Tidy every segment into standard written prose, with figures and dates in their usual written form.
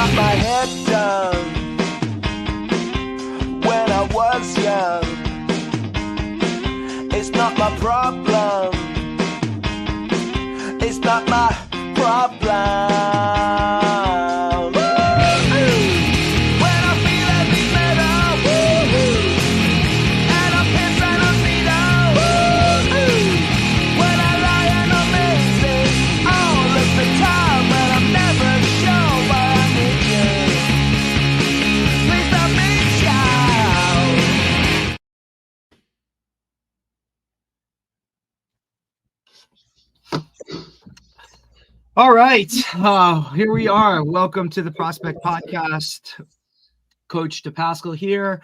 got my head down when I was young. It's not my problem. It's not my problem. When I feel heavy metal, and I'm pissed and I'm beat. When I lie and I'm missing all of the time, but I'm never sure why I need you. Please let me shout. All right, here we are. Welcome to the Prospect Podcast. Coach DePascal here.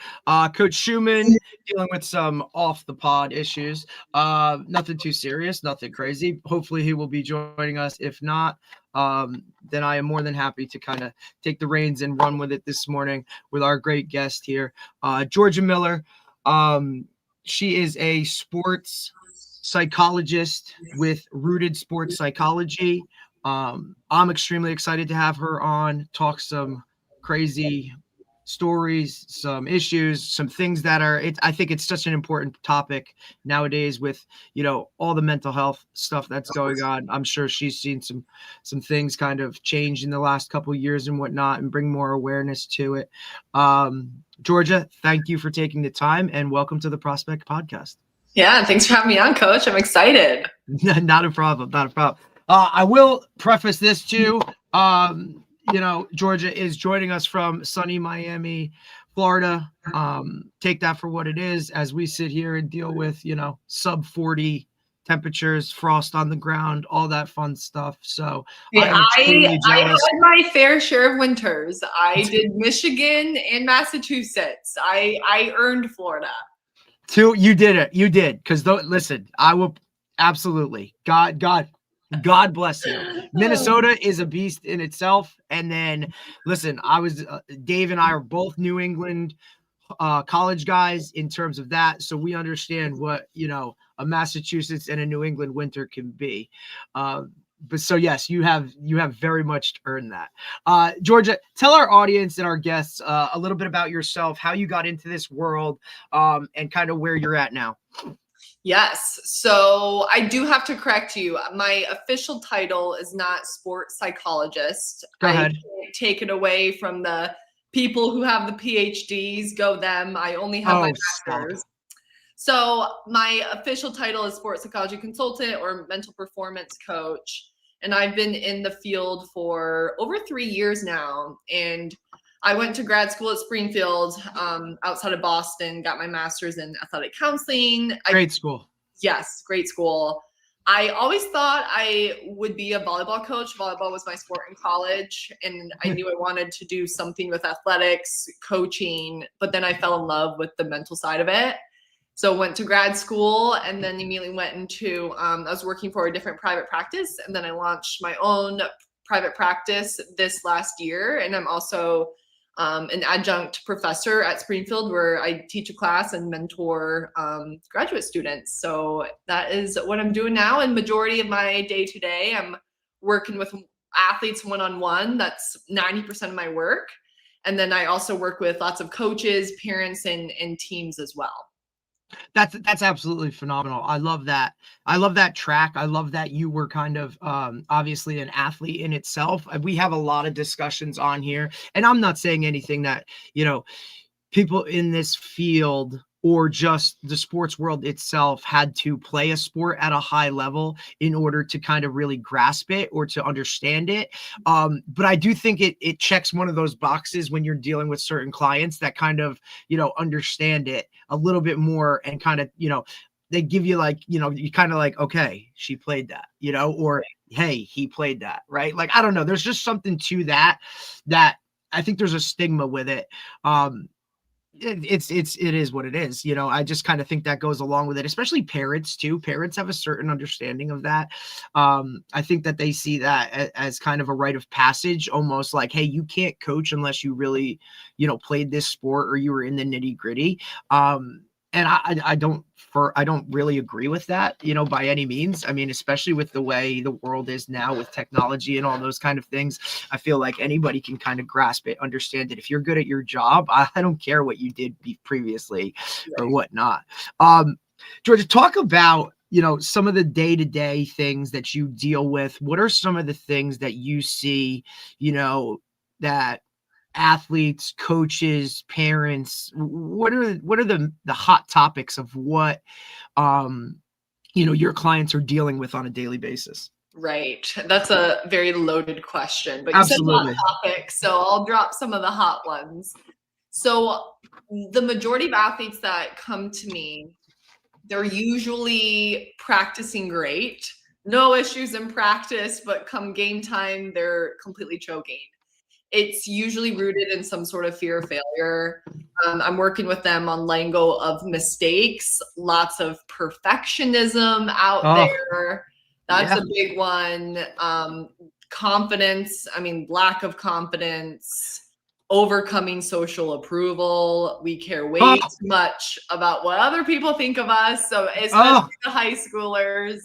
Coach Schumann dealing with some off the pod issues. Nothing too serious, nothing crazy. Hopefully he will be joining us. If not, then I am more than happy to kind of take the reins and run with it this morning with our great guest here, Georgia Miller. She is a sports psychologist with Rooted Sports Psychology. I'm extremely excited to have her on, talk some crazy stories, some issues, some things that are, I think it's such an important topic nowadays with, all the mental health stuff that's going on. I'm sure she's seen some things kind of change in the last couple of years and whatnot and bring more awareness to it. Georgia, thank you for taking the time and welcome to the Prospect Podcast. Yeah, thanks for having me on, Coach. I'm excited. Not a problem. I will preface this too. Georgia is joining us from sunny Miami, Florida. Take that for what it is as we sit here and deal with, sub 40 temperatures, frost on the ground, all that fun stuff. So I had my fair share of winters. I did Michigan and Massachusetts. I earned Florida. You did it. You did. Because listen, I will absolutely. God bless you. Minnesota is a beast in itself. And then, listen, Dave and I are both New England college guys in terms of that. So we understand what, a Massachusetts and a New England winter can be. But so, yes, you have very much earned that. Georgia, tell our audience and our guests a little bit about yourself, how you got into this world, and kind of where you're at now. Yes. So I do have to correct you. My official title is not sports psychologist. Go ahead. I can't take it away from the people who have the PhDs. Go them. I only have my master's. So my official title is sports psychology consultant or mental performance coach. And I've been in the field for over 3 years now. And I went to grad school at Springfield, outside of Boston, got my master's in athletic counseling. Great school. Yes, great school. I always thought I would be a volleyball coach. Volleyball was my sport in college, and I knew I wanted to do something with athletics, coaching, but then I fell in love with the mental side of it. So went to grad school and then immediately went into, I was working for a different private practice, and then I launched my own private practice this last year. And I'm also an adjunct professor at Springfield where I teach a class and mentor graduate students. So that is what I'm doing now. And majority of my day to day, I'm working with athletes one-on-one. That's 90% of my work. And then I also work with lots of coaches, parents, and teams as well. That's absolutely phenomenal. I love that. I love that track. I love that you were kind of obviously an athlete in itself. We have a lot of discussions on here, and I'm not saying anything that, people in this field or just the sports world itself had to play a sport at a high level in order to kind of really grasp it or to understand it. But I do think it checks one of those boxes when you're dealing with certain clients that kind of, understand it a little bit more and kind of, they give you like, you kind of like, okay, she played that, or hey, he played that, right? Like, I don't know. There's just something to that I think there's a stigma with it. It is what it is. I just kind of think that goes along with it, especially parents too. Parents have a certain understanding of that. I think that they see that as kind of a rite of passage, almost like, hey, you can't coach unless you really, played this sport or you were in the nitty gritty. And I don't really agree with that, by any means. I mean, especially with the way the world is now with technology and all those kind of things, I feel like anybody can kind of grasp it, understand it. If you're good at your job, I don't care what you did previously or whatnot. Georgia, talk about, some of the day-to-day things that you deal with. What are some of the things that you see, that athletes, coaches, parents, what are the hot topics of what your clients are dealing with on a daily basis? Right. That's a very loaded question, but you Absolutely. said hot topics, so I'll drop some of the hot ones. So the majority of athletes that come to me, they're usually practicing great, no issues in practice, but come game time, they're completely choking. It's usually rooted in some sort of fear of failure. I'm working with them on letting go of mistakes, lots of perfectionism out there. That's a big one. Confidence, lack of confidence, overcoming social approval. We care way too much about what other people think of us. So especially the high schoolers.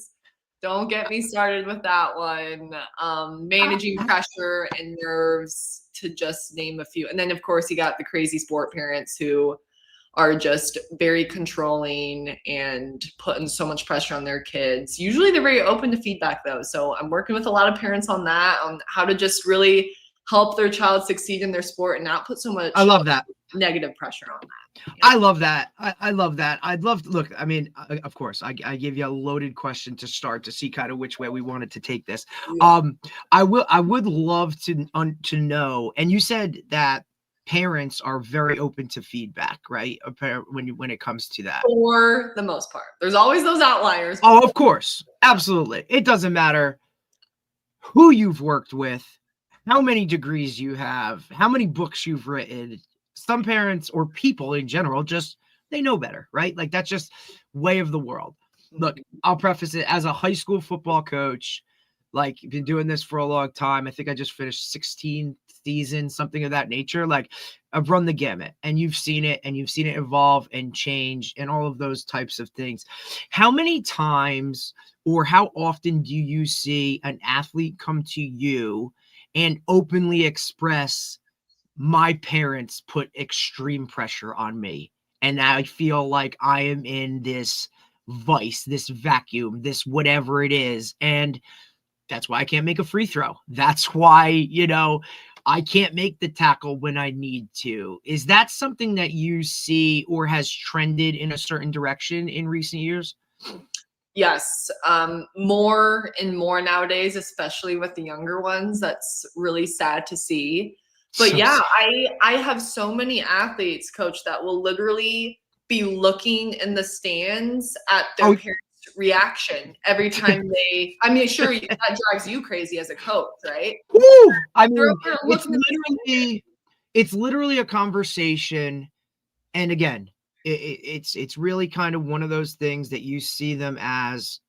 Don't get me started with that one. Managing pressure and nerves, to just name a few. And then, of course, you got the crazy sport parents who are just very controlling and putting so much pressure on their kids. Usually they're very open to feedback, though. So I'm working with a lot of parents on that, on how to just really help their child succeed in their sport and not put so much negative pressure on that. I love that. I love that. I'd love to look. I mean, of course, I gave you a loaded question to start to see kind of which way we wanted to take this. Yeah. I would love to know. And you said that parents are very open to feedback, right? When it comes to that, for the most part, there's always those outliers. Oh, of course, absolutely. It doesn't matter who you've worked with, how many degrees you have, how many books you've written. Some parents or people in general, just they know better, right? Like that's just way of the world. Look, I'll preface it as a high school football coach, like been doing this for a long time. I think I just finished 16 seasons, something of that nature. Like I've run the gamut, and you've seen it evolve and change and all of those types of things. How many times or how often do you see an athlete come to you and openly express, my parents put extreme pressure on me, and I feel like I am in this vice, this vacuum, this whatever it is, and that's why I can't make a free throw. That's why, I can't make the tackle when I need to. Is that something that you see or has trended in a certain direction in recent years? Yes, more and more nowadays, especially with the younger ones. That's really sad to see. But I have so many athletes, coach, that will literally be looking in the stands at their parents' reaction every time sure, that drives you crazy as a coach, right? Woo! I mean, it's literally a conversation. And again, it's really kind of one of those things that you see them as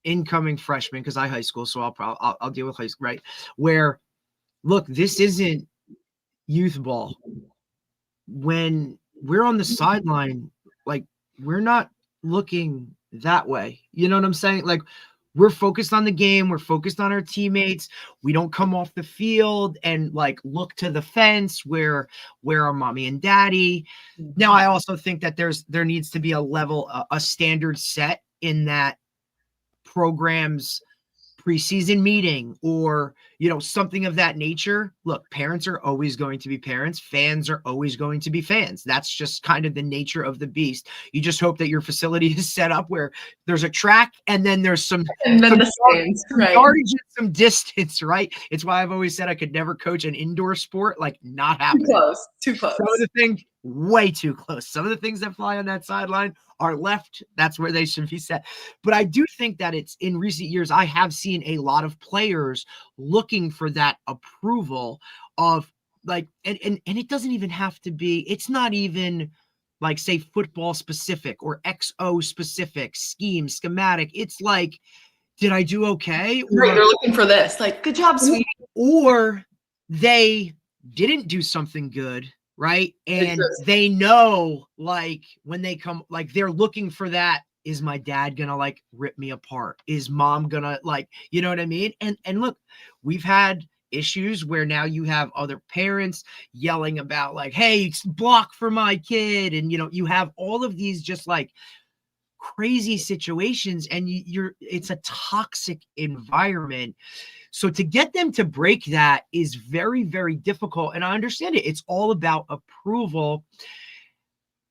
incoming freshmen, because I high school, so I'll deal with high school, right? Where, look, this isn't youth ball. When we're on the sideline, like we're not looking that way. You know what I'm saying? Like we're focused on the game. We're focused on our teammates. We don't come off the field and like look to the fence where are mommy and daddy. Now, I also think that there needs to be a standard set in that program's preseason meeting or, something of that nature. Look, parents are always going to be parents. Fans are always going to be fans. That's just kind of the nature of the beast. You just hope that your facility is set up where there's a track and then there's some stands, right? Yardage and some distance, right? It's why I've always said I could never coach an indoor sport, like not happening. Too close. Some of the things way too close. Some of the things that fly on that sideline are left. That's where they should be set. But I do think that it's in recent years, I have seen a lot of players looking for that approval of like, and it doesn't even have to be, it's not even like say football specific or XO specific schematic. It's like, did I do okay? Or, right, they're looking for this, like, good job, sweetie. Or they didn't do something good, right? And they know, like, when they come, like, they're looking for that. Is my dad gonna like rip me apart? Is mom gonna like, you know what I mean? And look, we've had issues where now you have other parents yelling about like, hey, block for my kid. And, you have all of these just like crazy situations, and it's a toxic environment. So to get them to break that is very, very difficult. And I understand it. It's all about approval.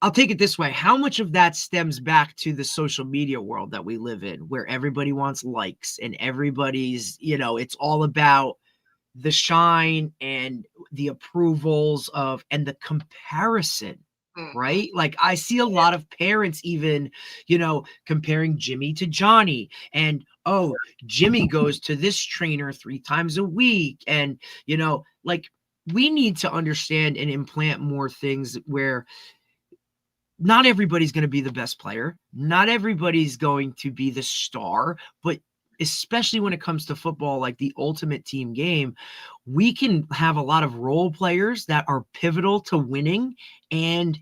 I'll take it this way. How much of that stems back to the social media world that we live in, where everybody wants likes and everybody's, it's all about the shine and the approvals of, and the comparison, right? Like I see a lot of parents even, comparing Jimmy to Johnny, and, oh, Jimmy goes to this trainer 3 times a week. And, like we need to understand and implant more things where not everybody's going to be the best player. Not everybody's going to be the star, but especially when it comes to football, like the ultimate team game, we can have a lot of role players that are pivotal to winning. And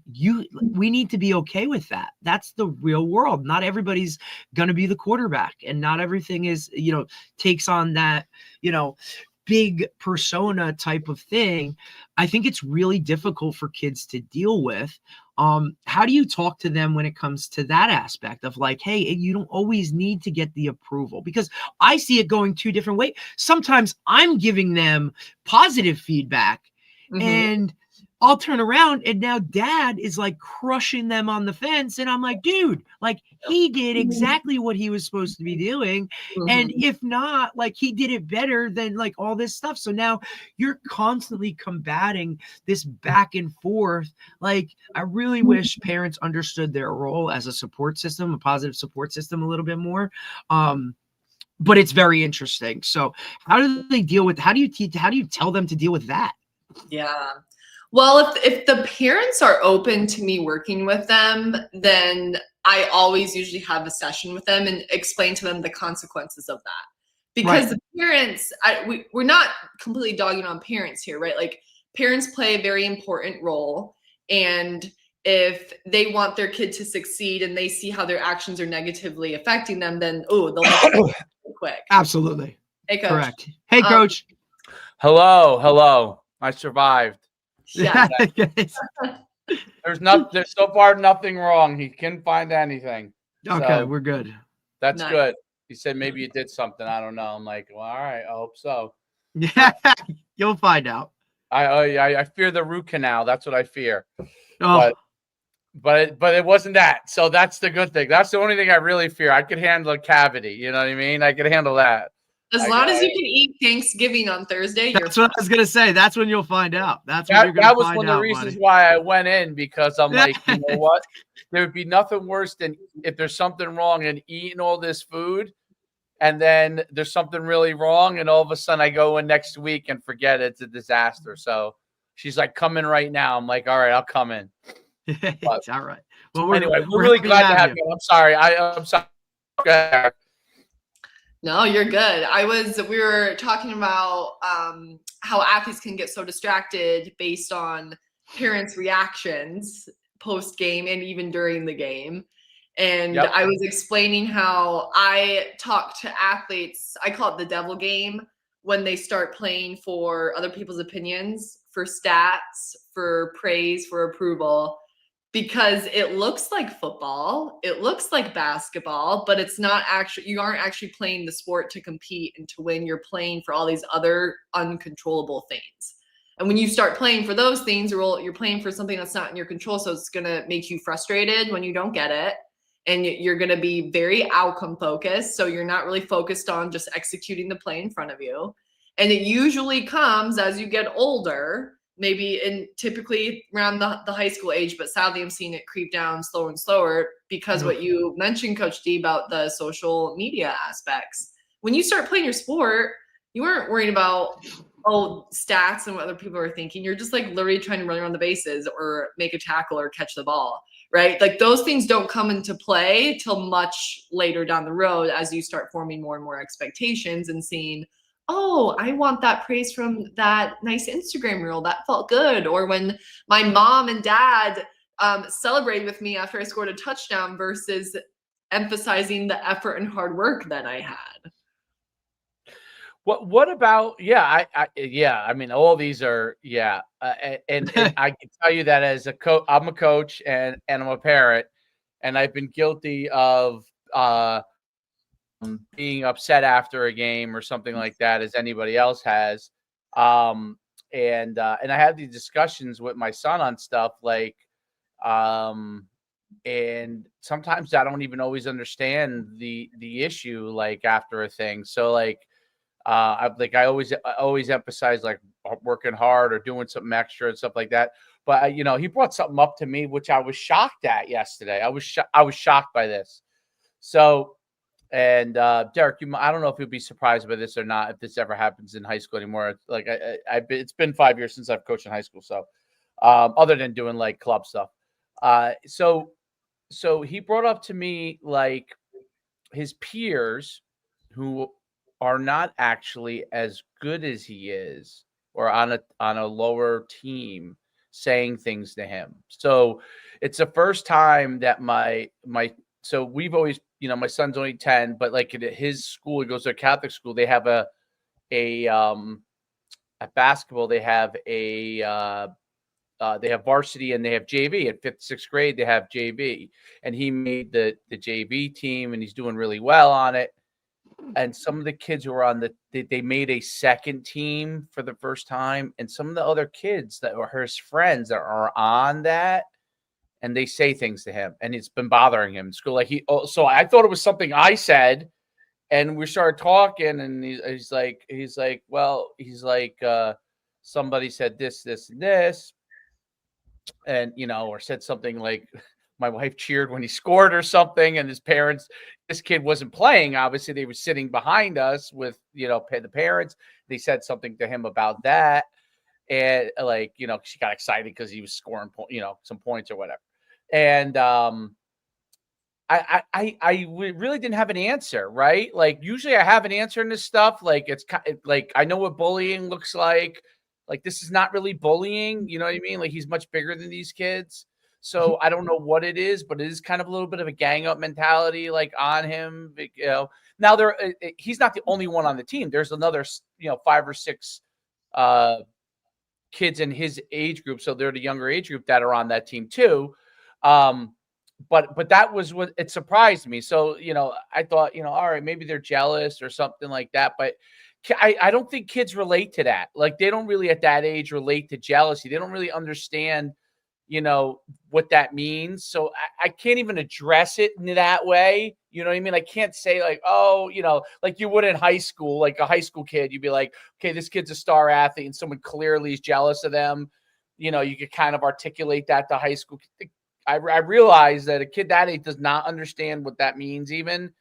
we need to be okay with that. That's the real world. Not everybody's going to be the quarterback, and not everything is, takes on that, big persona type of thing. I think it's really difficult for kids to deal with. How do you talk to them when it comes to that aspect of like, hey, you don't always need to get the approval? Because I see it going 2 different ways. Sometimes I'm giving them positive feedback, and I'll turn around and now dad is like crushing them on the fence. And I'm like, dude, like he did exactly what he was supposed to be doing. And if not, like he did it better than like all this stuff. So now you're constantly combating this back and forth. Like I really wish parents understood their role as a support system, a positive support system, a little bit more. But it's very interesting. So how do they deal with, how do you tell them to deal with that? Yeah. Well, if the parents are open to me working with them, then I always usually have a session with them and explain to them the consequences of that. Because the parents, we're not completely dogging on parents here, right? Like parents play a very important role. And if they want their kid to succeed and they see how their actions are negatively affecting them, then, they'll make it quick. Absolutely. Hey, Coach. Correct. Hey, Coach. Hello. I survived. Yeah. There's so far nothing wrong. He couldn't find anything. Okay, so we're good. That's Nice. good. He said maybe you did something. I don't know. I'm like, well, all right. I hope so. Yeah, you'll find out. I fear the root canal. That's what I fear. Oh. But it wasn't that. So that's the good thing. That's the only thing I really fear. I could handle a cavity. You know what I mean? I could handle that. As long as you can eat Thanksgiving on Thursday, that's what I was gonna say. That's when you'll find out. That's when you're gonna find out. That was one of the reasons why I went in, because I'm like, you know what? There would be nothing worse than if there's something wrong and eating all this food, and then there's something really wrong, and all of a sudden I go in next week and forget it's a disaster. So she's like, come in right now. I'm like, all right, I'll come in. It's all right. Well, anyway, we're really glad to have you. I'm sorry. I'm sorry. Go ahead. No, you're good. We were talking about how athletes can get so distracted based on parents' reactions post-game and even during the game. And I was explaining how I talk to athletes, I call it the devil game, when they start playing for other people's opinions, for stats, for praise, for approval. Because it looks like football, it looks like basketball, but it's not actually, you aren't actually playing the sport to compete and to win. You're playing for all these other uncontrollable things. And when you start playing for those things, you're playing for something that's not in your control. So it's going to make you frustrated when you don't get it. And you're going to be very outcome focused. So you're not really focused on just executing the play in front of you. And it usually comes as you get older, maybe typically around the high school age, but sadly I'm seeing it creep down slower and slower because what you mentioned, Coach D, about the social media aspects. When you start playing your sport, you weren't worried about stats and what other people are thinking. You're just like literally trying to run around the bases or make a tackle or catch the ball, right? Like those things don't come into play till much later down the road as you start forming more and more expectations and seeing, oh, I want that praise from that nice Instagram reel. That felt good. Or when my mom and dad celebrated with me after I scored a touchdown versus emphasizing the effort and hard work that I had. What about, I mean, all these are, and I can tell you that as a coach, I'm a coach and I'm a parent, and I've been guilty of being upset after a game or something like that, as anybody else has. And I had these discussions with my son on stuff like, and sometimes I don't even always understand the issue, like after a thing. So like, I always emphasize like working hard or doing something extra and stuff like that. But he brought something up to me which I was shocked at yesterday. I was shocked by this. So, and Derek, I don't know if you'll be surprised by this or not, if this ever happens in high school anymore. Like it's been 5 years since I've coached in high school, so other than doing like club stuff. So he brought up to me like his peers who are not actually as good as he is, or on a lower team, saying things to him. So it's the first time that so we've always, my son's only 10, but like at his school, he goes to a Catholic school, they have at basketball, they have they have varsity and they have JV. At 5th, 6th grade, they have JV, and he made the JV team, and he's doing really well on it. And some of the kids who were on they made a second team for the first time, and some of the other kids that were his friends that are on that, and they say things to him, and it's been bothering him in school. Like so I thought it was something I said, and we started talking, and he's like, somebody said this, this, and this. And or said something like my wife cheered when he scored or something, and his parents, this kid wasn't playing, obviously they were sitting behind us with the parents. They said something to him about that, and like she got excited because he was scoring some points or whatever. And I really didn't have an answer, right? Like usually I have an answer in this stuff. Like it's like I know what bullying looks like. Like this is not really bullying, you know what I mean? Like he's much bigger than these kids. So I don't know what it is, but it is kind of a little bit of a gang up mentality like on him. Now he's not the only one on the team. There's another 5 or 6 kids in his age group, so they're the younger age group that are on that team too. But that was what it surprised me. So I thought all right, maybe they're jealous or something like that, but I don't think kids relate to that. Like they don't really at that age relate to jealousy. They don't really understand what that means. So I can't even address it in that way. You know what I mean? I can't say like, oh, like you would in high school, like a high school kid, you'd be like, okay, this kid's a star athlete and someone clearly is jealous of them. You could kind of articulate that to high school. I realize that a kid that age does not understand what that means even.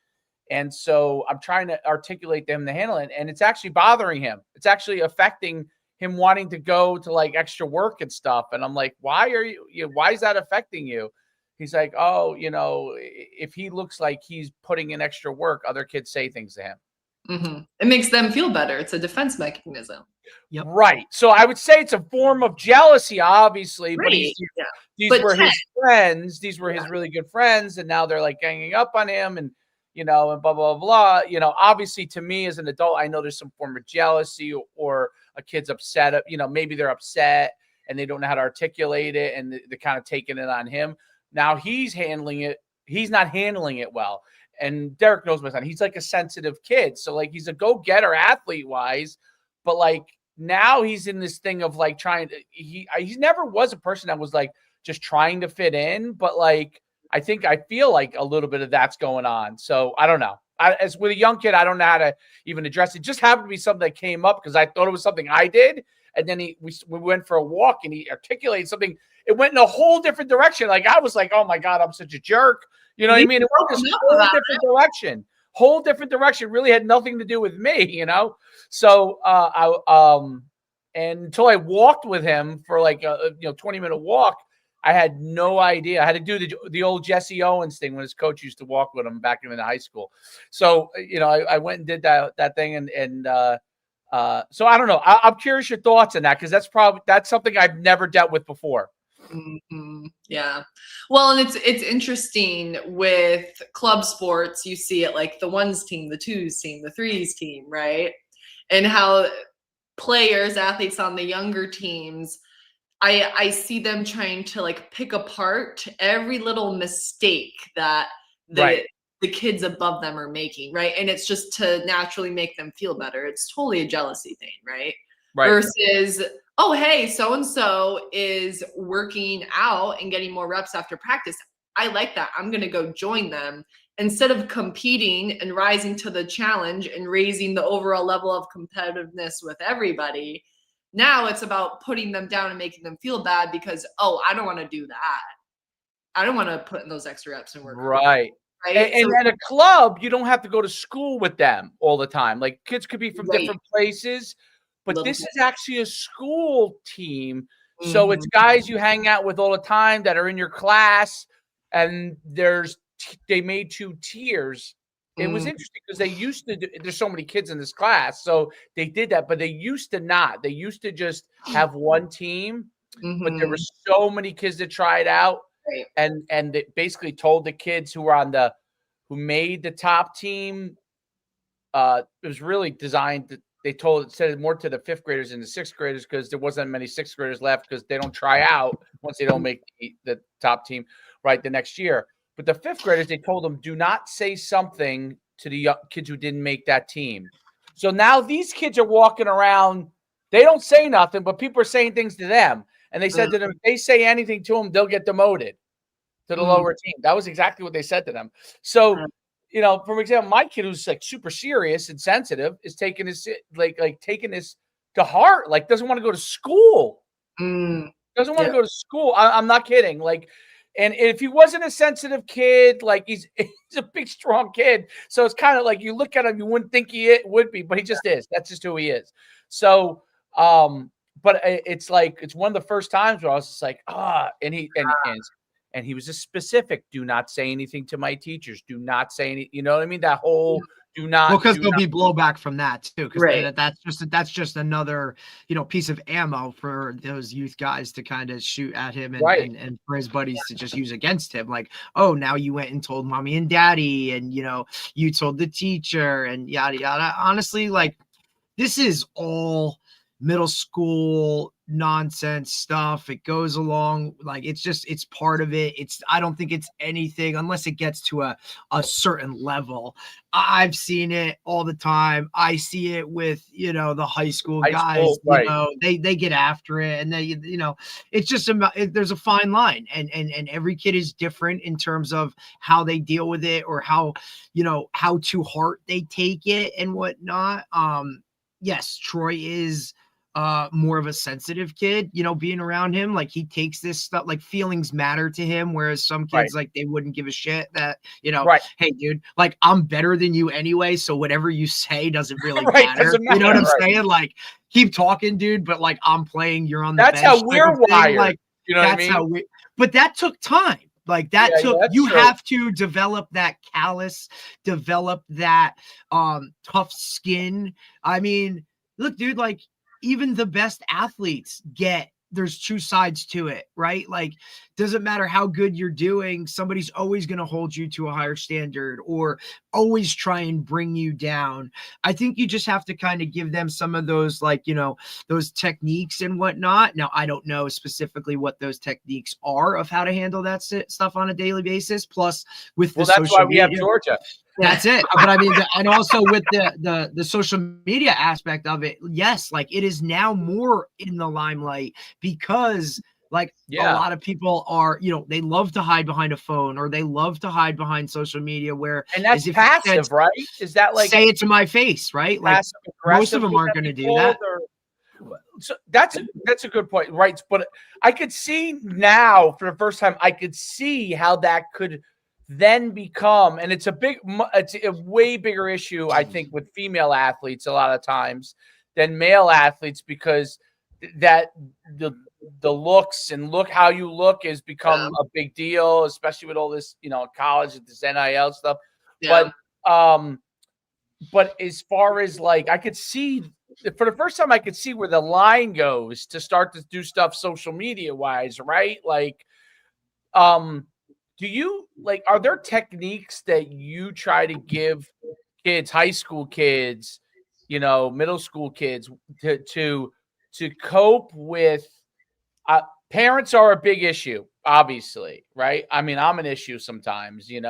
And so I'm trying to articulate to him to handle it. And it's actually bothering him. It's actually affecting him wanting to go to like extra work and stuff. And I'm like, why is that affecting you? He's like, oh, if he looks like he's putting in extra work, other kids say things to him. Mm-hmm. It makes them feel better. It's a defense mechanism. Yep. Right. So I would say it's a form of jealousy, obviously, but these were his friends. These were his really good friends. And now they're like ganging up on him and blah, blah, blah. Obviously to me as an adult, I know there's some form of jealousy or a kid's upset. Maybe they're upset and they don't know how to articulate it and they're kind of taking it on him. Now he's handling it. He's not handling it well. And Derek knows my son. He's like a sensitive kid. So like he's a go-getter athlete wise, but like now he's in this thing of like trying to, he never was a person that was like just trying to fit in, but like, I feel like a little bit of that's going on. So I don't know. As with a young kid, I don't know how to even address it. It just happened to be something that came up because I thought it was something I did. And then we went for a walk and he articulated something. It went in a whole different direction. Like I was like, oh my God, I'm such a jerk. You know what I mean? It went this whole different direction. Really had nothing to do with me, So and until I walked with him for like a 20-minute walk, I had no idea. I had to do the old Jesse Owens thing when his coach used to walk with him back in high school. So, I went and did that thing and So I don't know. I'm curious your thoughts on that, because that's something I've never dealt with before. Yeah. Well, and it's interesting with club sports. You see it like the ones team, the twos team, the threes team, right? And how players, athletes on the younger teams, I see them trying to like pick apart every little mistake that the kids above them are making, right? And it's just to naturally make them feel better. It's totally a jealousy thing, right? Versus, oh, hey, so and so is working out and getting more reps after practice. I like that. I'm going to go join them. Instead of competing and rising to the challenge and raising the overall level of competitiveness with everybody, now it's about putting them down and making them feel bad because, oh, I don't want to do that. I don't want to put in those extra reps and work. Right. And at a club, you don't have to go to school with them all the time. Like, kids could be from different places, but this is actually a school team. So it's guys you hang out with all the time that are in your class, and they made 2 tiers. It was interesting because they used to there's so many kids in this class, so they did that, but they used to not. They used to just have one team, but there were so many kids that tried out. And they basically told the kids who were who made the top team, it was really designed. They said it more to the 5th graders and the 6th graders, because there wasn't many 6th graders left, because they don't try out once they don't make the top team right the next year. But the 5th graders, they told them, do not say something to the kids who didn't make that team. So now these kids are walking around. They don't say nothing, but people are saying things to them. And they said to them, if they say anything to them, they'll get demoted to the lower team. That was exactly what they said to them. So, for example, my kid, who's like super serious and sensitive, is taking this taking this to heart. Like, doesn't want to go to school. Doesn't want to go to school. I'm not kidding. Like, and if he wasn't a sensitive kid, like he's a big, strong kid. So it's kind of like, you look at him, you wouldn't think he would be, but he just is. That's just who he is. So, but it's like, it's one of the first times where I was just like, and he was just specific. Do not say anything to my teachers. Do not say any, you know what I mean? That whole do not. Well, because there'll be blowback from that too. Because that's just another, piece of ammo for those youth guys to kind of shoot at him and for his buddies to just use against him. Like, oh, now you went and told mommy and daddy, and you told the teacher, and yada yada. Honestly, like, this is all middle school nonsense stuff. It goes along, like, it's part of it. I don't think it's anything unless it gets to a certain level. I've seen it all the time. I see it with the high school guys. They get after it, and they it's just there's a fine line, and every kid is different in terms of how they deal with it, or how to heart they take it and whatnot. Yes, Troy is more of a sensitive kid, being around him. Like, he takes this stuff, like, feelings matter to him, whereas some kids, like, they wouldn't give a shit that, hey, dude, like, I'm better than you anyway, so whatever you say doesn't really matter. Doesn't matter. You know what I'm saying? Like, keep talking, dude, but, like, I'm playing, you're on the bench. That's how we're wired. Like, you know what I mean? But that took time. Like, that have to develop that callus, develop that tough skin. I mean, look, dude, like, even the best athletes there's 2 sides to it, right? Like, doesn't matter how good you're doing, somebody's always going to hold you to a higher standard, or always try and bring you down. I think you just have to kind of give them some of those, like, those techniques and whatnot. Now, I don't know specifically what those techniques are of how to handle that stuff on a daily basis. Plus, with the social media, that's why we have Georgia. That's it. But I mean, and also with the social media aspect of it, yes, like, it is now more in the limelight, because, like, a lot of people are, they love to hide behind a phone, or they love to hide behind social media, and that's passive, right? Is that like, say it to my face, right? Like, most of them aren't going to do that. So that's a good point, right? But I could see now, for the first time, I could see how that could then become, and it's a way bigger issue, I think, with female athletes a lot of times than male athletes, because that the looks and how you look has become a big deal, especially with all this, college, this NIL stuff. But as far as, like, I could see for the first time, I could see where the line goes to start to do stuff social media wise, right? Like, do you like, are there techniques that you try to give kids, high school kids, middle school kids to cope with? Parents are a big issue, obviously, right? I mean, I'm an issue sometimes, I'm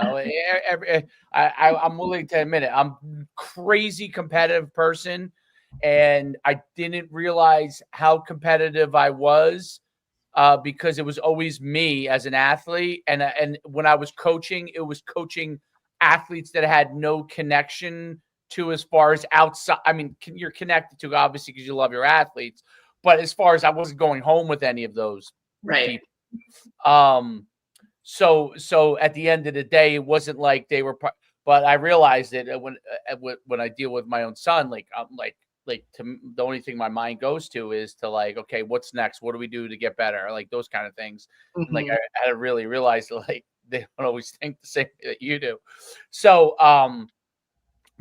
willing to admit it. I'm a crazy competitive person, and I didn't realize how competitive I was because it was always me as an athlete. And when I was coaching, it was coaching athletes that had no connection to as far as outside. I mean, you're connected to obviously because you love your athletes, but as far as I wasn't going home with any of those Right. people. So at the end of the day, it wasn't like they were, but I realized it when I deal with my own son, like I'm the only thing my mind goes to is to like, okay, what's next? What do we do to get better? Like those kind of things. And like, I had to really realize that like, they don't always think the same that you do. So,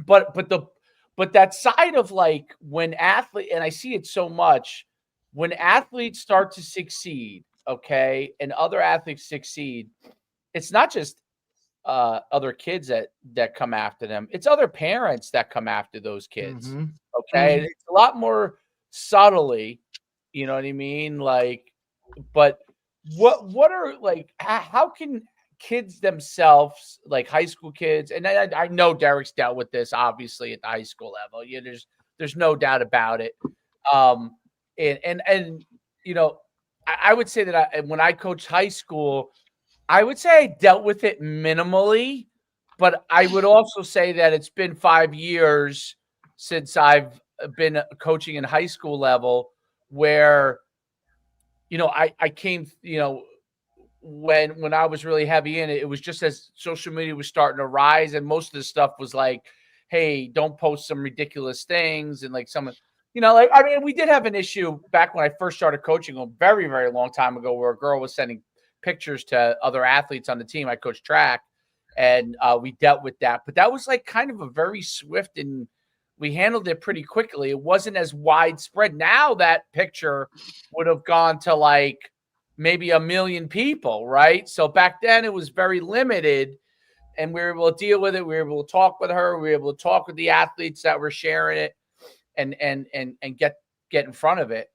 but that side of like when athlete, and I see it so much when athletes start to succeed, okay, and other athletes succeed, it's not just other kids that come after them. It's other parents that come after those kids. Okay. It's a lot more subtly, you know what I mean? Like, but what are like, how can kids themselves, like high school kids, and I know Derek's dealt with this obviously at the high school level. Yeah, there's no doubt about it. And I would say that when I coached high school, I would say I dealt with it minimally, but I would also say that it's been 5 years since I've been coaching in high school level where, I came, when I was really heavy in it, it was just as social media was starting to rise, and most of the stuff was like, hey, don't post some ridiculous things. And like like, I mean, we did have an issue back when I first started coaching a very, very long time ago where a girl was sending pictures to other athletes on the team. I coached track, and we dealt with that, but that was like kind of a very swift, and we handled it pretty quickly. It wasn't as widespread. Now that picture would have gone to like maybe 1 million people, right? So back then it was very limited, and we were able to deal with it. We were able to talk with her. We were able to talk with the athletes that were sharing it, and get in front of it.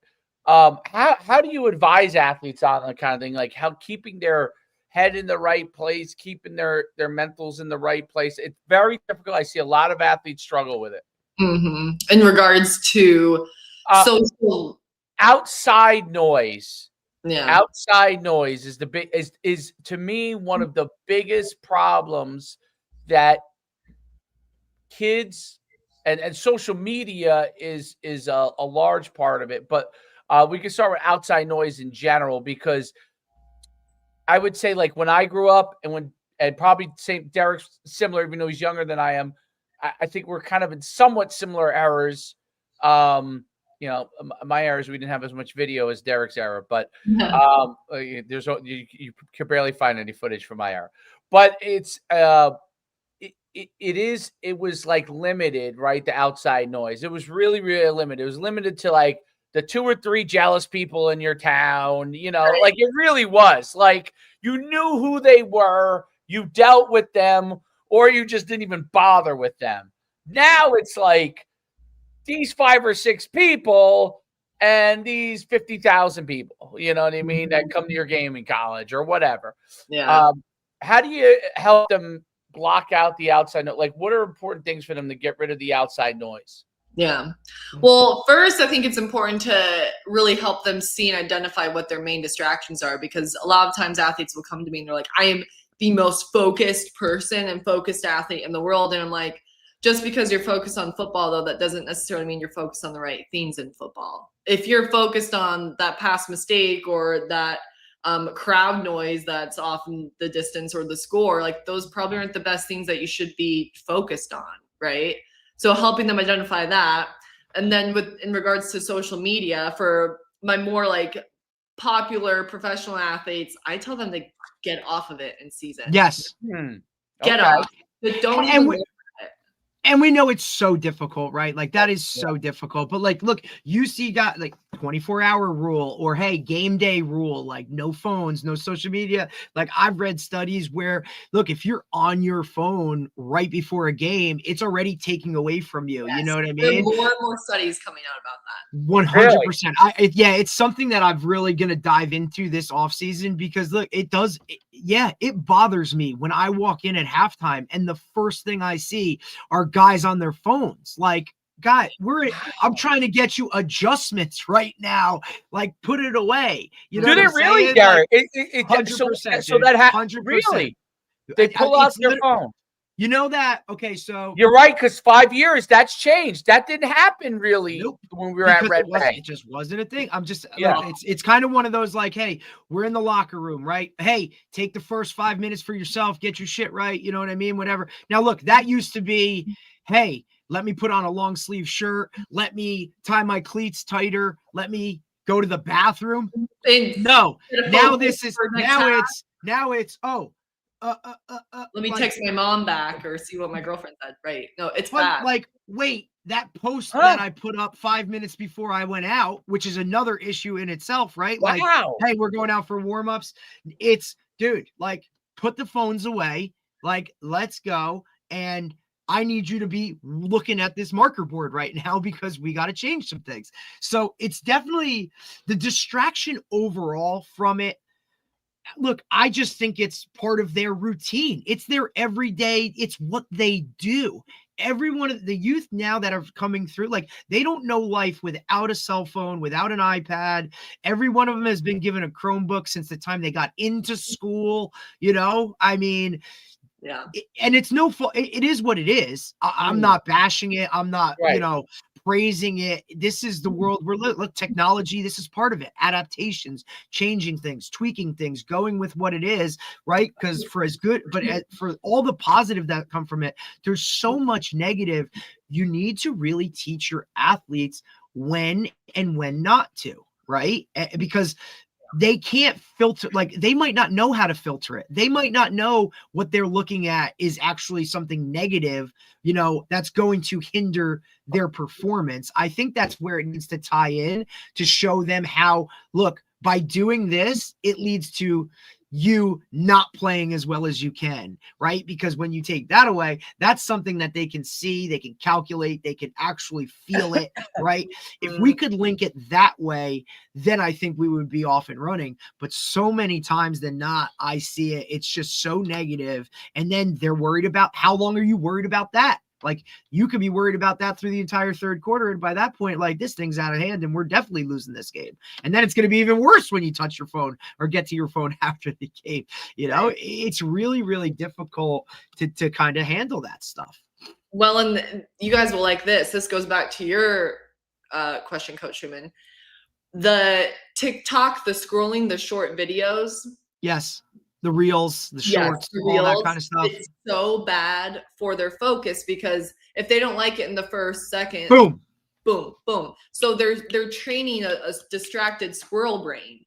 How do you advise athletes on that kind of thing? Like how keeping their head in the right place, keeping their mentals in the right place. It's very difficult. I see a lot of athletes struggle with it. In regards to social outside noise. Yeah. Outside noise is is to me one of the biggest problems that kids and social media is a large part of it. But we can start with outside noise in general, because I would say like when I grew up and probably Derek's similar, even though he's younger than I am, I think we're kind of in somewhat similar eras. My eras, we didn't have as much video as Derek's era, but you could barely find any footage from my era. But it was like limited, right? The outside noise. It was really, really limited. It was limited to like the 2 or 3 jealous people in your town, Right. like it really was. Like you knew who they were, you dealt with them, or you just didn't even bother with them. Now it's like these 5 or 6 people and these 50,000 people, you know what I mean, that come to your game in college or whatever. Yeah. How do you help them block out the outside noise? Like, what are important things for them to get rid of the outside noise? Yeah. Well, first, I think it's important to really help them see and identify what their main distractions are, because a lot of times athletes will come to me and they're like, I am the most focused person and focused athlete in the world. And I'm like, just because you're focused on football, though, that doesn't necessarily mean you're focused on the right things in football. If you're focused on that past mistake or that crowd noise that's off in the distance or the score, like those probably aren't the best things that you should be focused on, right? So helping them identify that. And then in regards to social media, for my more like popular professional athletes, I tell them to get off of it in season. Yes. Get off. But don't even look at it. And we know it's so difficult, right? Like that is so difficult. But like, look, UC got like 24-hour rule or hey, game day rule, like no phones, no social media. Like I've read studies where look, if you're on your phone right before a game, it's already taking away from you. Yes. You know what I There are mean? more and more studies coming out about that. 100%. It's something that I'm really going to dive into this offseason because look, it bothers me when I walk in at halftime and the first thing I see are guys on their phones. Like, God, I'm trying to get you adjustments right now. Like, put it away. You know Do what they I'm really, saying? Garrett? Like, 100%. So that 100%. really they pull out their phone. You know that? Okay, so you're right, because 5 years that's changed. That didn't happen really when we were at Red Bay. It just wasn't a thing. Look, it's kind of one of those like, hey, we're in the locker room, right? Hey, take the first 5 minutes for yourself, get your shit right. You know what I mean? Whatever. Now, look, that used to be, hey, let me put on a long sleeve shirt. Let me tie my cleats tighter. Let me go to the bathroom. No, now it's let me text my mom back or see what my girlfriend said. Right. No, it's bad. Like, wait, that post that I put up 5 minutes before I went out, which is another issue in itself, right? Wow. Like, hey, we're going out for warm-ups. It's, dude, like, put the phones away. Like, let's go. And I need you to be looking at this marker board right now because we got to change some things. So it's definitely the distraction overall from it. Look, I just think it's part of their routine. It's their everyday. It's what they do. Every one of the youth now that are coming through, like they don't know life without a cell phone, without an iPad. Every one of them has been given a Chromebook since the time they got into school. You know, I mean, and it's no fault. It is what it is. I'm not bashing it. I'm not, praising it. This is the world we're living. Look, technology, this is part of it. Adaptations, changing things, tweaking things, going with what it is, right? Because for for all the positive that come from it, there's so much negative. You need to really teach your athletes when and when not to, right? Because they can't filter, like they might not know how to filter it. They might not know what they're looking at is actually something negative, that's going to hinder their performance. I think that's where it needs to tie in to show them how, look, by doing this, it leads to you not playing as well as you can, right? Because when you take that away, that's something that they can see, they can calculate, they can actually feel it, right? If we could link it that way, then I think we would be off and running. But so many times than not, I see it. It's just so negative. And then they're worried about, how long are you worried about that? Like you could be worried about that through the entire third quarter. And by that point, like this thing's out of hand and we're definitely losing this game. And then it's going to be even worse when you touch your phone or get to your phone after the game. It's really, really difficult to kind of handle that stuff. Well, and you guys will like this. This goes back to your question, Coach Schumann. The TikTok, the scrolling, the short videos. Yes. The reels, the shorts, all that kind of stuff. It's so bad for their focus because if they don't like it in the first second, boom, boom, boom. So they're training a distracted squirrel brain.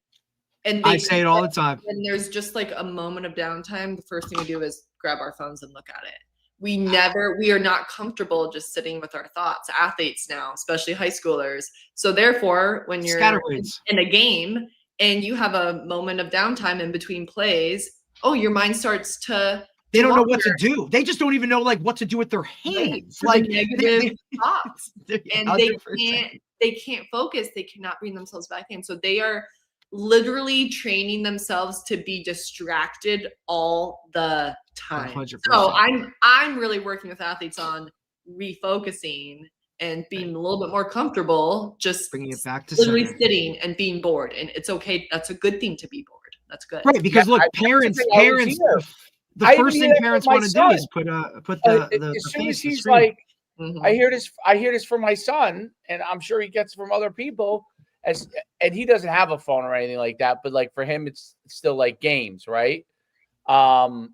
And I say it all the time. And there's just like a moment of downtime. The first thing we do is grab our phones and look at it. We are not comfortable just sitting with our thoughts. Athletes now, especially high schoolers. So therefore, when you're in a game and you have a moment of downtime in between plays, your mind starts to they don't know what to do. They just don't even know like what to do with their hands. Like negative thoughts. And they can't focus. They cannot bring themselves back in. So they are literally training themselves to be distracted all the time. 100%. So I'm really working with athletes on refocusing and being a little bit more comfortable, just bringing it back to literally sitting and being bored. And it's okay. That's a good thing to be bored. That's good. Right. Because look, parents, the first thing parents want to do is put the as soon face as he's screen. Like, I hear this from my son, and I'm sure he gets it from other people. And he doesn't have a phone or anything like that, but like for him, it's still like games, right? And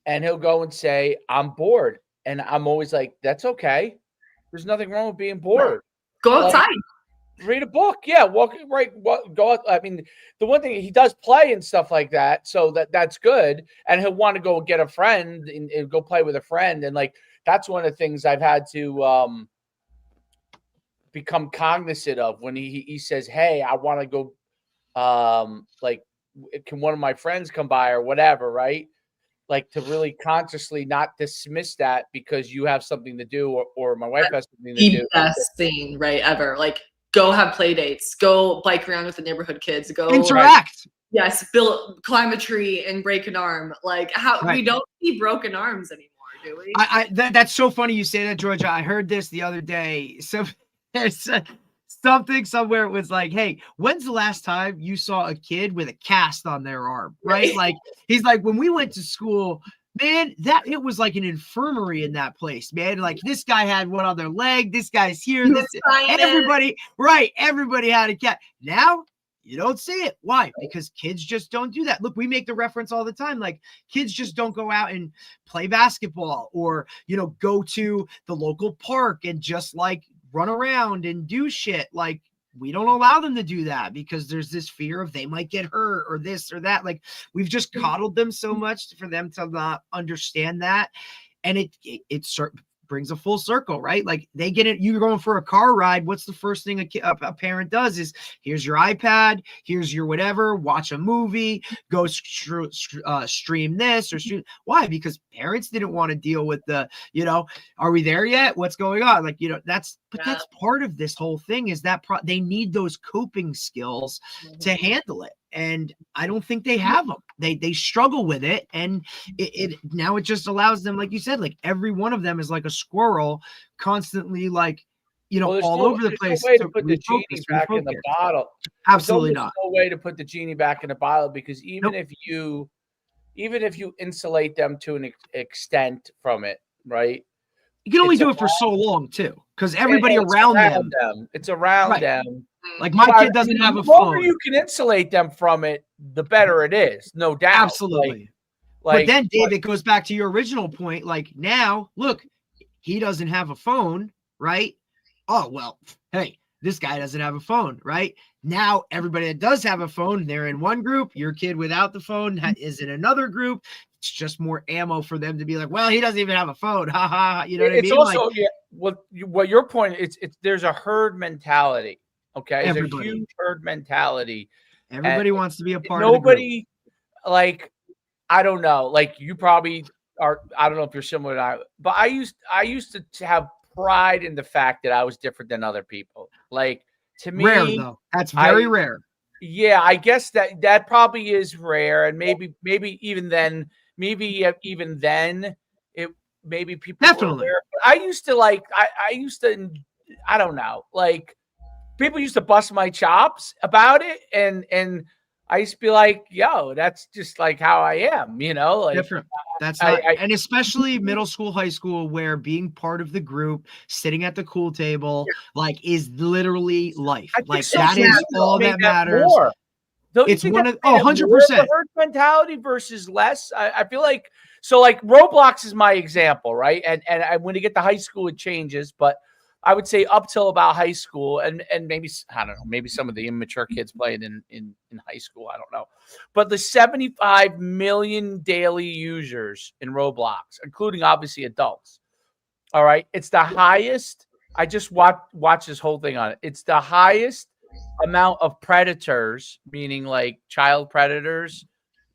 he'll go and say, "I'm bored," and I'm always like, "That's okay. There's nothing wrong with being bored. Go outside, read a book, go out." I mean, the one thing he does play and stuff like that, so that's good. And he'll want to go get a friend and go play with a friend, and like that's one of the things I've had to become cognizant of when he says, hey, I want to go, like, can one of my friends come by or whatever, right? Like, to really consciously not dismiss that because you have something to do, or my wife has something to The do. best thing, right, ever. Like, go have play dates, go bike around with the neighborhood kids, go Interact. yes, climb a tree and break an arm. Like, we don't see broken arms anymore, do we? That's so funny you say that, Georgia. I heard this the other day. So there's something somewhere. It was like, hey, when's the last time you saw a kid with a cast on their arm? Right? Like, he's like, when we went to school, man, it was like an infirmary in that place, man. Like, this guy had one on their leg, this guy's here, everybody had a cat. Now you don't see it. Why? Because kids just don't do that. Look, we make the reference all the time. Like, kids just don't go out and play basketball or, go to the local park and just like run around and do shit. Like, we don't allow them to do that because there's this fear of they might get hurt or this or that. Like, we've just coddled them so much for them to not understand that. And it brings a full circle, right? Like, they get it. You're going for a car ride. What's the first thing a parent does is, here's your iPad, here's your whatever, watch a movie, go stream this or stream. Why? Because parents didn't want to deal with the, are we there yet? What's going on? Like, that's part of this whole thing is that they need those coping skills to handle it. And I don't think they have them. They struggle with it. And now it just allows them, like you said, like every one of them is like a squirrel constantly, like, all over the place. No way to put the genie back in the bottle. Absolutely not. No way to put the genie back in the bottle, because even if you insulate them to an extent from it, right? You can only do it for so long too, because everybody around them. It's around them. Like, my kid doesn't have a phone. The longer you can insulate them from it, the better it is. No doubt. Absolutely. But then, Dave, it goes back to your original point. Like, now, look, he doesn't have a phone, right? Oh, well, hey, this guy doesn't have a phone, right? Now, everybody that does have a phone, they're in one group. Your kid without the phone is in another group. It's just more ammo for them to be like, well, he doesn't even have a phone. Ha ha. You know what I mean? It's also, what your point is, there's a herd mentality. Okay. There's a huge herd mentality. Everybody wants to be a part of the group. Like, I don't know. Like, you probably are, I don't know if you're similar to I, but I used to have pride in the fact that I was different than other people. Like, to me, rare though. That's very rare. Yeah, I guess that probably is rare. And maybe even then, it maybe people definitely. I used to I don't know, like, people used to bust my chops about it, and I used to be like, yo, that's just like how I am, like different. That's not, and especially middle school, high school, where being part of the group, sitting at the cool table, like, is literally life. Like, that is all that matters. It's one of 100% herd mentality versus less. I feel like, so, like, Roblox is my example, right? And when you get to high school, it changes, but I would say up till about high school, and maybe, I don't know, maybe some of the immature kids playing in high school, I don't know. But the 75 million daily users in Roblox, including obviously adults. All right. It's the highest. I just watched this whole thing on it. It's the highest amount of predators, meaning like child predators,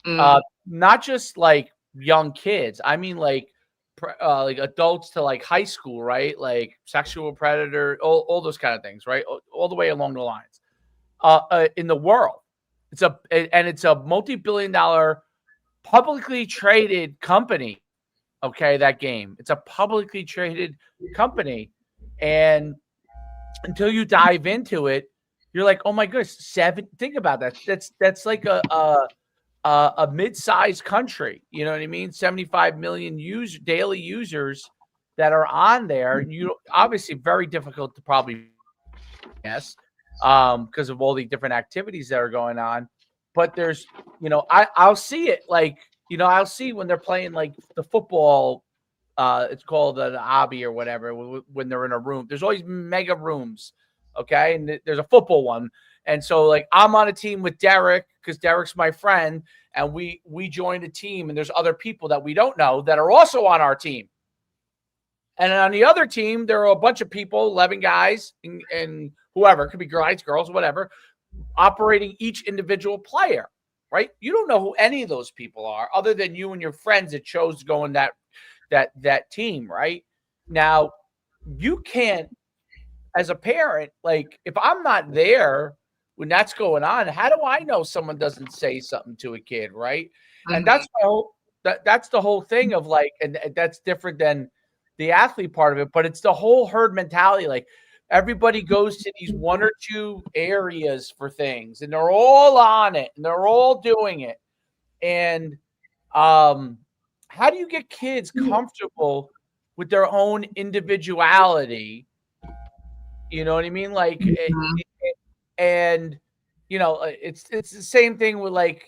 not just like young kids. I mean, like adults to like high school, right? Like sexual predator, all those kind of things, right? All the way along the lines. In the world, it's a multi-billion-dollar publicly traded company. Okay, that game. It's a publicly traded company, and until you dive into it, you're like, oh my goodness, think about that. That's like a mid-sized country. You know what I mean? 75 million daily users that are on there. You obviously very difficult to probably guess because of all the different activities that are going on. But there's, I'll see it like, I'll see when they're playing like the football. It's called an obby or whatever. When they're in a room, there's always mega rooms. Okay, and there's a football one. And so, like, I'm on a team with Derek because Derek's my friend, and we joined a team, and there's other people that we don't know that are also on our team. And on the other team, there are a bunch of people, 11 guys and whoever, it could be guys, girls, whatever, operating each individual player, right? You don't know who any of those people are other than you and your friends that chose to go in that team, right? Now, you can't, as a parent, like if I'm not there when that's going on, how do I know someone doesn't say something to a kid, right? And that's that's the whole thing of like, and that's different than the athlete part of it, but it's the whole herd mentality. Like everybody goes to these one or two areas for things, and they're all on it, and they're all doing it. And how do you get kids comfortable with their own individuality? You know what I mean? Like, and it's the same thing with like,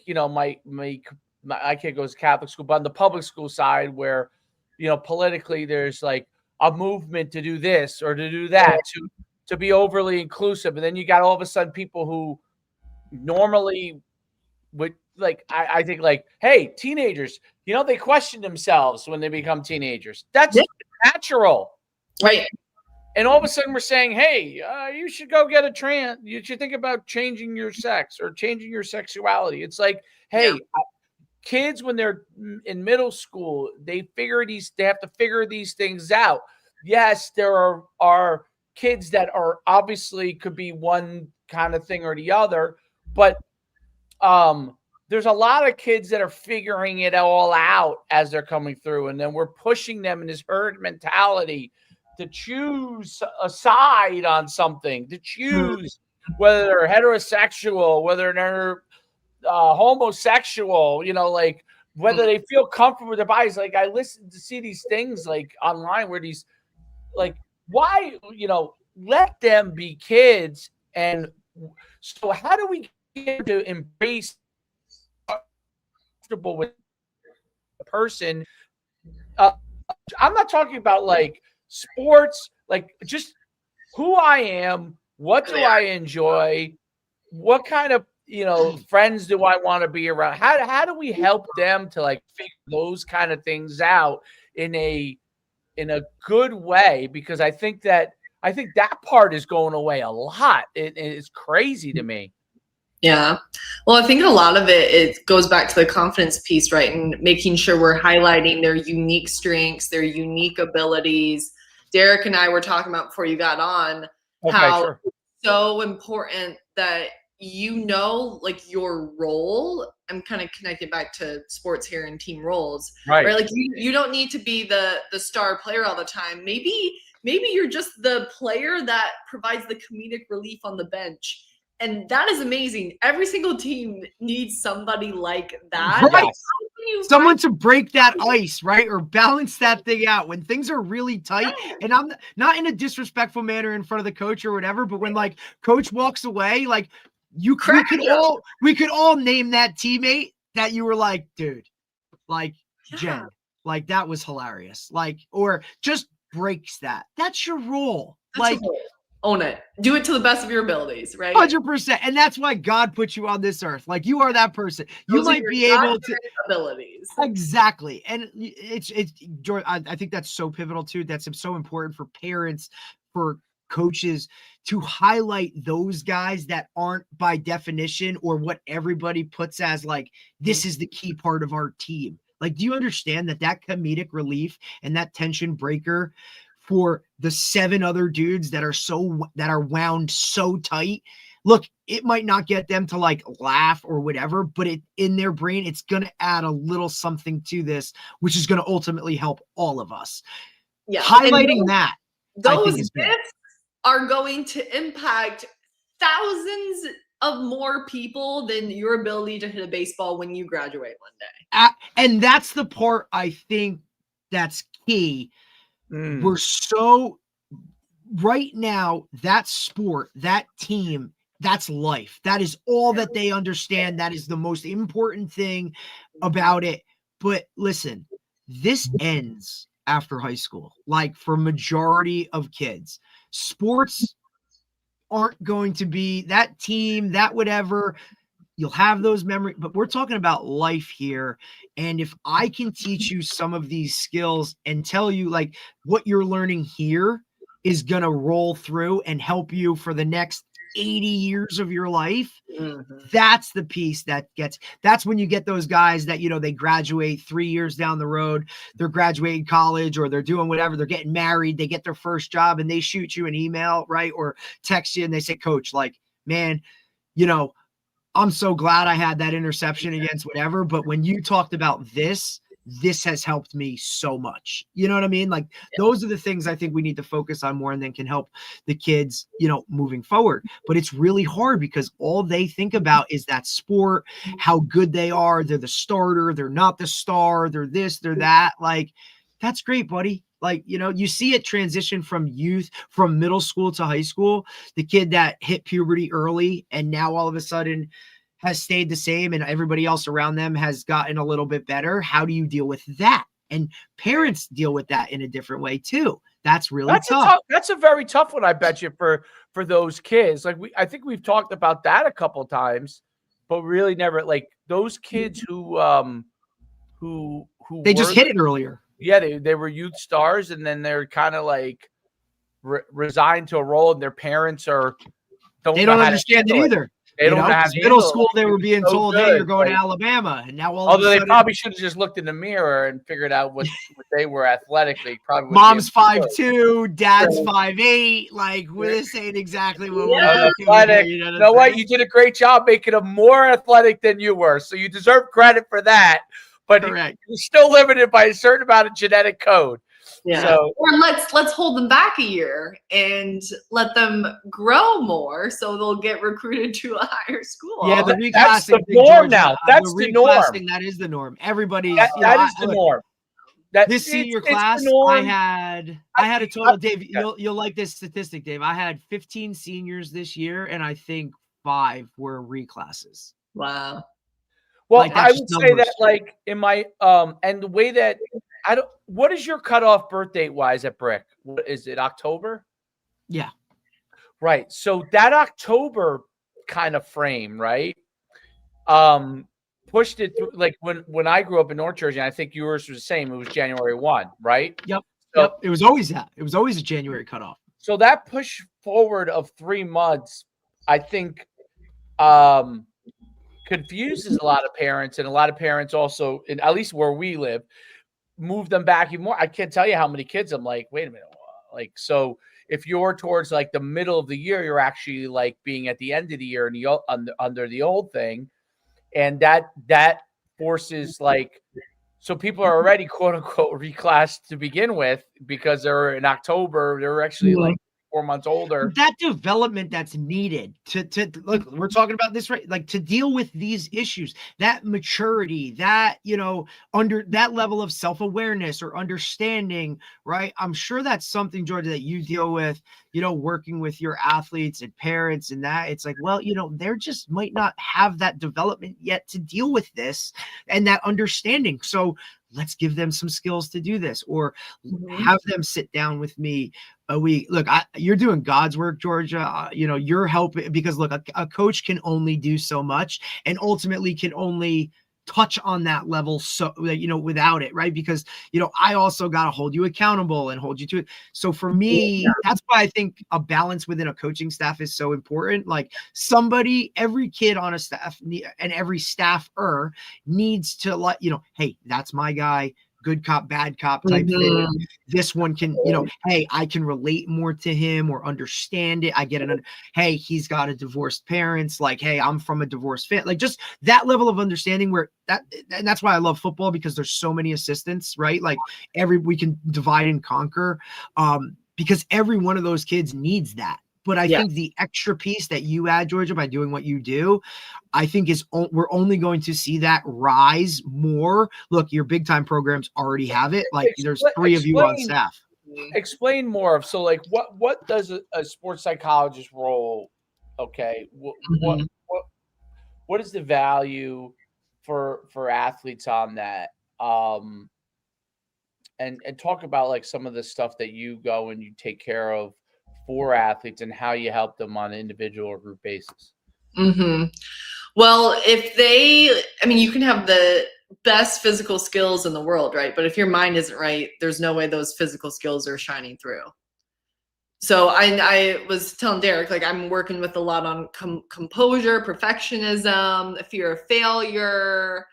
my kid goes to Catholic school, but on the public school side, where politically there's like a movement to do this or to do that to be overly inclusive, and then you got all of a sudden people who normally would like, I think like, hey, teenagers, they question themselves when they become teenagers. That's natural, Right. and all of a sudden we're saying, hey, you should go get a trans. You should think about changing your sex or changing your sexuality. It's like, hey, kids, when they're in middle school, they have to figure these things out. Yes, there are kids that are obviously could be one kind of thing or the other, but there's a lot of kids that are figuring it all out as they're coming through, and then we're pushing them in this herd mentality to choose a side on something, to choose whether they're heterosexual, whether they're homosexual, like whether they feel comfortable with their bodies. Like I listen to see these things like online where these, like, why, let them be kids. And so how do we get to embrace comfortable with a person? I'm not talking about like sports, like just who I am, what do I enjoy, what kind of friends do I want to be around? How do we help them to like figure those kind of things out in a good way? Because I think that part is going away a lot. It's crazy to me. Yeah. Well, I think a lot of it goes back to the confidence piece, right? And making sure we're highlighting their unique strengths, their unique abilities. Derek and I were talking about before you got on how it's so important that like your role. I'm kind of connected back to sports here and team roles, right? Like you don't need to be the star player all the time. Maybe you're just the player that provides the comedic relief on the bench. And that is amazing. Every single team needs somebody like that. Right. Someone to break that ice, right? Or balance that thing out when things are really tight. And I'm not in a disrespectful manner in front of the coach or whatever, but when like coach walks away, like we could all name that teammate that you were like, dude, like Jen, like that was hilarious. Like, or just breaks that. That's your role. That's like, own it. Do it to the best of your abilities, right? 100%. And that's why God put you on this earth. Like you are that person. You might be able to abilities. Exactly. And it's I think that's so pivotal too. That's so important for parents, for coaches to highlight those guys that aren't by definition or what everybody puts as like, this is the key part of our team. Like, do you understand that comedic relief and that tension breaker for the 7 other dudes that are wound so tight? Look, it might not get them to like laugh or whatever, but in their brain, it's going to add a little something to this, which is going to ultimately help all of us. Yeah. Highlighting those gifts are going to impact thousands of more people than your ability to hit a baseball when you graduate one day. And that's the part I think that's key. We're so right now, that sport, that team, that's life. That is all that they understand. That is the most important thing about it. But listen, this ends after high school. Like for majority of kids, sports aren't going to be that team, that whatever. you'll have those memories, but we're talking about life here. And if I can teach you some of these skills and tell you like what you're learning here is going to roll through and help you for the next 80 years of your life. That's the piece that's when you get those guys that, they graduate 3 years down the road, they're graduating college or they're doing whatever, they're getting married, they get their first job and they shoot you an email, right? Or text you and they say, Coach, like, man, I'm so glad I had that interception against whatever, but when you talked about this has helped me so much. You know what I mean? Like those are the things I think we need to focus on more and then can help the kids, moving forward. But it's really hard because all they think about is that sport, how good they are. They're the starter. They're not the star. They're this, they're that. Like, that's great, buddy. Like, you see it transition from middle school to high school, the kid that hit puberty early and now all of a sudden has stayed the same and everybody else around them has gotten a little bit better. How do you deal with that? And parents deal with that in a different way too. That's really tough. That's a very tough one, I bet you, for those kids. Like I think we've talked about that a couple of times, but really never like those kids who they just hit it earlier. Yeah, they were youth stars, and then they're kind of like resigned to a role, and their parents they don't understand it either. They don't know. Middle school, they were being told, "Hey, you're going to Alabama," and now all although of a they sudden, probably should have just looked in the mirror and figured out what they were athletically. Probably mom's 5'2", dad's 5'8". Like this ain't exactly what we're athletic. You know what? You did a great job making them more athletic than you were, so you deserve credit for that. But you're still limited by a certain amount of genetic code. Yeah. So, or let's hold them back a year and let them grow more, so they'll get recruited to a higher school. Yeah, that's the norm now. That's the norm. That is the norm. Everybody's that is the norm. This senior class, I had a total. Dave, you'll like this statistic, Dave. I had 15 seniors this year, and I think 5 were reclasses. Wow. Well, like, I would say that, like, in my and the way that what is your cutoff birth date wise at Brick? What is it, October? Yeah. Right. So that October kind of frame, right? Pushed it through, like when I grew up in North Jersey, and I think yours was the same. It was January 1, right? Yep. So, it was always that. It was always a January cutoff. So that push forward of 3 months, I think, confuses a lot of parents, and a lot of parents also, at least where we live, move them back even more. I can't tell you how many kids I'm like, wait a minute, like, so if you're towards like the middle of the year, you're actually like being at the end of the year and under the old thing, and that forces, like, so people are already quote unquote reclassed to begin with because they're in October, they're actually like 4 months older. That development that's needed to look, we're talking about this, right? Like to deal with these issues, that maturity, that, under that level of self-awareness or understanding, right? I'm sure that's something, Georgia, that you deal with, working with your athletes and parents and that. It's like, well, they're just might not have that development yet to deal with this and that understanding. So let's give them some skills to do this, or have them sit down with me a week. Look, you're doing God's work, Georgia. You're helping, because look, a coach can only do so much and ultimately can only touch on that level. So, without it, right? Because, I also got to hold you accountable and hold you to it. So for me, that's why I think a balance within a coaching staff is so important. Like every kid on a staff and every staffer needs to let, hey, that's my guy. Good cop, bad cop type thing. This one can, hey, I can relate more to him or understand it. I get it. Hey, he's got a divorced parents. Like, hey, I'm from a divorced family. Like just that level of understanding and that's why I love football, because there's so many assistants, right? Like we can divide and conquer, because every one of those kids needs that. But I think the extra piece that you add, Georgia, by doing what you do, I think we're only going to see that rise more. Look, your big time programs already have it. Like there's 3 of you on staff. Explain more of, so like what does a sports psychologist role? Okay. What is the value for athletes on that? And talk about like some of the stuff that you go and you take care of for athletes and how you help them on an individual or group basis. Well, you can have the best physical skills in the world, right? But if your mind isn't right, there's no way those physical skills are shining through. So I was telling Derek, like, I'm working with a lot on composure, perfectionism, fear of failure,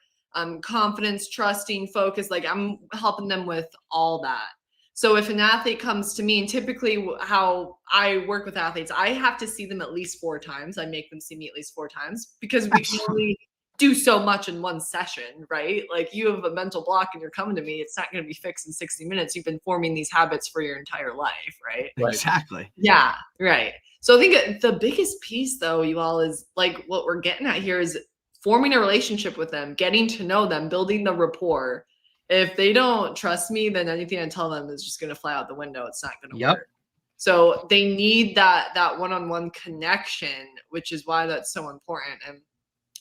confidence, trusting, focus. Like, I'm helping them with all that. So if an athlete comes to me, and typically how I work with athletes, I have to see them at least 4 times. I make them see me at least 4 times because we can only do so much in one session, right? Like, you have a mental block and you're coming to me, it's not going to be fixed in 60 minutes. You've been forming these habits for your entire life, right? Exactly. Yeah, right. So I think the biggest piece, though, you all, is like what we're getting at here is forming a relationship with them, getting to know them, building the rapport. If they don't trust me, then anything I tell them is just going to fly out the window. It's not going to work. So they need that one-on-one connection, which is why that's so important. And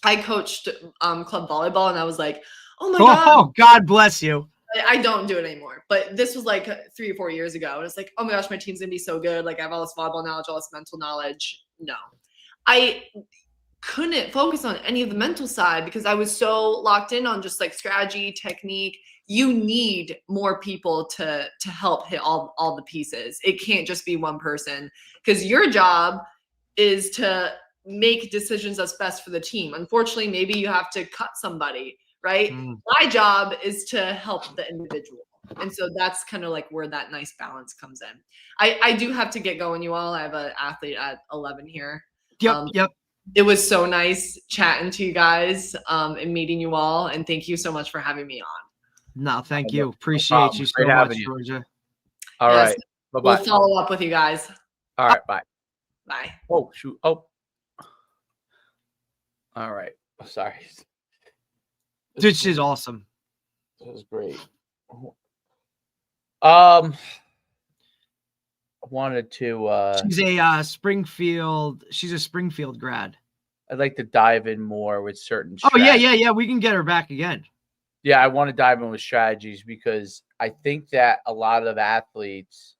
I coached club volleyball, and I was like, oh my God. Oh, God bless you. I don't do it anymore, but this was like 3 or 4 years ago. And it's like, oh my gosh, my team's gonna be so good. Like, I have all this volleyball knowledge, all this mental knowledge. No, I couldn't focus on any of the mental side because I was so locked in on just like strategy, technique. You need more people to help hit all the pieces. It can't just be one person, because your job is to make decisions that's best for the team. Unfortunately, maybe you have to cut somebody, right? My job is to help the individual. And so that's kind of like where that nice balance comes in. I do have to get going, you all. I have an athlete at 11 here. Yep. It was so nice chatting to you guys and meeting you all. And thank you so much for having me on. No, thank you. Appreciate you so much, Georgia. All right. Bye-bye. We'll follow up with you guys. All right. Bye. Bye. Oh, shoot. Oh. All right. Sorry. Dude, she's awesome. That was great. I wanted to she's a Springfield grad. I'd like to dive in more with certain yeah. We can get her back again. Yeah, I want to dive in with strategies because I think that a lot of athletes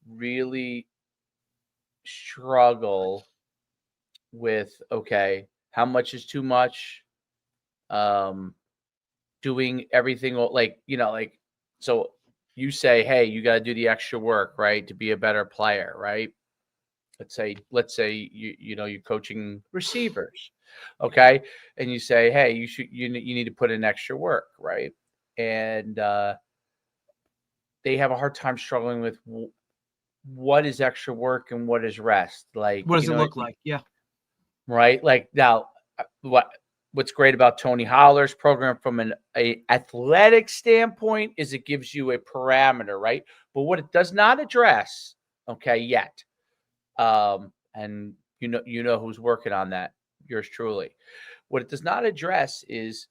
really struggle with, okay, how much is too much? Doing everything so you say, hey, you got to do the extra work, right, to be a better player, right? Let's say you're coaching receivers, okay, and you say, hey, you need to put in extra work, right? And they have a hard time struggling with what is extra work and what is rest. Like, what does it look like? Yeah, right. Like, now, what's great about Tony Holler's program from an athletic standpoint is it gives you a parameter, right? But what it does not address, okay, yet, and you know who's working on that, yours truly. What it does not address is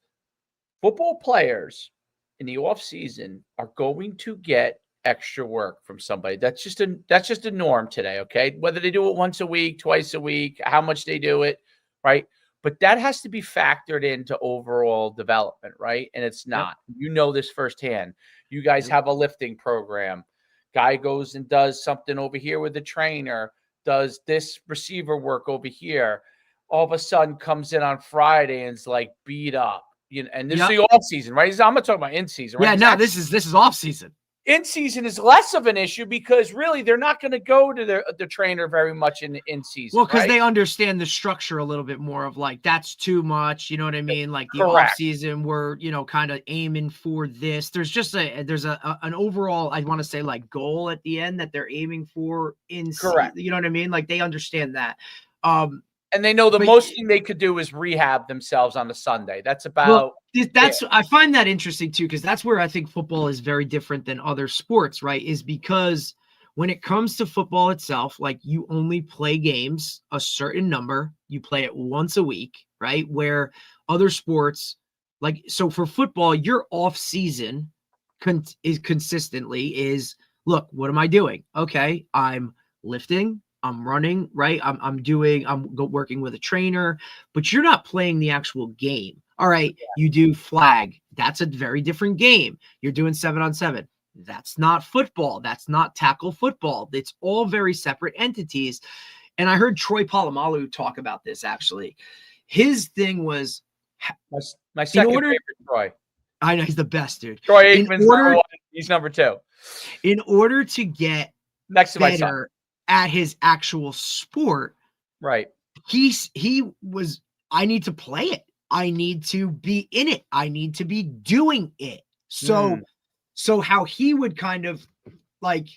football players in the off season are going to get extra work from somebody. That's just a norm today, okay? Whether they do it once a week, twice a week, how much they do it, right? But that has to be factored into overall development, right? And it's not. Yep. You know this firsthand. You guys have a lifting program. Guy goes and does something over here with the trainer, does this receiver work over here. All of a sudden comes in on Friday and is like beat up. And this is the off season, right? I'm not talking about in season, right? Yeah, no, this is off season. In season is less of an issue because really they're not going to go to the trainer very much in season. Well, because they understand the structure a little bit more of like, that's too much. You know what I mean? Like the off season, we're, kind of aiming for this. There's just an overall, I want to say, like, goal at the end that they're aiming for in season. You know what I mean? Like, they understand that. And they know the most thing they could do is rehab themselves on a Sunday. That's about I find that interesting too, because that's where I think football is very different than other sports, right? Is because when it comes to football itself, like, you only play games a certain number, you play it once a week, right? Where other sports, like, so for football, your off season is look, what am I doing? Okay, I'm lifting, I'm running, right? I'm working with a trainer, but you're not playing the actual game. All right, you do flag. That's a very different game. You're doing 7-on-7. That's not football. That's not tackle football. It's all very separate entities. And I heard Troy Polamalu talk about this, actually. his thing was My second order- favorite, Troy. I know he's the best, dude. Troy Aikman's number 1. He's number 2. In order to get Next to my son. better at his actual sport, Right. he was, I need to play it. I need to be in it. I need to be doing it. So how he would kind of like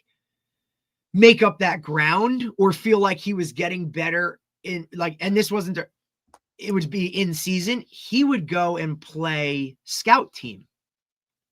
make up that ground or feel like he was getting better in like, and this wasn't, it would be in season. He would go and play scout team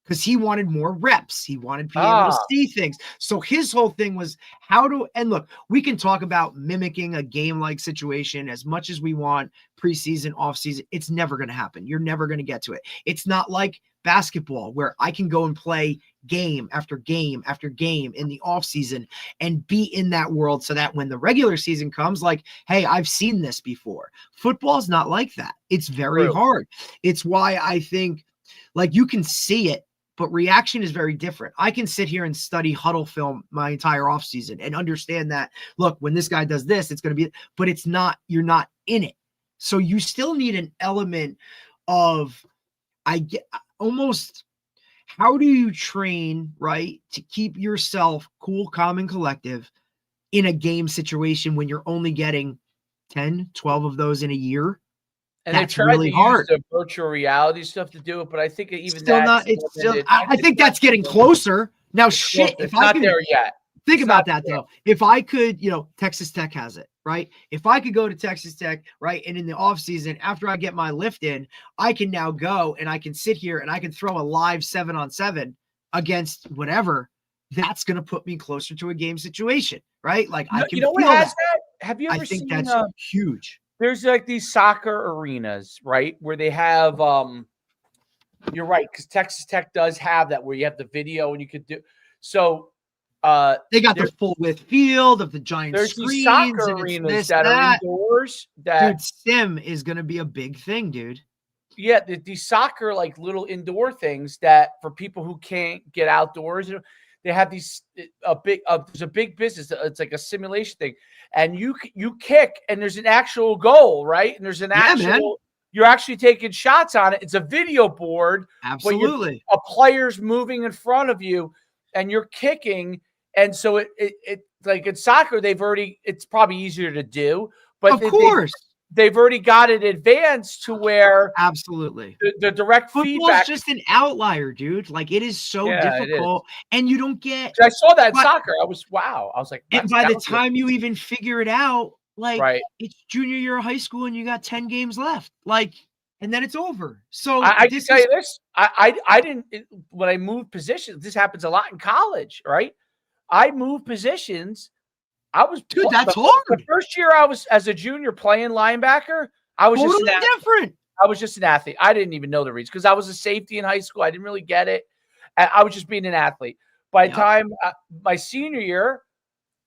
because he wanted more reps. He wanted to be able to see things. So his whole thing was and look, we can talk about mimicking a game-like situation as much as we want, preseason, off-season. It's never going to happen. You're never going to get to it. It's not like basketball where I can go and play game after game after game in the off-season and be in that world so that when the regular season comes, like, hey, I've seen this before. Football's not like that. It's very hard. It's why I think like you can see it, but reaction is very different. I can sit here and study huddle film my entire offseason and understand that, look, when this guy does this, it's going to be, but it's not, you're not in it. So you still need an element of, I get almost, how do you train, right, to keep yourself cool, calm, and collective in a game situation when you're only getting 10, 12 of those in a year? And that's they tried really to hard. use the virtual reality stuff to do it, but I think even Still that's not. It's still. limited. I think that's getting closer now. Shit, It's if I not could there yet. think It's about not that there. though, if I could, Texas Tech has it, right? If I could go to Texas Tech, right, and in the off season after I get my lift in, I can now go and I can sit here and I can throw a live 7-on-7 against whatever. That's going to put me closer to a game situation, right? Like I can feel what has that. that? Have you ever I think seen? that's huge. There's like these soccer arenas, right, where they have. You're right, because Texas Tech does have that where you have the video and you could do. So they got the full width field of the giant there's screens. these soccer and arenas this, that are indoors. That dude, sim is going to be a big thing, dude. Yeah, these soccer like little indoor things that for people who can't get outdoors, they have these there's a big business. It's like a simulation thing, and you kick, and there's an actual goal, right? And there's an actual. You're actually taking shots on it. It's a video board. Absolutely. A player's moving in front of you, and you're kicking. And so it like in soccer, it's probably easier to do, but of course. They've already got it advanced to where absolutely the direct feedback is just an outlier, dude. Like it is so difficult, and you don't get. I saw that in soccer. I was like, and by the time you even figure it out, like it's junior year of high school, and you got 10 games left, like, and then it's over. So I can tell you this: I didn't when I moved positions. This happens a lot in college, right? I moved positions. Dude, that's hard. The first year I was as a junior playing linebacker, I was totally just different. I was just an athlete. I didn't even know the reads because I was a safety in high school. I didn't really get it. And I was just being an athlete. By the time my senior year,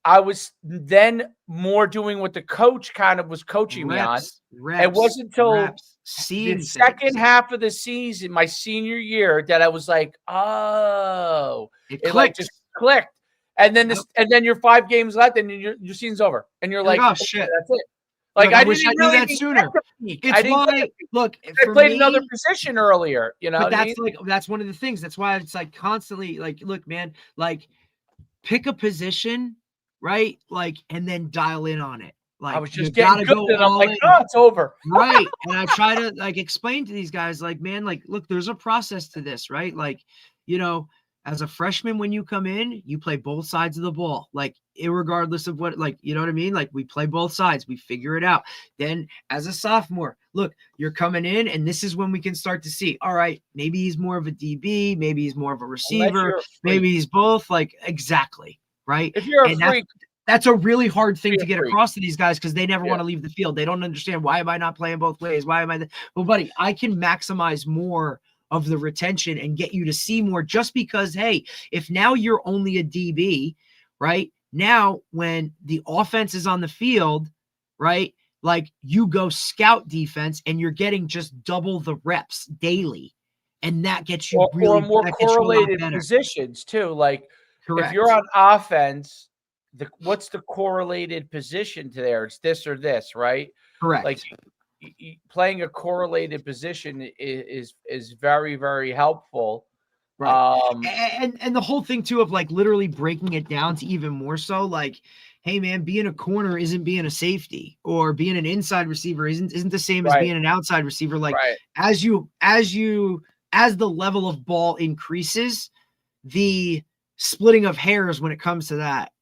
I was then more doing what the coach kind of was coaching me on. It wasn't until the second half of the season, my senior year, that I was like, oh, it like just clicked. And then and then you're 5 games left, and your season's over, and you're like, oh shit, that's it. Like I wish I knew that sooner. It's why look, I played another position earlier, But that's one of the things. That's why it's like constantly like, look, man, like pick a position, right? Like, and then dial in on it. Like I was just getting good, and I'm like, oh, it's over, right? And I try to like explain to these guys, like, man, like, look, there's a process to this, right? Like, as a freshman, when you come in, you play both sides of the ball, like irregardless of what, like, you know what I mean? Like we play both sides, we figure it out. Then as a sophomore, look, you're coming in, and this is when we can start to see, all right, maybe he's more of a DB, maybe he's more of a receiver, maybe he's both, like, exactly, right? If you're a freak, that's a really hard thing to get across to these guys because they never want to leave the field. They don't understand, why am I not playing both ways? Why am I? Well, buddy, I can maximize more of the retention and get you to see more just because, hey, if now you're only a DB, right? Now, when the offense is on the field, right? Like you go scout defense and you're getting just double the reps daily. And that gets you or more correlated positions too. Like correct. If you're on offense, what's the correlated position to there? It's this or this, right? Correct. Like playing a correlated position is very, very helpful. Right. And the whole thing too of like literally breaking it down to even more so like, hey man, being a corner isn't being a safety, or being an inside receiver isn't the same as Right. being an outside receiver. Like Right. as the level of ball increases, the splitting of hairs when it comes to that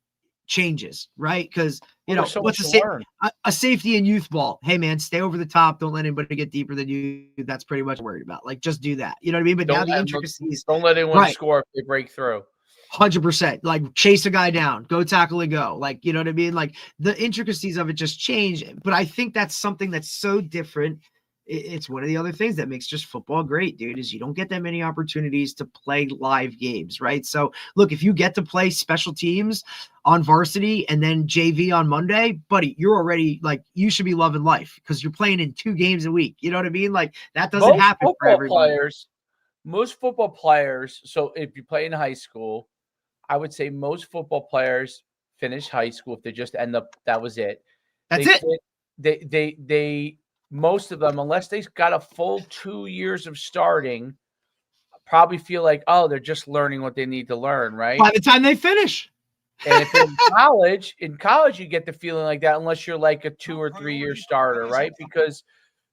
changes, right? Because There's so what's much to learn. a safety in youth ball? Hey man, stay over the top. Don't let anybody get deeper than you. That's pretty much what I'm worried about. Like just do that. You know what I mean? But now the intricacies. Don't let anyone score if they break through. 100%. Like chase a guy down, go tackle and go. Like, you know what I mean? Like the intricacies of it just change. But I think that's something that's so different. It's one of the other things that makes just football great, dude, is you don't get that many opportunities to play live games, right? So look, if you get to play special teams on varsity and then JV on Monday, buddy, you're already like, you should be loving life because you're playing in 2 games a week. You know what I mean? Like that doesn't happen for everybody. Most football players, so if you play in high school, I would say most football players finish high school if they just end up, that was it. That's it. They most of them, unless they got a full 2 years of starting, probably feel like, oh, they're just learning what they need to learn, right? By the time they finish. And if in college, you get the feeling like that, unless you're like a 2 or 3 year starter, right?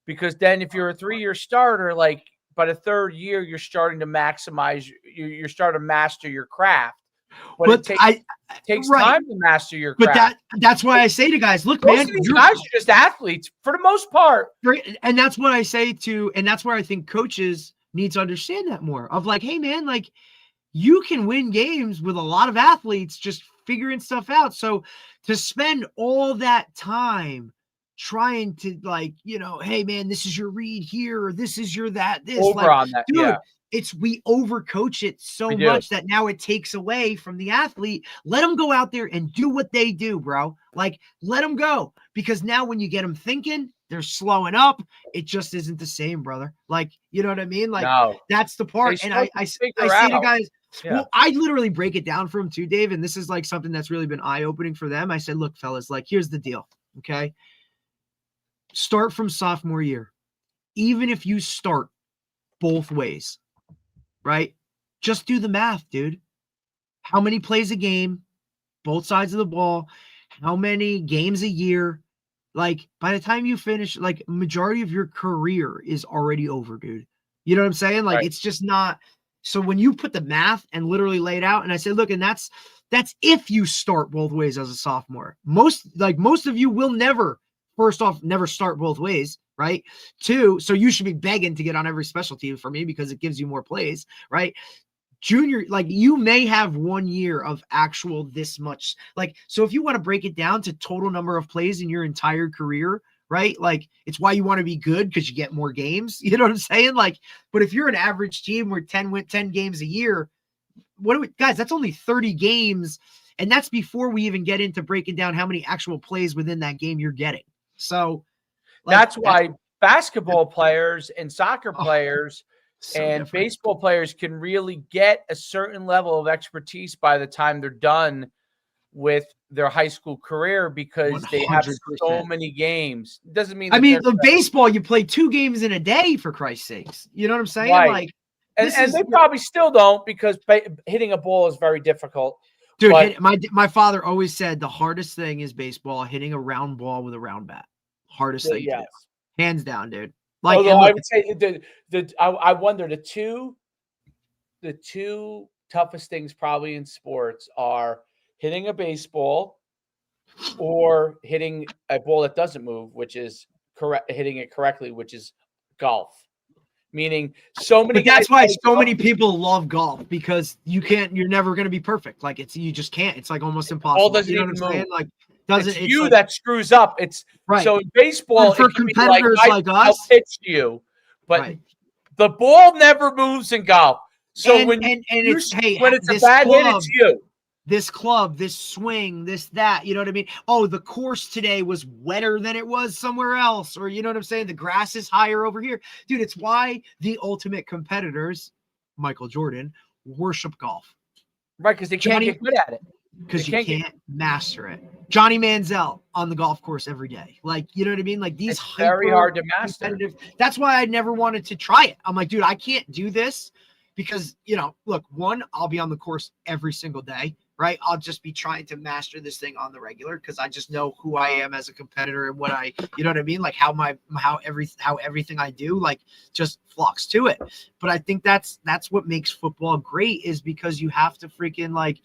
Because then if you're a 3-year starter, like by the 3rd year, you're starting to maximize, you're starting to master your craft. But it takes time to master your craft. But that's why I say to guys, look, most man, of these guys are just athletes for the most part. And that's what I say and that's where I think coaches need to understand that more of like, hey man, like you can win games with a lot of athletes just figuring stuff out. So to spend all that time trying to like, hey man, this is your read here, or this is your that, this over like, on that, dude, yeah. We overcoach it so much that now it takes away from the athlete. Let them go out there and do what they do, bro. Like, let them go. Because now when you get them thinking, they're slowing up. It just isn't the same, brother. Like, you know what I mean? Like, that's the part. And I say to guys, well, I literally break it down for them too, Dave. And this is like something that's really been eye-opening for them. I said, look, fellas, like, here's the deal. Okay. Start from sophomore year. Even if you start both ways, right? Just do the math, dude. How many plays a game, both sides of the ball, how many games a year? Like by the time you finish, like majority of your career is already over, dude. You know what I'm saying? Like it's just not. So when you put the math and literally lay it out, and I said, look, and that's if you start both ways as a sophomore. Most of you will never, first off, never start both ways. Right. 2, so you should be begging to get on every special team for me because it gives you more plays. Right. Junior, like you may have 1 year of actual this much. Like, so if you want to break it down to total number of plays in your entire career, right? Like it's why you want to be good because you get more games. You know what I'm saying? Like, but if you're an average team where 10 games a year, guys, that's only 30 games. And that's before we even get into breaking down how many actual plays within that game you're getting. So, that's why basketball players and soccer players and baseball players can really get a certain level of expertise by the time they're done with their high school career because 100%. They have so many games. Doesn't mean the baseball, you play 2 games in a day, for Christ's sakes. You know what I'm saying? Right. Like, and they probably still don't because hitting a ball is very difficult. Dude, my father always said the hardest thing is baseball, hitting a round ball with a round bat. Hardest thing to do. Hands down, dude. Like, although I would say I wonder the two toughest things probably in sports are hitting a baseball or hitting a ball that doesn't move, which is hitting it correctly, which is golf. Meaning so many. But that's why so many people love golf because you're never going to be perfect. Like you just can't. It's like almost impossible. Ball doesn't even move. Like it's you like, that screws up. It's right. So in baseball, for competitors like us, pitch you, but the ball never moves in golf. So when it's a bad hit, it's you. This club, this swing, this, that, you know what I mean? Oh, the course today was wetter than it was somewhere else. Or you know what I'm saying? The grass is higher over here. Dude, it's why the ultimate competitors, Michael Jordan, worship golf. Right, because they can't get good at it. because They you can't can't master it. Johnny Manziel on the golf course every day. Like, you know what I mean? Like these It's very hard to master. competitive. That's why I never wanted to try it. I'm like, dude, I can't do this because, you know, look, one, I'll be on the course every single day, right? I'll just be trying to master this thing on the regular because I just know who I am as a competitor and what I, you know what I mean? Like how everything I do, like just flocks to it. But I think that's what makes football great is because you have to freaking like,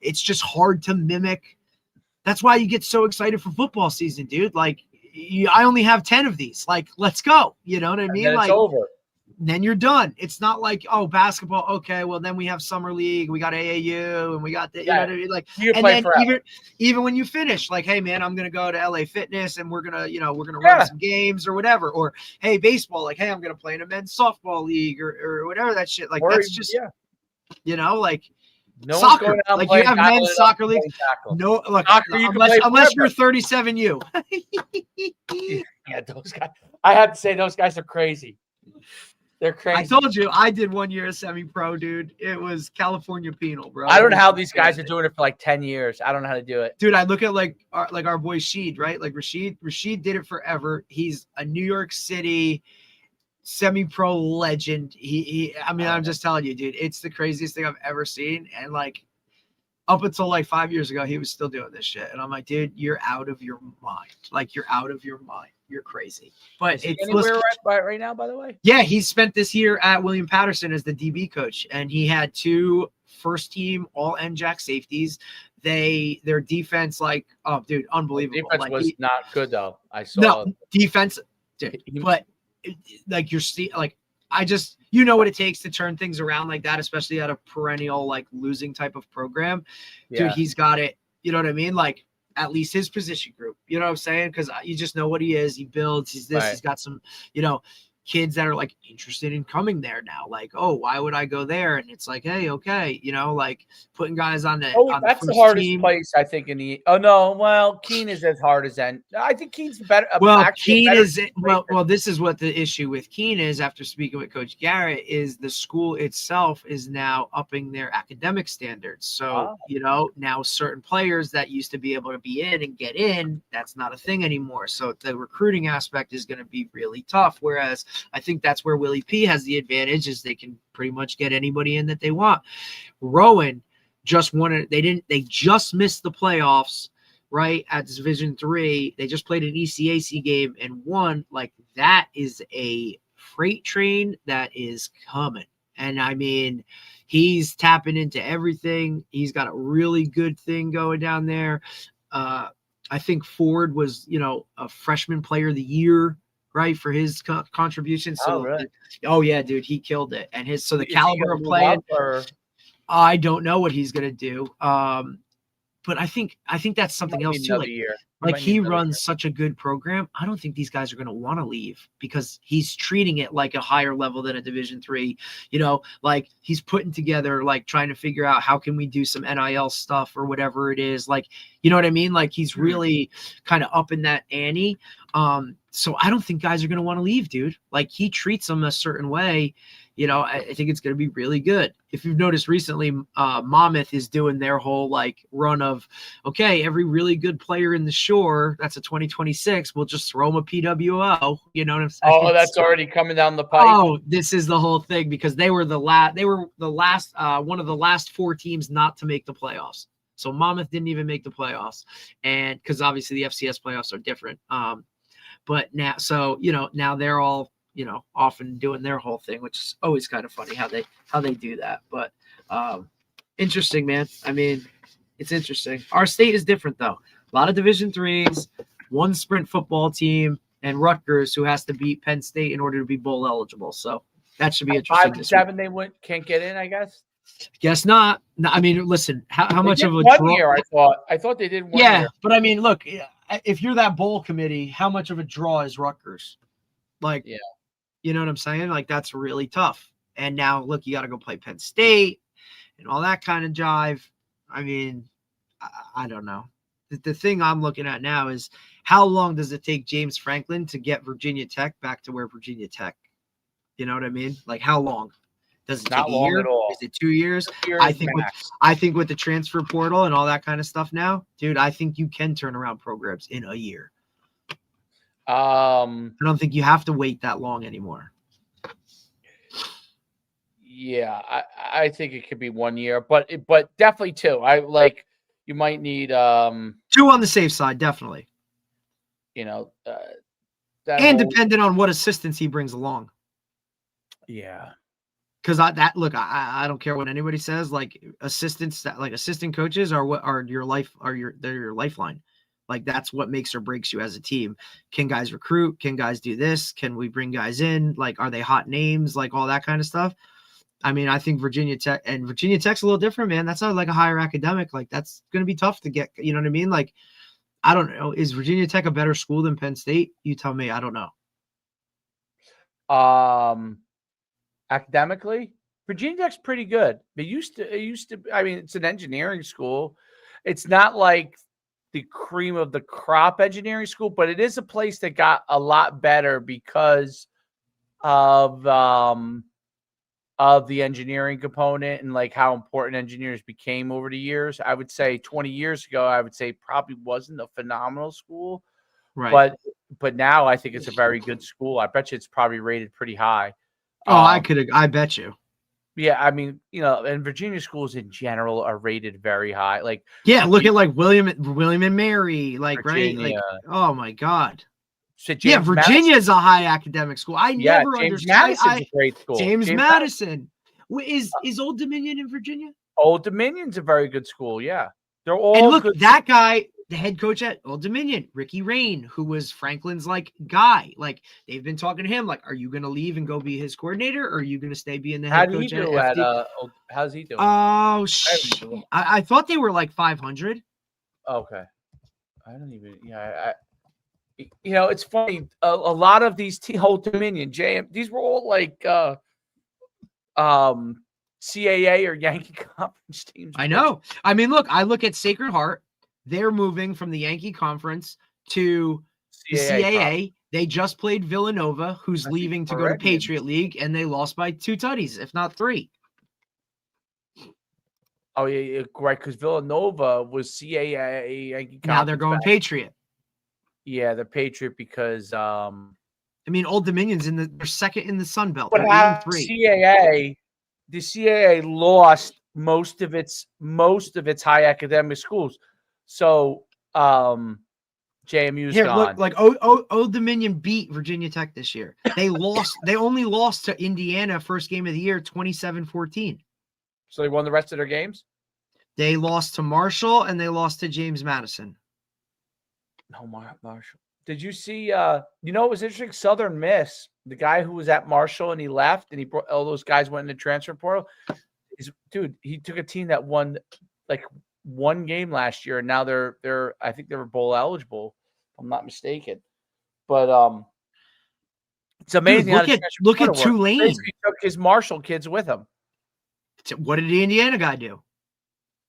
it's just hard to mimic. That's why you get so excited for football season, dude. Like, I only have 10 of these. Like, let's go. You know what I mean? Then it's like, over. Then you're done. It's not like, oh, basketball. Okay, well, then we have summer league. We got AAU, and we got the, you know what I mean? Like, and then even when you finish, like, hey, man, I'm gonna go to LA Fitness, and we're gonna run some games or whatever. Or hey, baseball, like, hey, I'm gonna play in a men's softball league or whatever that shit. Like, that's just, you know, like. No soccer, like you have men's soccer leagues. No, look, unless you're 37U. Yeah, those guys. I have to say, those guys are crazy. They're crazy. I told you, I did 1 year of semi-pro, dude. It was California penal, bro. I don't know how these guys are doing it for like 10 years. I don't know how to do it, dude. I look at like our boy Sheed, right? Like Rashid did it forever. He's a New York City semi-pro legend. I mean, I'm just telling you, dude, it's the craziest thing I've ever seen. And like up until like 5 years ago, he was still doing this shit. And I'm like, dude, you're out of your mind. Like you're out of your mind. You're crazy. But is he anywhere right now, by the way? Yeah, he spent this year at William Patterson as the DB coach, and he had 2 first-team all NJAC safeties. Their defense, like, oh, dude, unbelievable. Defense like, was not good though. I saw defense, dude, but like you're like I just what it takes to turn things around like that, especially at a perennial like losing type of program. Dude, he's got it. You know what I mean? Like at least his position group. You know what I'm saying? Because you just know what he is. He builds. He's this. Right. He's got some. Kids that are like interested in coming there now. Like, oh, why would I go there? And it's like, hey, okay, like putting guys on the. Oh, that's the hardest place I think in the. Oh no, well, Keene is as hard as that. I think Keene's better. Well, Keene is well. This is what the issue with Keene is. After speaking with Coach Garrett, is the school itself is now upping their academic standards. So now certain players that used to be able to be in and get in, that's not a thing anymore. So the recruiting aspect is going to be really tough. Whereas I think that's where Willie P has the advantage is they can pretty much get anybody in that they want. Rowan just wanted, they just missed the playoffs, right? At Division III. They just played an ECAC game and won. Like that is a freight train that is coming. And I mean, he's tapping into everything. He's got a really good thing going down there. I think Ford was, a freshman player of the year, right, for his contribution. So, really? Oh yeah, dude, he killed it. And the caliber of playing, I don't know what he's gonna do. But I think that's something else too. Like he runs such a good program. I don't think these guys are going to want to leave because he's treating it like a higher level than a Division III. Like he's putting together, like trying to figure out how can we do some NIL stuff or whatever it is. Like, you know what I mean? Like he's really kind of up in that ante. So I don't think guys are going to want to leave, dude. Like he treats them a certain way. I think it's going to be really good. If you've noticed recently, Monmouth is doing their whole like run of, okay, every really good player in the Shore, that's a 2026, we'll just throw them a PWO. You know what I'm saying? Oh, that's already coming down the pipe. Oh, this is the whole thing because they were the last, one of the last 4 teams not to make the playoffs. So Monmouth didn't even make the playoffs. And because obviously the FCS playoffs are different. But now, now they're all, off and doing their whole thing, which is always kind of funny how they do that. But interesting, man. I mean, it's interesting. Our state is different though. A lot of Division IIIs, 1 sprint football team, and Rutgers who has to beat Penn State in order to be bowl eligible. So that should be interesting. 5 and 7 they can't get in, I guess. Guess not. No, I mean, listen, how much of a 1 year? I thought they did 1 year. Yeah, but I mean, look, if you're that bowl committee, how much of a draw is Rutgers? Like, yeah. You know what I'm saying? Like, that's really tough. And now, look, you got to go play Penn State and all that kind of jive. I mean, I don't know. The thing I'm looking at now is how long does it take James Franklin to get Virginia Tech back to where Virginia Tech? You know what I mean? Like, how long? Does it take Not a long year? at all. Is it 2 years? 2 years I think max. with the transfer portal and all that kind of stuff now, dude, I think you can turn around programs in a year. I don't think you have to wait that long anymore. Yeah, I think it could be 1 year, but definitely 2. You might need 2 on the safe side, definitely. That And whole, depending on what assistance he brings along. yeah. Because I don't care what anybody says. Like assistants, like assistant coaches are your lifeline. Like that's what makes or breaks you as a team. Can guys recruit? Can guys do this? Can we bring guys in? Like, are they hot names? Like all that kind of stuff. I mean, I think Virginia Tech's a little different, man. That's not like a higher academic. Like that's going to be tough to get. You know what I mean? Like, I don't know. Is Virginia Tech a better school than Penn State? You tell me. I don't know. Academically, Virginia Tech's pretty good. It used to. I mean, it's an engineering school. It's not like the cream of the crop engineering school, but it is a place that got a lot better because of the engineering component and like how important engineers became over the years. I would say 20 years ago, I would say probably wasn't a phenomenal school, Right. But now I think it's a very good school. I bet you it's probably rated pretty high. Oh, I bet you. Yeah, I mean, and Virginia schools in general are rated very high. Like, yeah, look at like William and Mary, like Virginia. right, like oh my God. So Yeah, Virginia is a high academic school. I never James understood. Madison's a great school. James Madison. Is Old Dominion in Virginia? Old Dominion's a very good school. Yeah, they're all. And look, good. that guy, the head coach at Old Dominion, Ricky Rain, who was Franklin's like guy. Like they've been talking to him. Like, are you going to leave and go be his coordinator, or are you going to stay being the head coach at FD? How's he doing? Oh, I thought they were like 500. Okay, I don't even. Yeah, it's funny. A lot of these Old Dominion, these were all like CAA or Yankee Conference teams. I know. I mean, look, I look at Sacred Heart. They're moving from the Yankee Conference to the CAA. They just played Villanova, who's leaving to go to Patriot League, and they lost by 2 tutties, if not 3. Oh, yeah, right, because Villanova was CAA Yankee Conference. Now they're going Patriot. Yeah, the Patriot because I mean, Old Dominion's they're second in the Sun Belt. But CAA, the CAA lost most of its high academic schools. So JMU's gone. Look, like Old Dominion beat Virginia Tech this year. They lost. They only lost to Indiana first game of the year, 27-14. So they won the rest of their games? They lost to Marshall and they lost to James Madison. No, Marshall. Did you see it was interesting? Southern Miss, the guy who was at Marshall and he left and he brought all those guys went in the transfer portal. He took a team that won like 1 game last year and now they're I think they were bowl eligible, if I'm not mistaken. But it's amazing. Dude, look at Tulane. He took his Marshall kids with him. What did the Indiana guy do?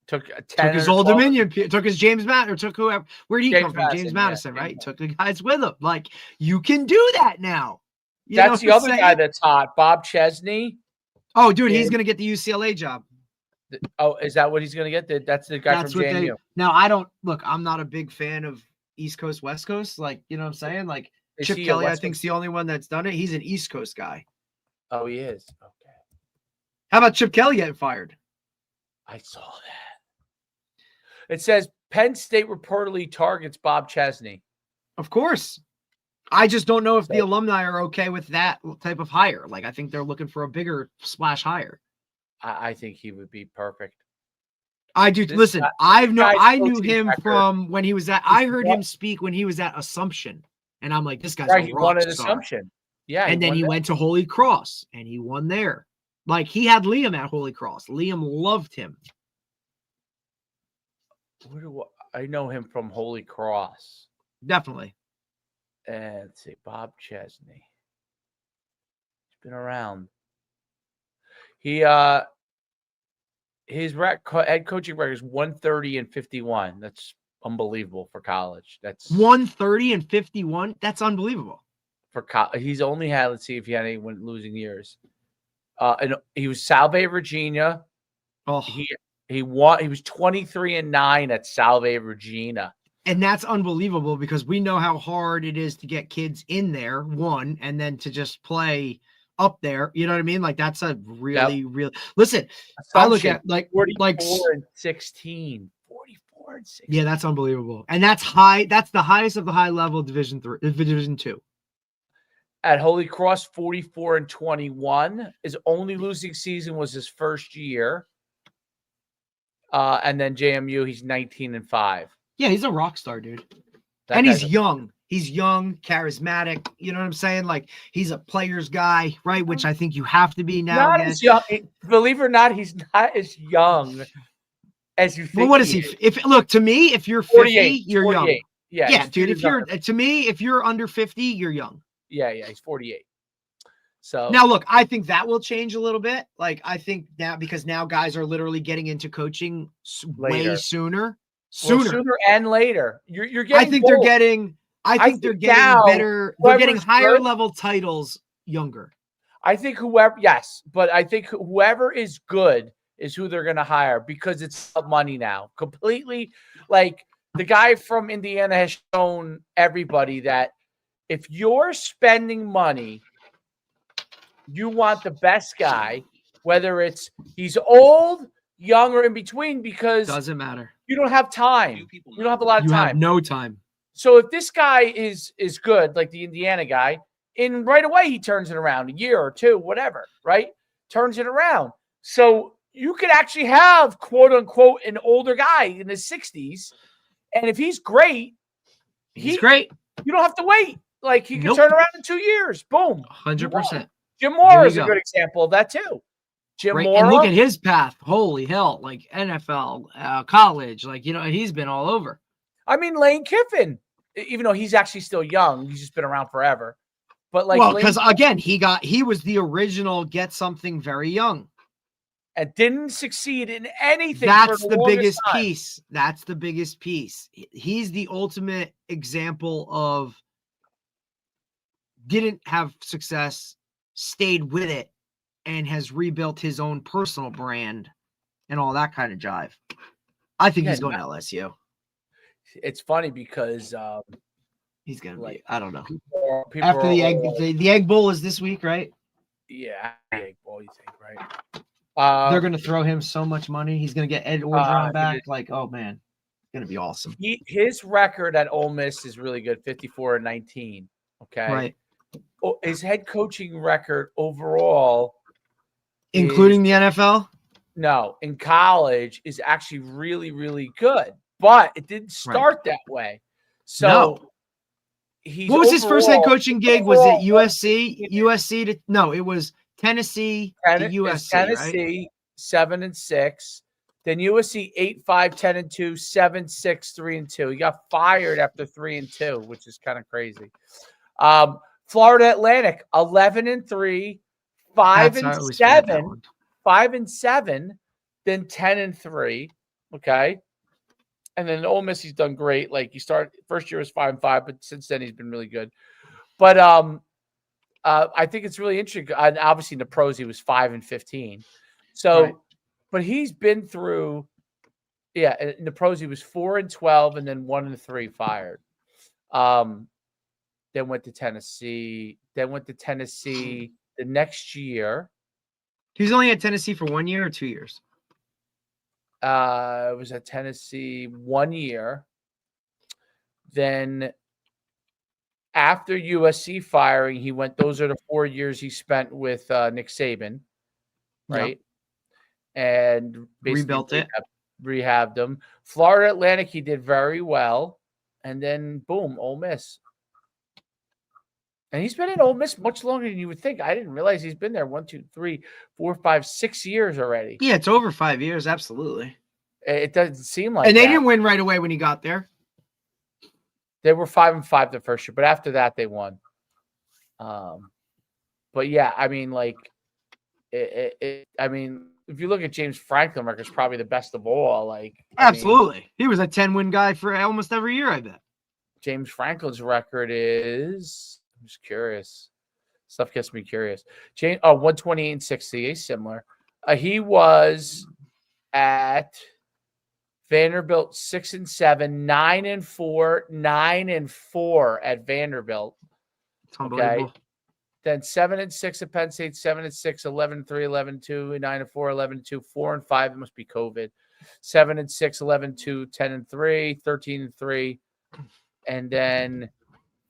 Took his Old Dominion, took his James Madison, or took whoever. Where did he come from? James Madison, yeah, right? Took the guys with him. Like you can do that now. That's the other guy that's hot, Bob Chesney. Oh, dude, he's gonna get the UCLA job. Oh, is that what he's gonna get? That's the guy from JMU. Now I don't look. I'm not a big fan of East Coast, West Coast. Like you know what I'm saying? Like Chip Kelly, I think is the only one that's done it. He's an East Coast guy. Oh, he is. Okay. How about Chip Kelly getting fired? I saw that. It says Penn State reportedly targets Bob Chesney. Of course. I just don't know if the alumni are okay with that type of hire. Like, I think they're looking for a bigger splash hire. I think he would be perfect. I do. Listen, I knew him from when he was at. I heard him speak when he was at Assumption, and I'm like, this guy's a rock star. Assumption. Yeah, and then he went to Holy Cross, and he won there. Like he had Liam at Holy Cross. Liam loved him. I know him from Holy Cross. Definitely. And let's see, Bob Chesney. He's been around. His head coaching record is 130-51. That's unbelievable for college. That's 130-51. That's unbelievable. For he's only had. Let's see if he had any losing years. And he was Salve, Regina. Oh, He won. He was 23-9 at Salve, Regina. and that's unbelievable because we know how hard it is to get kids in there, one, and then to just play up there. You know what I mean? Like that's a really, really listen. I look at like 44 and 16. 44 and 16. Yeah, that's unbelievable. And that's high. That's the highest of the high level Division 2. At Holy Cross, 44 and 21. His only losing season was his first year. And then JMU, he's 19 and 5. Yeah, he's a rock star, dude. And he's young. He's young, charismatic. You know what I'm saying? Like he's a player's guy, right? Which I think you have to be now. Not as young. Believe it or not, he's not as young as you think. Well, what is he? If look to me, if you're 50, you're 48. Young. Yeah, dude. If you're to me, if you're under 50, you're young. Yeah, he's 48. So now look, I think that will change a little bit. Like I think now because now guys are literally getting into coaching way sooner and later. You're getting. I think they're getting better. They're getting higher level titles younger. I think but I think whoever is good is who they're going to hire because it's money now. Completely, like the guy from Indiana has shown everybody that if you're spending money, you want the best guy, whether he's old, young, or in between, because doesn't matter. You don't have time. You don't have a lot of time. You have no time. So if this guy is good, like the Indiana guy, right away he turns it around, a year or two, whatever, right? Turns it around. So you could actually have, quote unquote, an older guy in his 60s. And if he's great, he's great. You don't have to wait. Like he can turn around in 2 years. Boom. 100%. Jim Moore is a good example of that too. Jim Moore. And look at his path. Holy hell. Like NFL, college, like, you know, he's been all over. I mean, Lane Kiffin, even though he's actually still young, he's just been around forever. But because again, he was the original get something very young. And didn't succeed in anything. That's the biggest piece. That's the biggest piece. He's the ultimate example of didn't have success, stayed with it, and has rebuilt his own personal brand and all that kind of jive. I think he's going to LSU. It's funny because he's going to be, I don't know. People after the Egg Bowl is this week, right? Yeah, the Egg Bowl, you think, right? They're going to throw him so much money. He's going to get Ed Orgeron back. Like, oh, man. It's going to be awesome. His record at Ole Miss is really good, 54-19. Okay? Right. His head coaching record overall, including the NFL? No, in college is actually really, really good. But it didn't start that way. So what was his first head coaching gig? Was it USC? It was Tennessee to USC. Tennessee, right? 7-6. Then USC 8-5, 10-2, 7-6, 3-2. He got fired after 3-2, which is kind of crazy. Florida Atlantic 11-3, 5-7, 5-7, then 10-3. Okay. And then Ole Miss, he's done great. Like first year was 5-5, but since then he's been really good. But I think it's really interesting. And obviously in the pros, he was 5-15. So, but he's been through, in the pros, he was 4-12 and then 1-3 fired. Then went to Tennessee. The next year. He was only at Tennessee for 1 year or 2 years? It was at Tennessee 1 year. Then after USC firing, those are the 4 years he spent with Nick Saban, right? Yeah. And rebuilt it. Rehabbed them. Florida Atlantic, he did very well. And then, boom, Ole Miss. And he's been at Ole Miss much longer than you would think. I didn't realize he's been there 1, 2, 3, 4, 5, 6 years already. Yeah, it's over 5 years. Absolutely. It doesn't seem like and they didn't win right away when he got there. They were 5-5 the first year, but after that they won. But yeah, I mean, like, I mean, if you look at James Franklin record, it's probably the best of all. Like, absolutely, he was a 10-win guy for almost every year. I bet. James Franklin's record is, I'm just curious, Stuff gets me curious. 128 and 60, he's similar. He was at Vanderbilt 6-7, 9-4, 9-4 at Vanderbilt. It's unbelievable. Okay. Then 7-6 at Penn State, 7-6, 11-3, 11-2, 9-4, 11-2, 4-5. It must be COVID. 7-6, 11-2, 10-3, 13-3, and then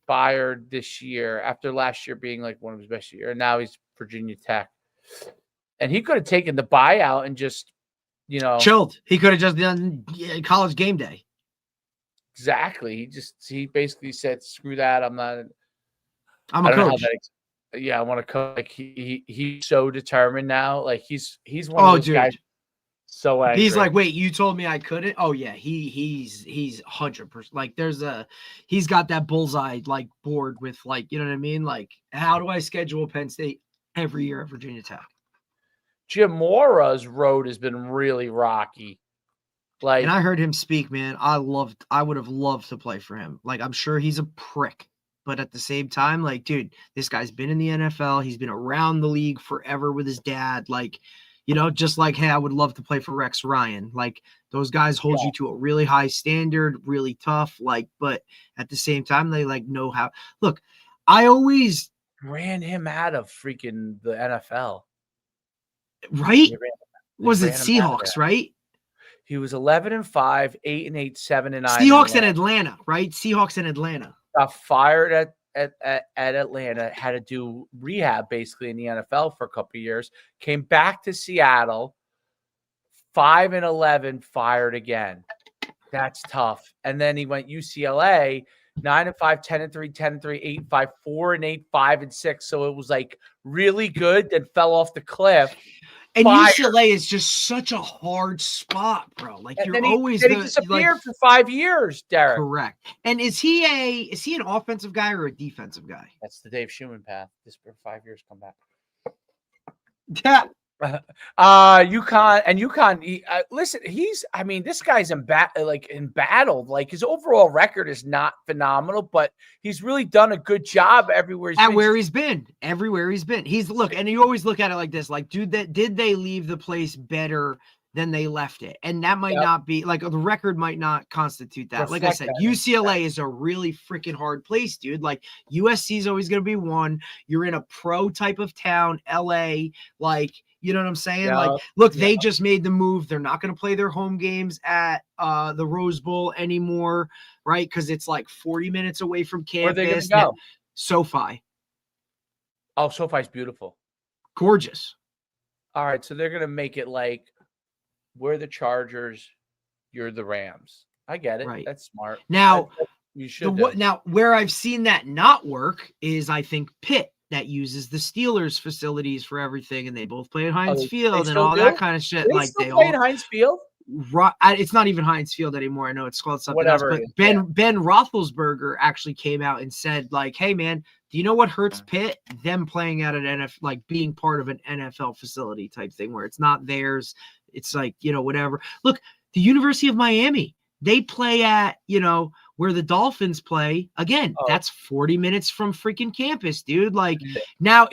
fired this year after last year being like one of his best years. And now he's Virginia Tech, and he could have taken the buyout and just, chilled. He could have just done college game day. Exactly. He basically said, "Screw that. I'm a coach." I want to coach. Like he's so determined now. Like he's one of those guys. So angry. He's like, wait, you told me I couldn't? Oh yeah, he's 100%. Like he's got that bullseye like board with like, you know what I mean? Like, how do I schedule Penn State every year at Virginia Tech? Jim Mora's road has been really rocky. Like, and I heard him speak, man. I would have loved to play for him. Like, I'm sure he's a prick, but at the same time, like, dude, this guy's been in the NFL. He's been around the league forever with his dad. Like, just like, hey, I would love to play for Rex Ryan. Like, those guys hold you to a really high standard, really tough. Like, but at the same time, they like know how. Look, I always ran him out of freaking the NFL. Right? Was it Seahawks, right? He was 11-5, 8-8, 7-9. Seahawks in Atlanta, right? Seahawks in Atlanta. Got fired at Atlanta, had to do rehab basically in the NFL for a couple of years, came back to Seattle, 5-11, fired again. That's tough. And then he went UCLA, 9-5, 10-3, 10-3, 8-5, 4-8, 5-6. So it was like really good, then fell off the cliff. And UCLA is just such a hard spot, bro. Like, and you're always he disappeared for 5 years, Derek. Correct. And is he an offensive guy or a defensive guy? That's the Dave Schumann path. This for 5 years, come back. Yeah. UConn. Listen, this guy's embattled. Like, his overall record is not phenomenal, but he's really done a good job everywhere he's been. Everywhere he's been. And you always look at it like this, like, dude, did they leave the place better than they left it? And that might not be like, the record might not constitute that. Like I said, UCLA is a really freaking hard place, dude. Like, USC is always going to be one. You're in a pro type of town, LA, like, you know what I'm saying? Yeah. Like, look, they just made the move. They're not going to play their home games at the Rose Bowl anymore, right? Because it's like 40 minutes away from campus. Where are they going to go? SoFi. Oh, SoFi's beautiful. Gorgeous. All right, so they're going to make it like, we're the Chargers, you're the Rams. I get it. Right. That's smart. Now, you should. Now, where I've seen that not work is, I think, Pitt. That uses the Steelers facilities for everything, and they both play at Heinz Field and all that kind of shit. They play at Heinz Field. It's not even Heinz Field anymore. I know it's called something else. But Ben Roethlisberger actually came out and said, like, "Hey, man, do you know what hurts Pitt? Them playing at an NFL, like being part of an NFL facility type thing, where it's not theirs. It's like, whatever. Look, the University of Miami, they play at, where the Dolphins play. Again, that's 40 minutes from freaking campus, dude. Like, now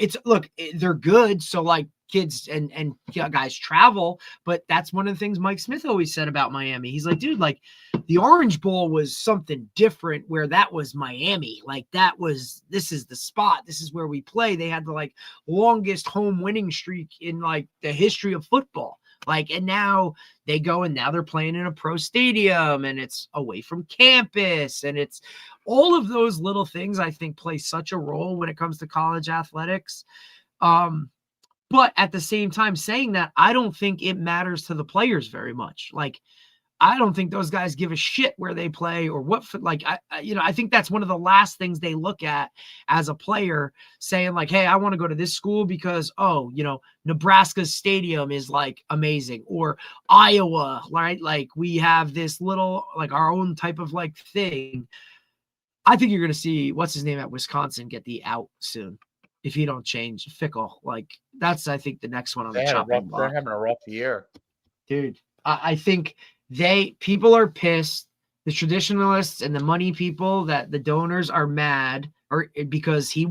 they're good. So, like, kids and guys travel, but that's one of the things Mike Smith always said about Miami. He's like, dude, like, the Orange Bowl was something different, where that was Miami. Like, this is the spot. This is where we play. They had the, like, longest home winning streak in, like, the history of football. Like, and now they go and now they're playing in a pro stadium and it's away from campus. And it's all of those little things, I think, play such a role when it comes to college athletics. But at the same time, saying that, I don't think it matters to the players very much. Like, I don't think those guys give a shit where they play or what. Like, I think that's one of the last things they look at as a player, saying like, hey, I want to go to this school because, Nebraska's stadium is like amazing, or Iowa, right? Like, we have this little, like, our own type of like thing. I think you're going to see what's his name at Wisconsin get the out soon. If you don't change Fickle, like, that's, I think, the next one on the chopping block. They're having a rough year, dude. I think people are pissed. The traditionalists and the money people, that the donors are mad, or because he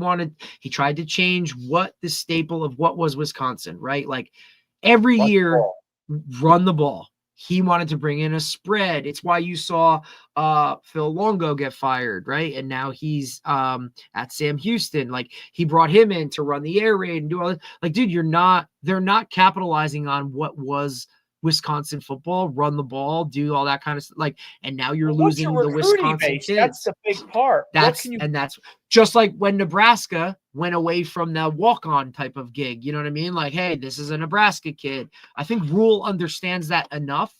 tried to change what the staple of what was Wisconsin, right? Like every year, run the ball. He wanted to bring in a spread. It's why you saw Phil Longo get fired, right? And now he's at Sam Houston. Like he brought him in to run the air raid and do all that. Like, dude, they're not capitalizing on what was Wisconsin football, run the ball, do all that kind of stuff. Like, and now you're losing the Wisconsin kids. That's the big part. That's just like when Nebraska went away from the walk-on type of gig. You know what I mean? Like, hey, this is a Nebraska kid. I think Rule understands that enough.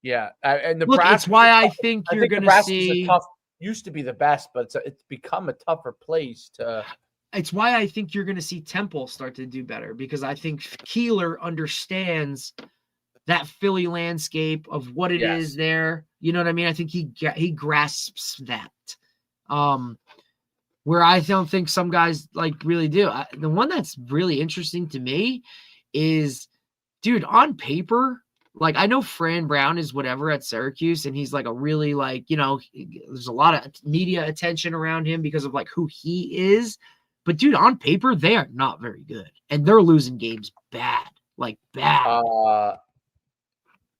Yeah, and Look, it's why I think you're going to see. Used to be the best, but it's become a tougher place to. It's why I think you're going to see Temple start to do better, because I think Keeler understands that Philly landscape of what it is there. You know what I mean? I think he grasps that. Where I don't think some guys like really do. The one that's really interesting to me is, dude, on paper, like I know Fran Brown is whatever at Syracuse, and he's like a really like, you know, there's a lot of media attention around him because of like who he is. But dude, on paper, they are not very good, and they're losing games bad, like bad.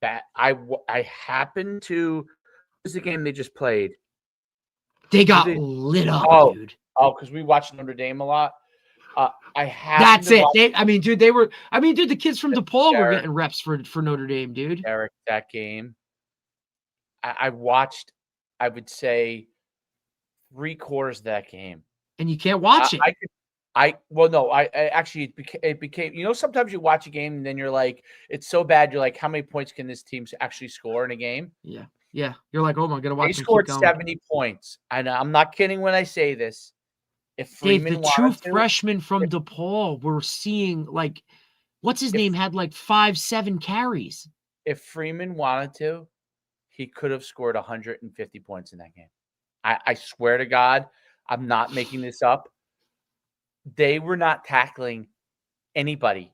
I happened to. This is the game they just played. They got lit up, dude. Oh, because we watched Notre Dame a lot. That's it. The kids from DePaul were getting reps for Notre Dame, dude. Eric, that game. I watched, I would say, 3/4 of that game. And you can't watch it. It became, you know, sometimes you watch a game and then you're like, it's so bad. You're like, how many points can this team actually score in a game? Yeah. Yeah. You're like, oh my, I'm going to watch. They scored 70 points. And I'm not kidding when I say this. If Freeman, the two freshmen from DePaul were seeing like, what's his name had like 5-7 carries. If Freeman wanted to, he could have scored 150 points in that game. I swear to God, I'm not making this up. They were not tackling anybody.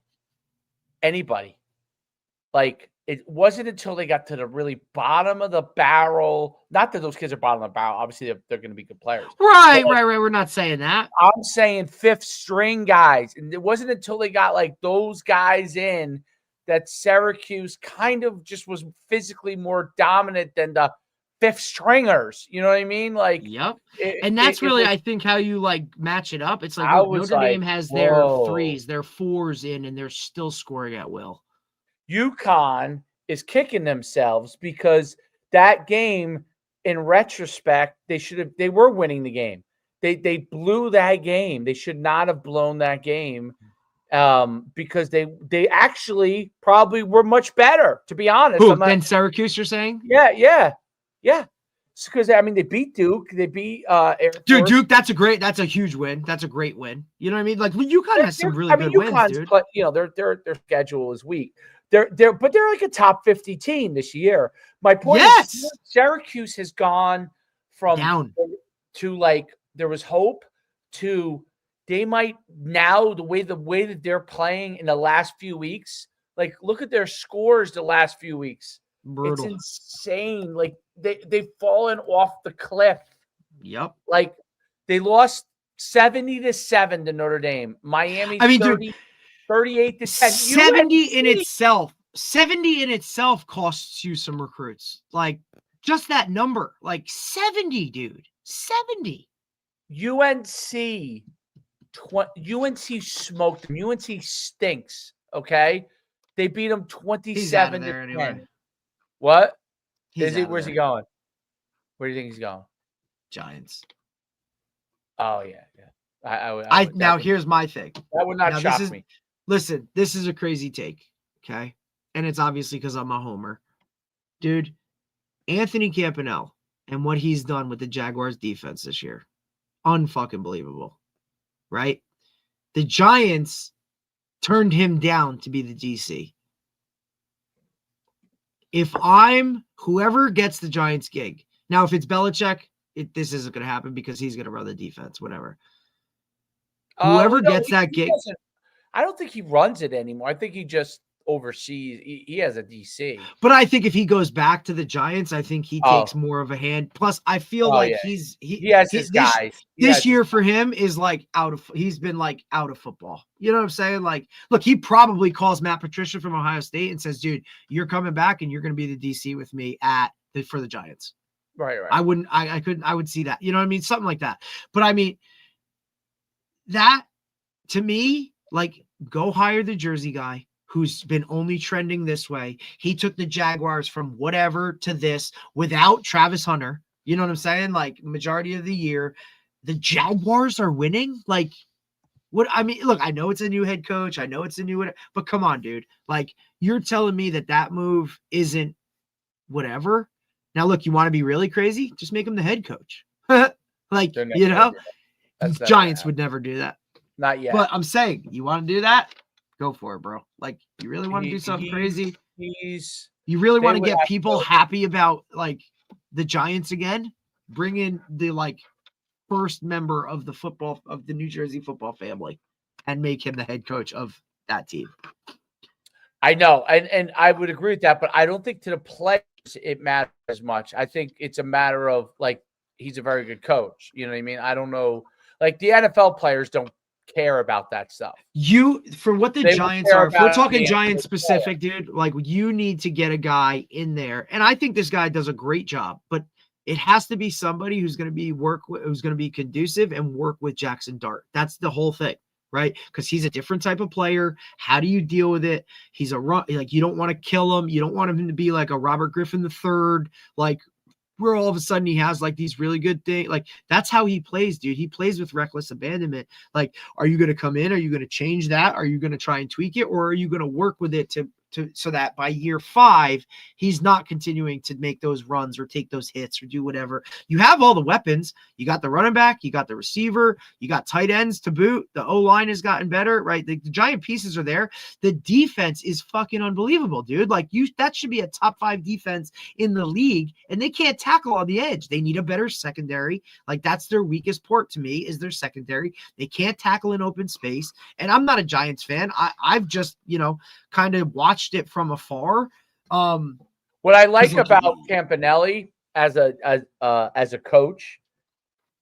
Like, it wasn't until they got to the really bottom of the barrel. Not that those kids are bottom of the barrel. Obviously, they're going to be good players. Right. We're not saying that. I'm saying fifth string guys. And it wasn't until they got like those guys in that Syracuse kind of just was physically more dominant than the fifth stringers. You know what I mean? Like, yep. And that's I think how you like match it up. It's like Notre Dame has their threes, their fours in, and they're still scoring at will. UConn is kicking themselves because that game, in retrospect, they were winning the game. They blew that game. They should not have blown that game. Because they actually probably were much better, to be honest. Than Syracuse, you're saying? Yeah. Because I mean, they beat Duke. They beat Air Force. Dude, Duke. That's a huge win. That's a great win. You know what I mean? Like, UConn has some really good wins, dude. But you know, their schedule is weak. They're like a top 50 team this year. My point is, Syracuse has gone from down to like there was hope to they might now the way that they're playing in the last few weeks. Like, look at their scores the last few weeks. Brutal. It's insane. like they've fallen off the cliff. Yep. Like they lost 70-7 to Notre Dame. Miami 38-10. 70 in itself costs you some recruits. Like just that number, like 70, dude. 70. UNC smoked them. UNC stinks. Okay, they beat them 27-10. Anyway. What? Where's he going? Where do you think he's going? Giants. Oh yeah. Now here's my thing. That would not shock me. Listen, this is a crazy take, okay? And it's obviously because I'm a homer. Dude, Anthony Campanelle and what he's done with the Jaguars defense this year. Unfucking believable. Right? The Giants turned him down to be the DC. If I'm whoever gets the Giants gig, now if it's Belichick, this isn't going to happen because he's going to run the defense, whatever. Whoever gets that gig. I don't think he runs it anymore. I think he just overseas. He has a DC. But I think if he goes back to the Giants, I think he takes more of a hand. Plus, I feel like he has his guys. This year for him is like he's been like out of football. You know what I'm saying? Like, look, he probably calls Matt Patricia from Ohio State and says, dude, you're coming back and you're going to be the DC with me for the Giants. Right. I would see that. You know what I mean? Something like that. But I mean, that to me, like, go hire the Jersey guy who's been only trending this way. He took the Jaguars from whatever to this without Travis Hunter. You know what I'm saying? Like, majority of the year, the Jaguars are winning. Like, what? I mean, look, I know it's a new head coach. I know it's a new, but come on, dude. Like, you're telling me that move isn't whatever. Now, look, you want to be really crazy? Just make him the head coach. Like, you know, Giants would never do that. Not yet. But I'm saying, you want to do that? Go for it, bro. Like, you really want to do something crazy? You really want to get people happy about, like, the Giants again? Bring in the, like, first member of the New Jersey football family and make him the head coach of that team. I know. And I would agree with that, but I don't think to the players it matters as much. I think it's a matter of, like, he's a very good coach. You know what I mean? I don't know. Like, the NFL players don't care about that stuff. For what the Giants are, if we're talking Giants specific, dude, like, you need to get a guy in there. And I think this guy does a great job, but it has to be somebody who's going to be conducive and work with Jackson Dart. That's the whole thing. Right? Because he's a different type of player. How do you deal with it? He's like, you don't want to kill him. You don't want him to be like a Robert Griffin III, like, where all of a sudden he has like these really good things. Like, that's how he plays, dude. He plays with reckless abandonment. Like, are you going to come in? Are you going to change that? Are you going to try and tweak it? Or are you going to work with it so that by year 5, he's not continuing to make those runs or take those hits or do whatever? You have all the weapons. You got the running back, you got the receiver, you got tight ends to boot. The O-line has gotten better, right? The giant pieces are there. The defense is fucking unbelievable, dude. Like, that should be a top 5 defense in the league, and they can't tackle on the edge. They need a better secondary. Like, that's their weakest port to me, is their secondary. They can't tackle in open space. And I'm not a Giants fan. I've just, kind of watched it from afar. What I like about Campanelli as a coach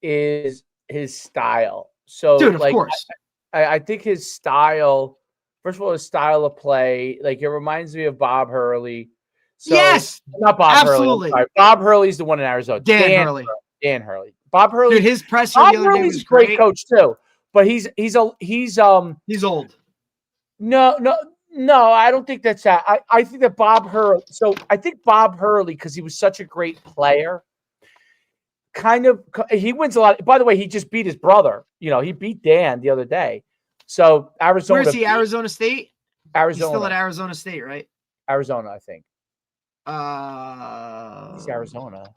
is his style. So, dude, of like, course, I think his style. First of all, his style of play, like, it reminds me of Bob Hurley. So, yes, not Bob absolutely. Hurley. Bob Hurley's the one in Arizona. Dan Hurley. Dan Hurley. Bob Hurley. Dude, his presser Bob the other Hurley's day was a great great. coach too, but he's old. No, I don't think that's that. I think that Bob Hurley. So I think Bob Hurley, because he was such a great player, he wins a lot. By the way, he just beat his brother. He beat Dan the other day. So Arizona. Where is he? Arizona State. Arizona. He's still at Arizona State, right? Arizona, I think. He's Arizona.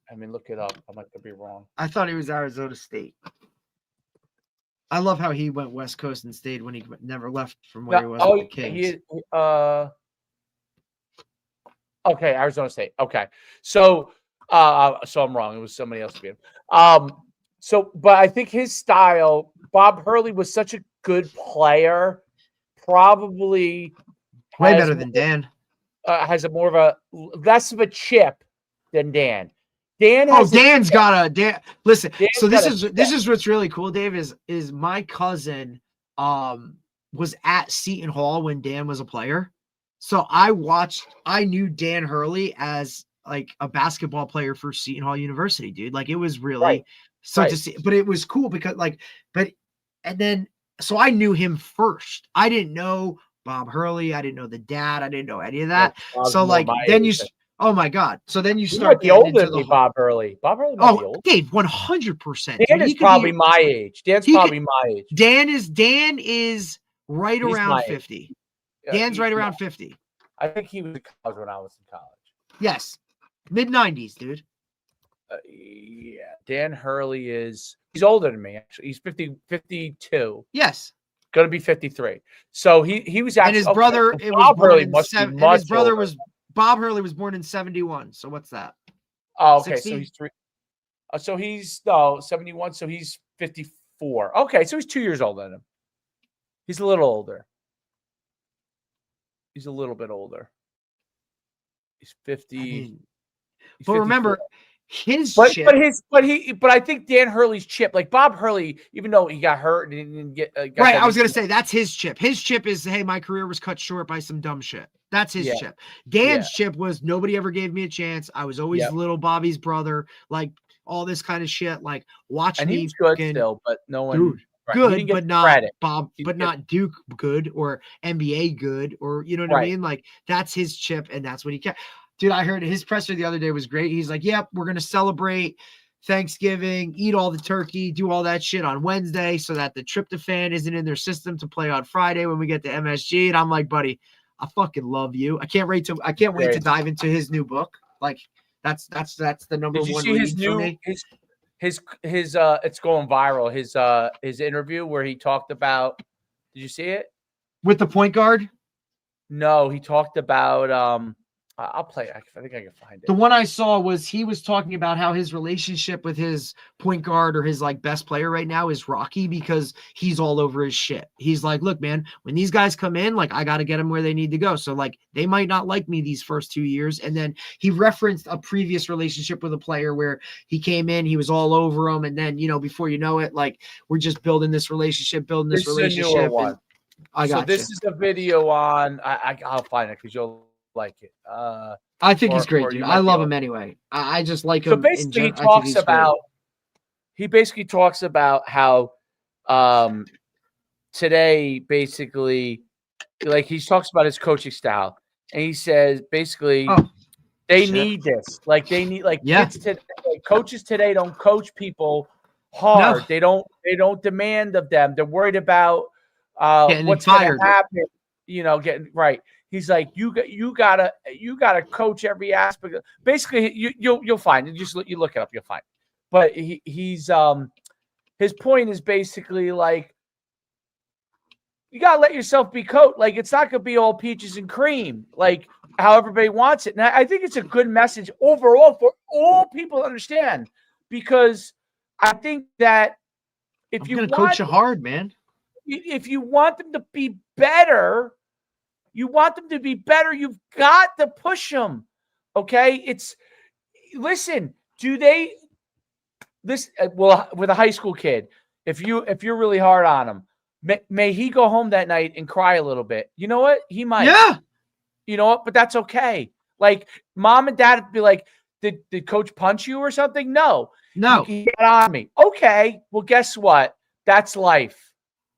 I mean, look it up. I might be wrong. I thought he was Arizona State. I love how he went West Coast and stayed when he never left from where he was with the Kings. Okay, Arizona State. Okay, so I'm wrong. It was somebody else again. But I think his style. Bob Hurley was such a good player. Probably way better than Dan. Has a more of a less of a chip than Dan. Dan's got a Dan. Listen, so this is what's really cool, Dave, is my cousin was at Seton Hall when Dan was a player. So I knew Dan Hurley as like a basketball player for Seton Hall University, dude. Like, it was really to see, but it was cool because so I knew him first. I didn't know Bob Hurley. I didn't know the dad. I didn't know any of that. So like then oh my God. So then you start getting older than me, Bob Hurley. Bob Hurley might be old. Dave, 100%. Dan is probably my age. Dan's probably my age. Dan is right around 50. Dan's right around 50. I think he was in college when I was in college. Yes. Mid-90s, dude. Yeah. Dan Hurley he's older than me, actually. He's 52. Yes. Going to be 53. So he was actually. And his brother, Bob Hurley was born in 71. So what's that? Oh, okay. 60? So he's 3. So he's 71. So he's 54. Okay. So he's 2 years older than him. He's a little older. He's a little bit older. He's 50. I mean, He's but 54. remember, his But chip. but I think Dan Hurley's chip, like Bob Hurley, even though he got hurt and didn't get got Right, that I was gonna injury- say that's his chip. His chip is, hey, my career was cut short by some dumb shit. That's his Yeah. chip. Dan's chip was nobody ever gave me a chance. I was always Yep. little Bobby's brother, like all this kind of shit. Like watch and me, he was good fucking- still, but no one dude, right, he good, didn't get but the not credit. Bob, He but didn't not Duke good or NBA good or you know what I Right. mean? Like that's his chip, and that's what he kept. Dude, I heard his presser the other day was great. He's like, "Yep, we're gonna celebrate Thanksgiving, eat all the turkey, do all that shit on Wednesday so that the tryptophan isn't in their system to play on Friday when we get to MSG." And I'm like, buddy, I fucking love you. I can't wait to dive into his new book. Like that's the number Did you one see read his for new me. his it's going viral, his interview where he talked about, did you see it? With the point guard. No, he talked about I'll play. I think I can find it. The one I saw was he was talking about how his relationship with his point guard or his like best player right now is rocky because he's all over his shit. He's like, look, man, when these guys come in, like I got to get them where they need to go. So like they might not like me these first 2 years. And then he referenced a previous relationship with a player where he came in, he was all over him. And then, you know, before you know it, like we're just building this relationship, This is a newer one. I got So this is a video on. I'll find it because you'll like it. I think he's or great, you dude. might I be love able- him anyway. I just like him. So basically, I think he's great. he basically talks about how today, basically, like he talks about his coaching style, and he says basically they shit. need this. Like they need Yeah. kids today, coaches today don't coach people hard. No. They don't demand of them. They're worried about Getting what's going fired. to happen. You know, getting right. He's like, you gotta coach every aspect. Basically, you'll find it. You look it up, you'll find. But he's his point is basically like you gotta let yourself be coached. Like it's not gonna be all peaches and cream, like how everybody wants it. And I think it's a good message overall for all people to understand, because I think that if you want coach you hard, man. If you want them to be better, you've got to push them. Okay. Well, with a high school kid, if you're really hard on him, may he go home that night and cry a little bit. You know what? He might. Yeah. You know what? But that's okay. Like mom and dad would be like, did coach punch you or something? No. He got on me. Okay. Well, guess what? That's life.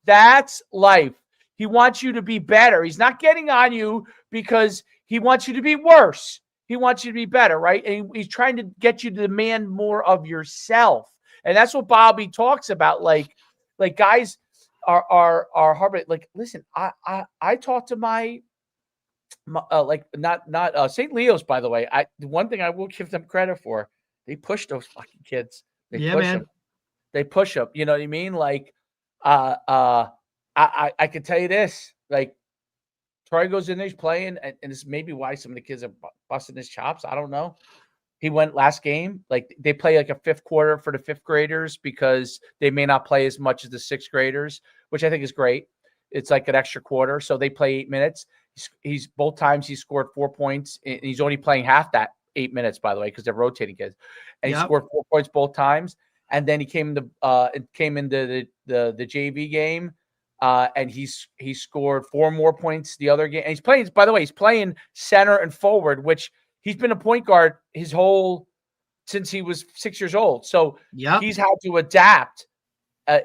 That's life. He wants you to be better. He's not getting on you because he wants you to be worse. He wants you to be better, right? And he's trying to get you to demand more of yourself. And that's what Bobby talks about. Like guys are hard. But like, listen, I talked to my not St. Leo's, by the way. The one thing I will give them credit for, they push those fucking kids. They push them. You know what I mean? Like, I can tell you this, like Troy goes in there, he's playing, and it's maybe why some of the kids are busting his chops. I don't know. He went last game, like they play like a fifth quarter for the fifth graders because they may not play as much as the sixth graders, which I think is great. It's like an extra quarter. So they play 8 minutes. He's both times he scored 4 points, and he's only playing half that 8 minutes, by the way, because they're rotating kids. And he scored 4 points both times. And then he came into the JV game, and he scored 4 more points the other game. And he's playing, by the way, he's playing center and forward, which he's been a point guard since he was 6 years old. So he's had to adapt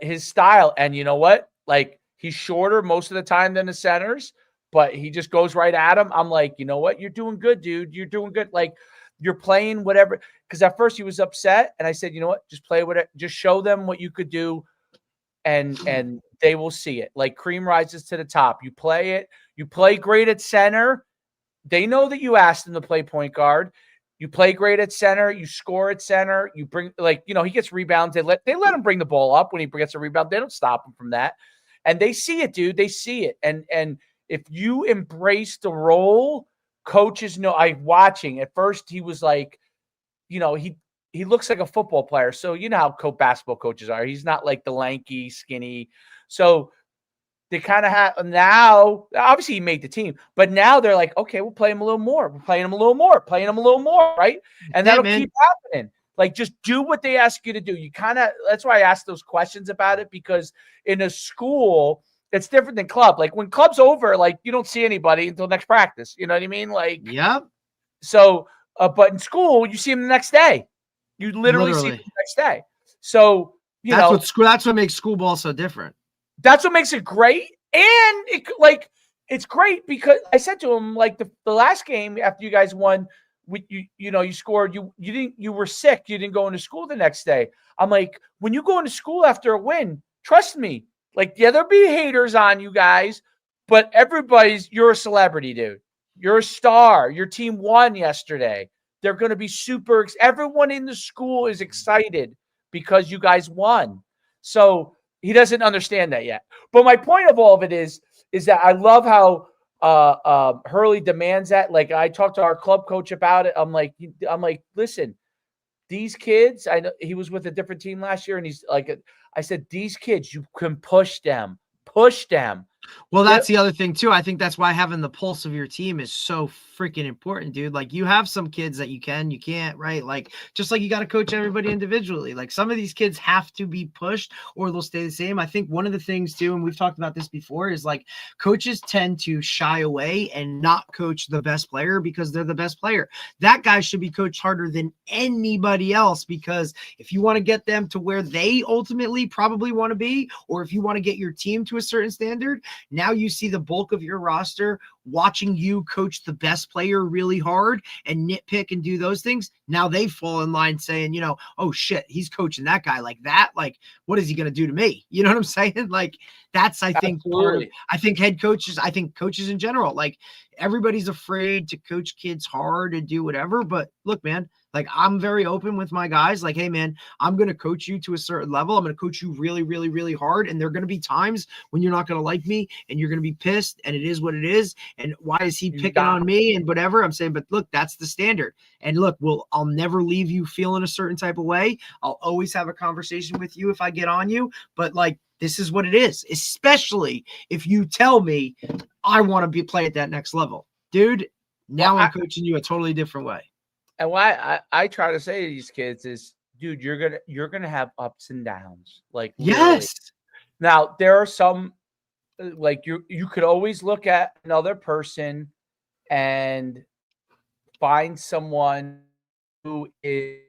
his style. And you know what? Like he's shorter most of the time than the centers, but he just goes right at him. I'm like, you know what? You're doing good, dude. You're doing good. Like you're playing whatever. Because at first he was upset, and I said, you know what? Just play with it. Just show them what you could do, and they will see it. Like cream rises to the top. You play it. You play great at center. They know that you asked them to play point guard. You play great at center. You score at center. You bring he gets rebounds. They let him bring the ball up when he gets a rebound. They don't stop him from that, and they see it, dude. They see it, and if you embrace the role, coaches know. I'm watching. At first, he was like, he looks like a football player. So you know how basketball coaches are. He's not like the lanky, skinny. So they kind of have now. Obviously, he made the team, but now they're like, okay, we'll play him a little more. We're playing him a little more, playing him a little more, right? And that'll keep happening. Like, just do what they ask you to do. You kind of, that's why I asked those questions about it, because in a school, it's different than club. Like, when club's over, like, you don't see anybody until next practice. You know what I mean? Like, yep. So, but in school, you see them the next day. You literally see them the next day. So, that's what makes school ball so different. That's what makes it great. And it's great because I said to him, like, the last game after you guys won, you scored, you were sick, you didn't go into school the next day. I'm like, when you go into school after a win, trust me, like, yeah, there'll be haters on you guys, but you're a celebrity, dude. You're a star. Your team won yesterday. They're going to be everyone in the school is excited because you guys won. So he doesn't understand that yet. But my point of all of it is that I love how Hurley demands that. Like, I talked to our club coach about it. I'm like, listen, these kids, I know he was with a different team last year, and he's like, I said, these kids, you can push them. Well, that's the other thing too. I think that's why having the pulse of your team is so freaking important, dude. Like, you have some kids that you can't, right? Like, just like you got to coach everybody individually. Like, some of these kids have to be pushed or they'll stay the same. I think one of the things too, and we've talked about this before, is like, coaches tend to shy away and not coach the best player because they're the best player. That guy should be coached harder than anybody else, because if you want to get them to where they ultimately probably want to be, or if you want to get your team to a certain standard, now you see the bulk of your roster watching you coach the best player really hard and nitpick and do those things. Now they fall in line saying, oh shit, he's coaching that guy like that. Like, what is he going to do to me? You know what I'm saying? Like, that's, I think, coaches in general, like, everybody's afraid to coach kids hard and do whatever. But look, man, like, I'm very open with my guys. Like, hey, man, I'm going to coach you to a certain level. I'm going to coach you really, really, really hard. And there are going to be times when you're not going to like me and you're going to be pissed, and it is what it is. And why is he picking on me and whatever? I'm saying, but look, that's the standard. And look, I'll never leave you feeling a certain type of way. I'll always have a conversation with you if I get on you. But, like, this is what it is, especially if you tell me I want to play at that next level. Dude, now I'm coaching you a totally different way. And why I try to say to these kids is, dude, you're gonna have ups and downs. Like, literally. Yes. Now, there are some, like, you could always look at another person and find someone who is,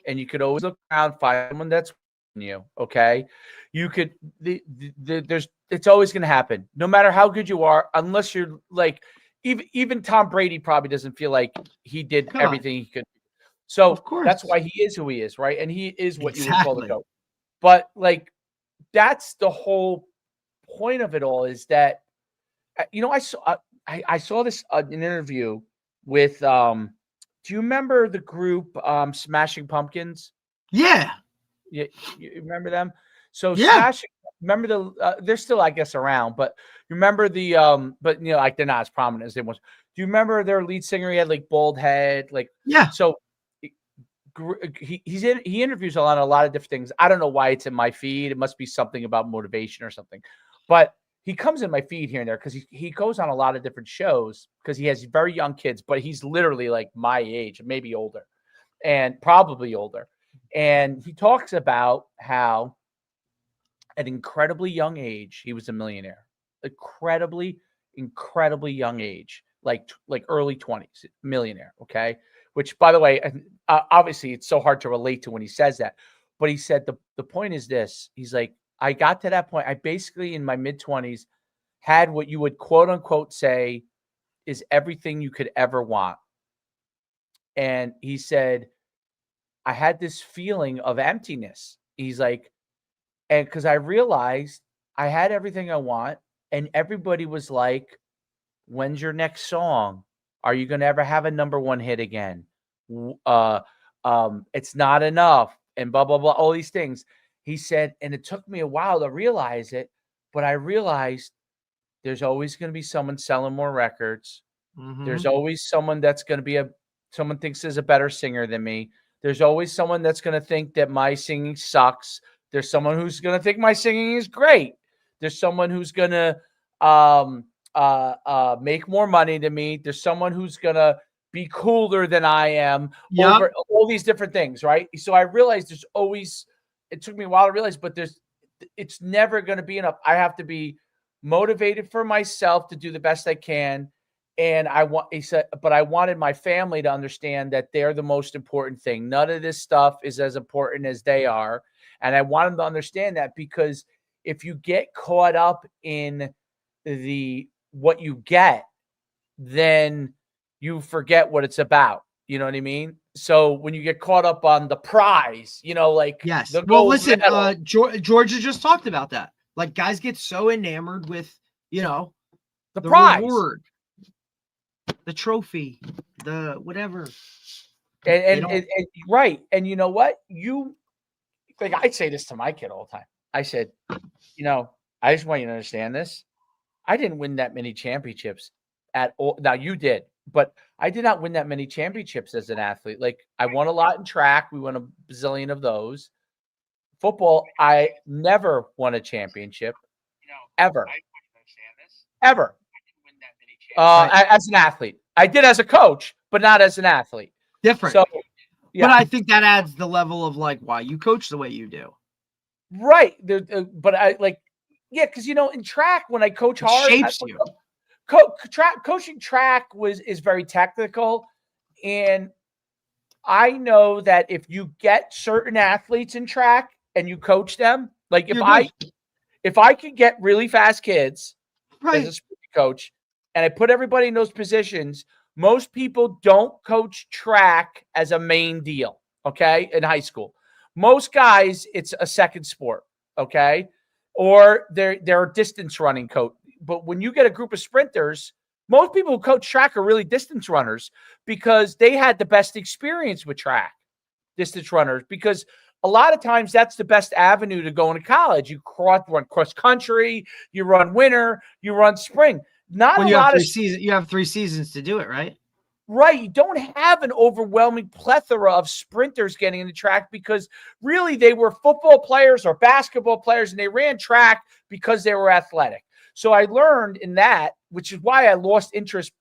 and you could always look around, find someone that's you. Okay, you could. It's always gonna happen, no matter how good you are, unless you're like. Even Tom Brady probably doesn't feel like he did everything he could. So of course, that's why he is who he is, right? And he is what you would call the GOAT. But, like, that's the whole point of it all, is that, I saw this an interview with do you remember the group Smashing Pumpkins? Yeah. You remember them? So yeah. Remember they're still, I guess, around, but you remember but like, they're not as prominent as they once. Do you remember their lead singer? He had, like, bald head, like, yeah. So he interviews a lot of different things. I don't know why it's in my feed. It must be something about motivation or something, but he comes in my feed here and there because he goes on a lot of different shows because he has very young kids, but he's literally like my age, maybe older, and probably older. And he talks about how at an incredibly young age, he was a millionaire. Incredibly young age, like early 20s, millionaire. Okay. Which, by the way, obviously it's so hard to relate to when he says that, but he said the point is this. He's like, I got to that point. I basically, in my mid-20s, had what you would quote unquote say is everything you could ever want. And he said, I had this feeling of emptiness. He's like, and because I realized I had everything I want, and everybody was like, when's your next song? Are you going to ever have a #1 hit again? It's not enough, and blah, blah, blah, all these things. He said, and it took me a while to realize it, but I realized there's always going to be someone selling more records. Mm-hmm. There's always someone that's going to be someone thinks is a better singer than me. There's always someone that's going to think that my singing sucks. There's someone who's going to think my singing is great. There's someone who's gonna make more money than me. There's someone who's gonna be cooler than I am. Yep. Over all these different things, right? So I realized there's always. It took me a while to realize, but it's never going to be enough. I have to be motivated for myself to do the best I can. And he said, but I wanted my family to understand that they're the most important thing. None of this stuff is as important as they are. And I want them to understand that, because if you get caught up in what you get, then you forget what it's about. You know what I mean? So when you get caught up on the prize, like Yes. the Well, gold listen, medal. Georgia just talked about that. Like, guys get so enamored with, the prize, reward, the trophy, the whatever. And right. And you know what? I say this to my kid all the time. I said, I just want you to understand this. I didn't win that many championships at all. Now you did, but I did not win that many championships as an athlete. Like, I won a lot in track. We won a bazillion of those. Football, I never won a championship. Ever. Ever. As an athlete. I did as a coach, but not as an athlete. Different. So, yeah. But I think that adds the level of like why you coach the way you do. Right. But I because in track, when I coach hard, shapes you. Coaching track is very technical, and I know that if you get certain athletes in track and you coach them, like if I could get really fast kids as a sport coach, and I put everybody in those positions, most people don't coach track as a main deal. Okay, in high school, most guys it's a second sport. Okay, or they're a distance running coach. But when you get a group of sprinters, most people who coach track are really distance runners, because they had the best experience with track, distance runners, because a lot of times that's the best avenue to go into college. You run cross country, you run winter, you run spring. You have 3 seasons to do it, right? Right. You don't have an overwhelming plethora of sprinters getting into track, because really they were football players or basketball players, and they ran track because they were athletic. So I learned in that, which is why I lost interest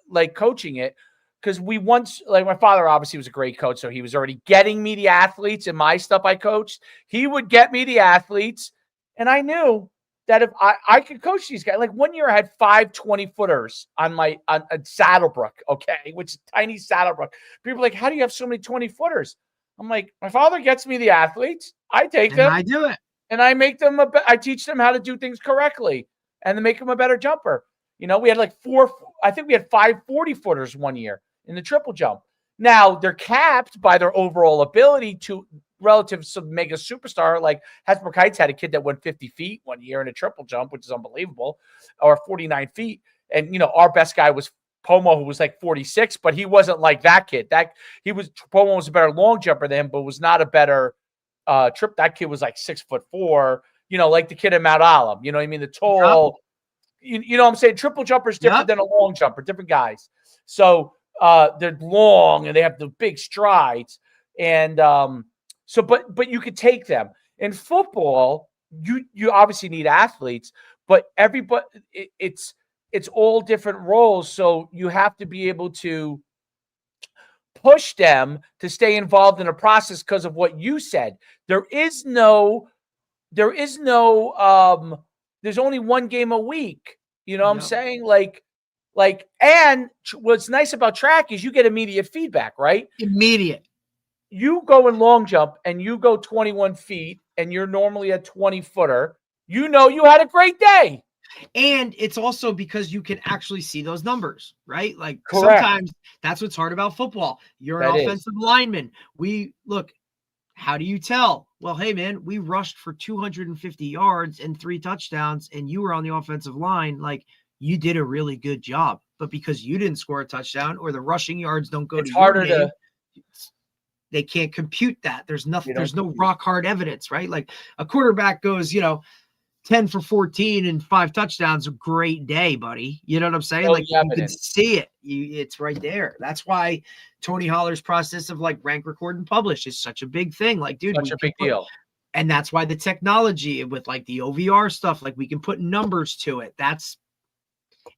like coaching it, because my father obviously was a great coach, so he was already getting me the athletes in my stuff I coached. He would get me the athletes, and I knew that if I could coach these guys. Like, one year I had 5 20-footers on Saddlebrook, okay, which is tiny Saddlebrook. People are like, how do you have so many 20-footers? I'm like, my father gets me the athletes. I take them. I do it. And I make them I teach them how to do things correctly and to make them a better jumper. We had I think we had 5 40-footers one year in the triple jump. Now they're capped by their overall ability to relative to some mega superstar. Like Hasbrook Heights had a kid that went 50 feet one year in a triple jump, which is unbelievable, or 49 feet. And, our best guy was Pomo, who was like 46, but he wasn't like that kid. Pomo was a better long jumper than him, but was not a better that kid was like 6'4", like the kid in Mount Olive, you know what I mean? The tall, you know what I'm saying? Triple jumper is different than a long jumper, different guys. So they're long and they have the big strides. And but you could take them. In football, you obviously need athletes, but everybody, it's all different roles. So you have to be able to push them to stay involved in a process, because of what you said. There's only one game a week. You know what I'm saying? And what's nice about track is you get immediate feedback, right? Immediate. You go in long jump and you go 21 feet and you're normally a 20-footer. You had a great day. And it's also because you can actually see those numbers, right? Like, correct. Sometimes that's what's hard about football. You're an offensive lineman. How do you tell? Well, hey, man, we rushed for 250 yards and 3 touchdowns, and you were on the offensive line. Like, you did a really good job. But because you didn't score a touchdown or the rushing yards don't go to your name, they can't compute that. There's nothing. There's no rock hard evidence, right? Like, a quarterback goes, 10 for 14 and 5 touchdowns, a great day, buddy. You know what I'm saying? You can see it. It's right there. That's why Tony Holler's process of rank, record, and publish is such a big thing. Like, dude, such a big deal. And that's why the technology with like the OVR stuff, like we can put numbers to it.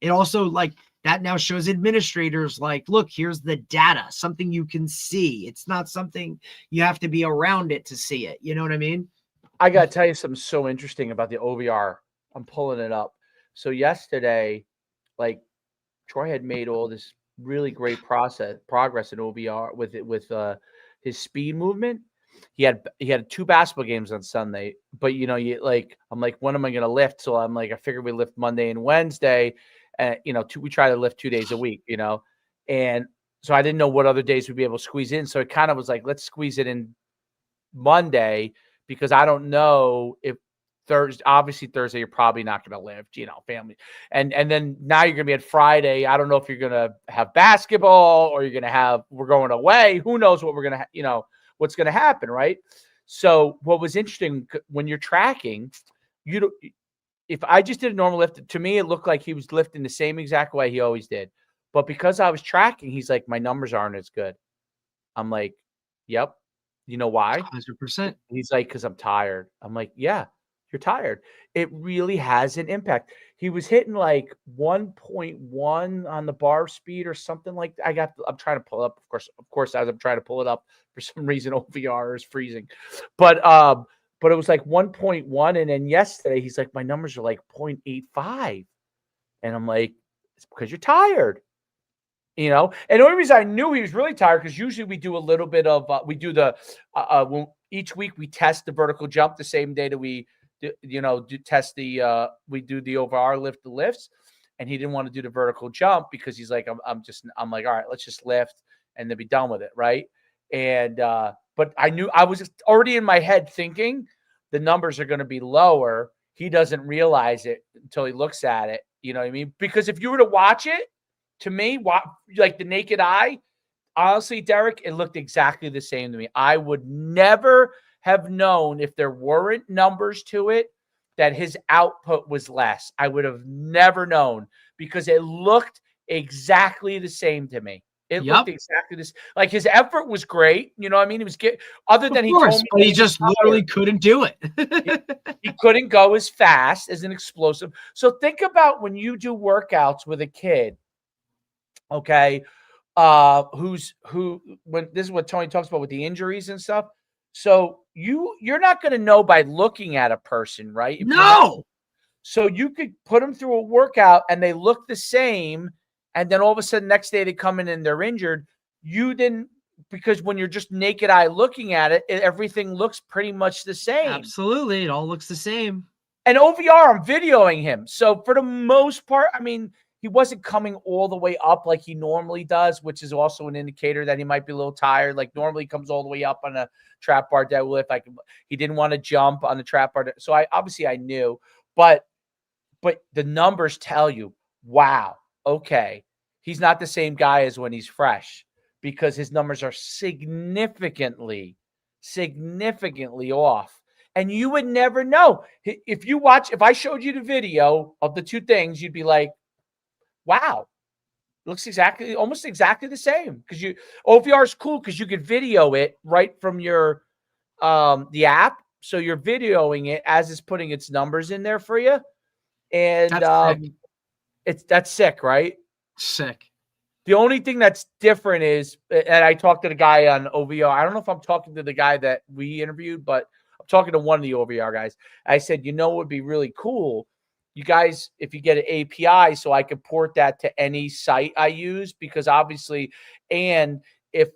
It also like that now shows administrators like, look, here's the data, something you can see. It's not something you have to be around it to see it. You know what I mean? I got to tell you something so interesting about the OVR. I'm pulling it up. So yesterday, like Troy had made all this really great progress in OVR with his speed movement. He had 2 basketball games on Sunday, but I'm like, when am I going to lift? So I'm like, I figured we lift Monday and Wednesday, and we try to lift 2 days a week, and so I didn't know what other days we'd be able to squeeze in. So it kind of was like, let's squeeze it in Monday, because I don't know if Thursday you're probably not going to lift, family. And then now you're going to be at Friday. I don't know if you're going to have basketball or we're going away. Who knows what we're going to, what's going to happen. Right. So what was interesting when you're tracking, if I just did a normal lift, to me, it looked like he was lifting the same exact way he always did. But because I was tracking, he's like, my numbers aren't as good. I'm like, yep. You know why? 100%. He's like, because I'm tired. I'm like, yeah, you're tired. It really has an impact. He was hitting like 1.1 on the bar speed or something like that. I'm trying to pull it up. Of course, as I'm trying to pull it up, for some reason, OVR is freezing. But it was like 1.1. And then yesterday, he's like, my numbers are like 0.85. And I'm like, it's because you're tired. And the only reason I knew he was really tired, because usually we do a little bit of each week we test the vertical jump the same day that we we do the OVR lifts, and he didn't want to do the vertical jump because he's like, I'm like, all right, let's just lift and then be done with it, right? And but I knew, I was already in my head thinking the numbers are going to be lower. He doesn't realize it until he looks at it. You know what I mean? Because if you were to watch it, to me, like the naked eye, honestly, Derek, it looked exactly the same to me. I would never have known, if there weren't numbers to it, that his output was less. I would have never known, because it looked exactly the same to me. It looked exactly this. Like, his effort was great. You know what I mean? He was other than he told me, but he just literally couldn't do it. he couldn't go as fast as an explosive. So think about when you do workouts with a kid. Okay. When this is what Tony talks about with the injuries and stuff. So you're not going to know by looking at a person, right? No. So you could put them through a workout and they look the same, and then all of a sudden next day they come in and they're injured. You didn't, because when you're just naked eye looking at it, everything looks pretty much the same. Absolutely. It all looks the same. And OVR, I'm videoing him. So for the most part, I mean, he wasn't coming all the way up like he normally does, which is also an indicator that he might be a little tired. Like, normally he comes all the way up on a trap bar deadlift. He didn't want to jump on the trap bar. So I knew, but the numbers tell you, wow, okay, he's not the same guy as when he's fresh, because his numbers are significantly off. And you would never know. If I showed you the video of the two things, you'd be like, wow, looks almost exactly the same. Because OVR is cool because you could video it right from your the app. So you're videoing it as it's putting its numbers in there for you. And that's sick, right? Sick. The only thing that's different is, and I talked to the guy on OVR. I don't know if I'm talking to the guy that we interviewed, but I'm talking to one of the OVR guys. I said, what would be really cool, you guys, if you get an API, so I could port that to any site I use, because obviously, and if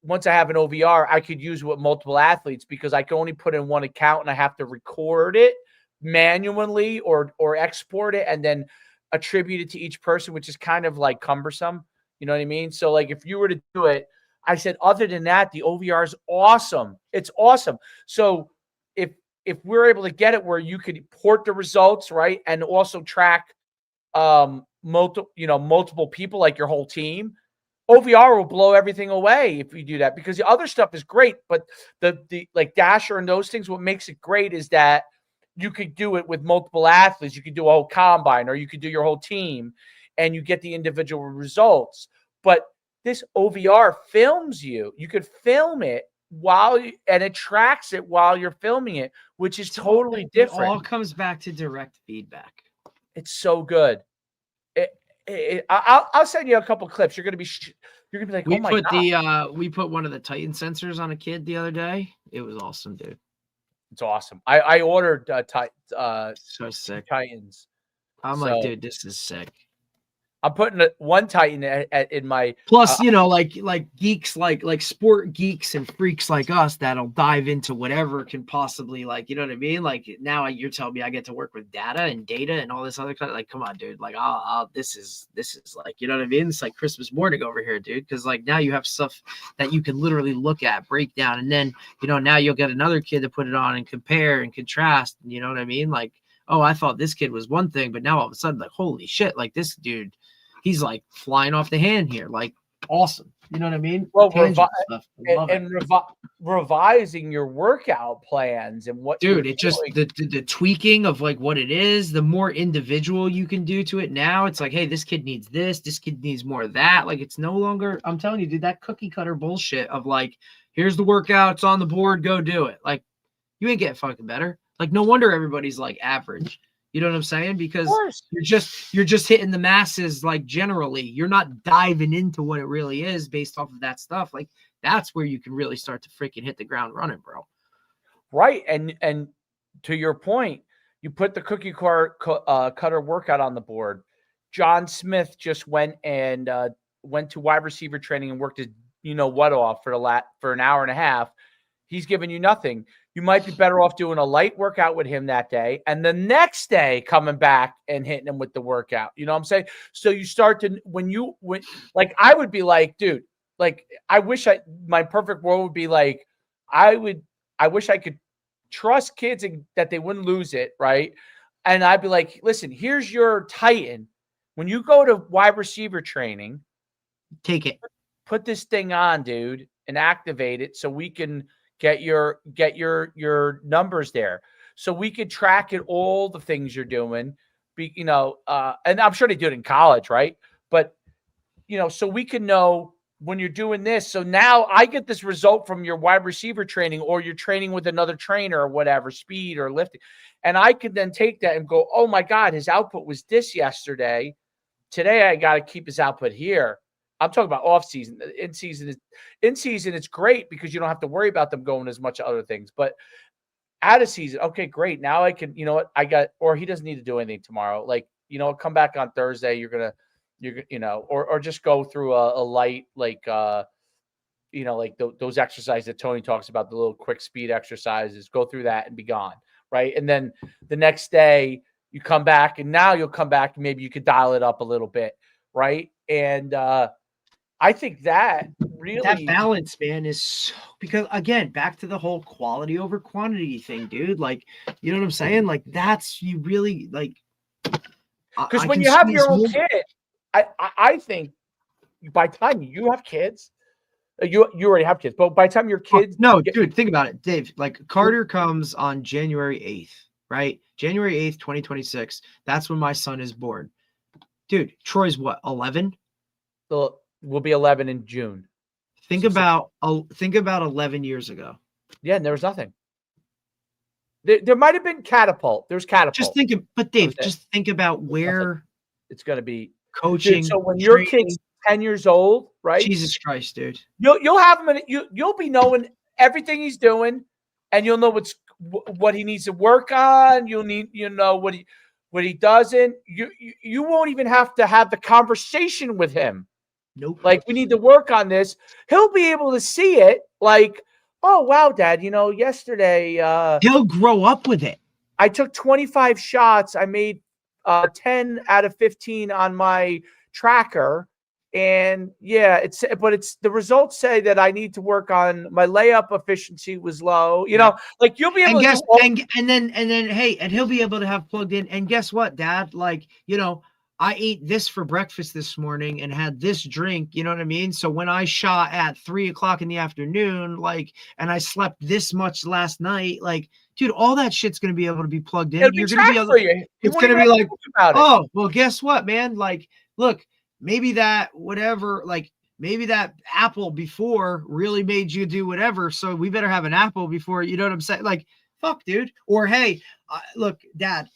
once I have an OVR, I could use it with multiple athletes, because I can only put in one account and I have to record it manually or export it and then attribute it to each person, which is kind of like cumbersome. You know what I mean? So like, if you were to do it, I said, other than that, the OVR is awesome. It's awesome. So if we're able to get it where you could port the results, right, and also track multiple people, like your whole team, OVR will blow everything away if you do that, because the other stuff is great, but the like Dasher and those things, what makes it great is that you could do it with multiple athletes. You could do a whole combine, or you could do your whole team, and you get the individual results. But this OVR films you. You could film it and it tracks it while you're filming it, which is totally different. It all comes back to direct feedback. It's so good. I'll send you a couple clips. You're gonna be like, oh my god. We put one of the Titan sensors on a kid the other day. It was awesome, dude. It's awesome. I ordered so sick Titans. I'm like, dude, this is sick. I'm putting one Titan in my. Plus, like geeks, like sport geeks and freaks like us that'll dive into whatever can possibly, like, you know what I mean? Like, now you're telling me I get to work with data and all this other kind of, like, come on, dude. Like, this is like, you know what I mean? It's like Christmas morning over here, dude. Because, like, now you have stuff that you can literally look at, break down, and then, now you'll get another kid to put it on and compare and contrast. You know what I mean? Like, oh, I thought this kid was one thing, but now all of a sudden, like, holy shit, like, this dude, he's like flying off the hand here. Like, awesome. You know what I mean? Well, revising your workout plans and what, dude, it just the tweaking of like what it is, the more individual you can do to it. Now it's like, hey, this kid needs this kid needs more of that. Like, it's no longer, I'm telling you, dude, that cookie cutter bullshit of like, here's the workout, it's on the board, go do it. Like, you ain't getting fucking better. Like, no wonder everybody's like average. You know what I'm saying? Because you're just hitting the masses, like, generally. You're not diving into what it really is based off of that stuff. Like, that's where you can really start to freaking hit the ground running, bro. Right. And to your point, you put the cookie cutter workout on the board. John Smith just went to wide receiver training and worked his off for an hour and a half. He's giving you nothing. You might be better off doing a light workout with him that day, and the next day coming back and hitting him with the workout. You know what I'm saying? So you start to, when like, I would be like, dude, like, my perfect world would be like, I wish I could trust kids and that they wouldn't lose it, right? And I'd be like, listen, here's your Titan. When you go to wide receiver training, take it, put this thing on, dude, and activate it so we can get your numbers there, so we could track it, all the things you're doing, and I'm sure they do it in college, right? But so we can know when you're doing this. So now I get this result from your wide receiver training, or you're training with another trainer or whatever, speed or lifting, and I can then take that and go, oh my god, his output was this yesterday. Today I got to keep his output here. I'm talking about off season. In season, it's great because you don't have to worry about them going as much other things. But out of season, okay, great. Now I can, or he doesn't need to do anything tomorrow. Like, come back on Thursday. Or just go through a light, like, like those exercises that Tony talks about, the little quick speed exercises. Go through that and be gone, right? And then the next day you come back, and now you'll come back and maybe you could dial it up a little bit, right? And I think that really, that balance, man, is so, because again, back to the whole quality over quantity thing, dude. Like, you know what I'm saying? Like, that's, you really, like, because when you have your own kid, I think by the time you have kids, you already have kids, but by the time your kids, dude, think about it, Dave. Like, Carter comes on January 8th, right? January 8th, 2026. That's when my son is born. Dude, Troy's what, 11? So we'll be 11 in June. Think about 11 years ago. Yeah, and there was nothing. There might have been Catapult. There's Catapult. But Dave, just think about where it's going to be coaching. Dude, so when your kid's 10 years old, right? Jesus Christ, dude. You'll have him, you'll be knowing everything he's doing, and you'll know what he needs to work on. You'll know what he doesn't. You won't even have to have the conversation with him. Nope. Like, we need to work on this. He'll be able to see it. Like, oh wow, Dad, yesterday he'll grow up with it. I took 25 shots. I made 10 out of 15 on my tracker. And yeah, it's the results say that I need to work on my layup efficiency was low. Like, you'll be able to and then hey, and he'll be able to have plugged in. And guess what, Dad? Like, I ate this for breakfast this morning and had this drink, you know what I mean? So when I shot at 3:00 in the afternoon, like, and I slept this much last night, like, dude, all that shit's going to be able to be plugged in. You're going to be able to, it's going to be like, oh, well, guess what, man? Like, look, maybe that, whatever, like, maybe that apple before really made you do whatever. So we better have an apple before, you know what I'm saying? Like, fuck, dude. Or, hey, look, Dad,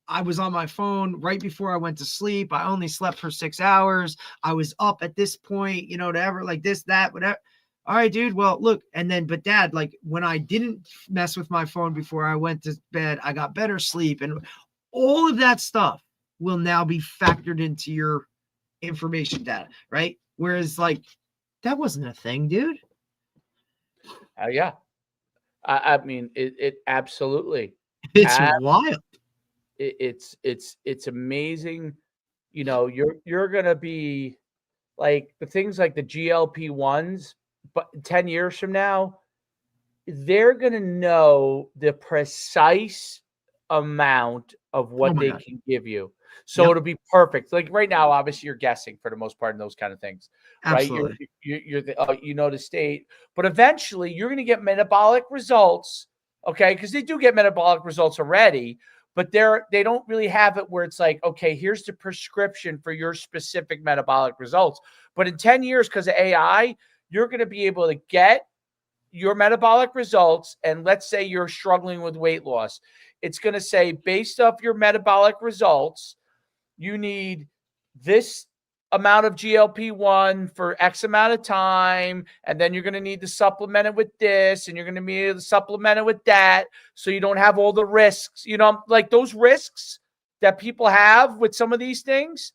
I was on my phone right before I went to sleep. I only slept for 6 hours. I was up at this point, you know, whatever, like this, that, whatever. All right, dude. Well, look, and then, but Dad, like when I didn't mess with my phone before I went to bed, I got better sleep, and all of that stuff will now be factored into your information data, right? Whereas, like, that wasn't a thing, dude. Yeah. I mean, it absolutely. It's wild. It's amazing. You know, you're gonna be like the things like the GLP-1s, but 10 years from now, they're gonna know the precise amount of Oh what my they God. can give you. So Yep. it'll be perfect. Like right now, obviously you're guessing for the most part in those kind of things, right? Absolutely. You're the, you know, the state, but eventually you're going to get metabolic results. Okay. Cause they do get metabolic results already, but they don't really have it where it's like, okay, here's the prescription for your specific metabolic results. But in 10 years, because of AI, you're going to be able to get your metabolic results. And let's say you're struggling with weight loss. It's going to say, based off your metabolic results, you need this amount of GLP-1 for X amount of time. And then you're going to need to supplement it with this. And you're going to need to supplement it with that. So you don't have all the risks, you know, like those risks that people have with some of these things.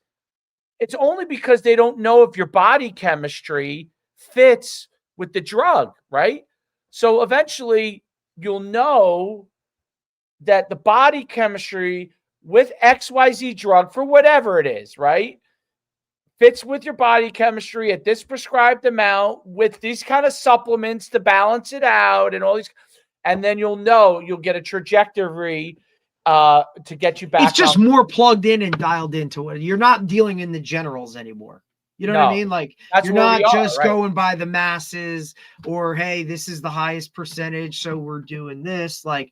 It's only because they don't know if your body chemistry fits with the drug, right? So eventually you'll know that the body chemistry with XYZ drug for whatever it is, right, fits with your body chemistry at this prescribed amount with these kind of supplements to balance it out and all these. And then you'll know you'll get a trajectory to get you back. It's just more plugged in and dialed into it. You're not dealing in the generals anymore. You know what I mean? Like, you're not just going by the masses or, hey, this is the highest percentage, so we're doing this. Like,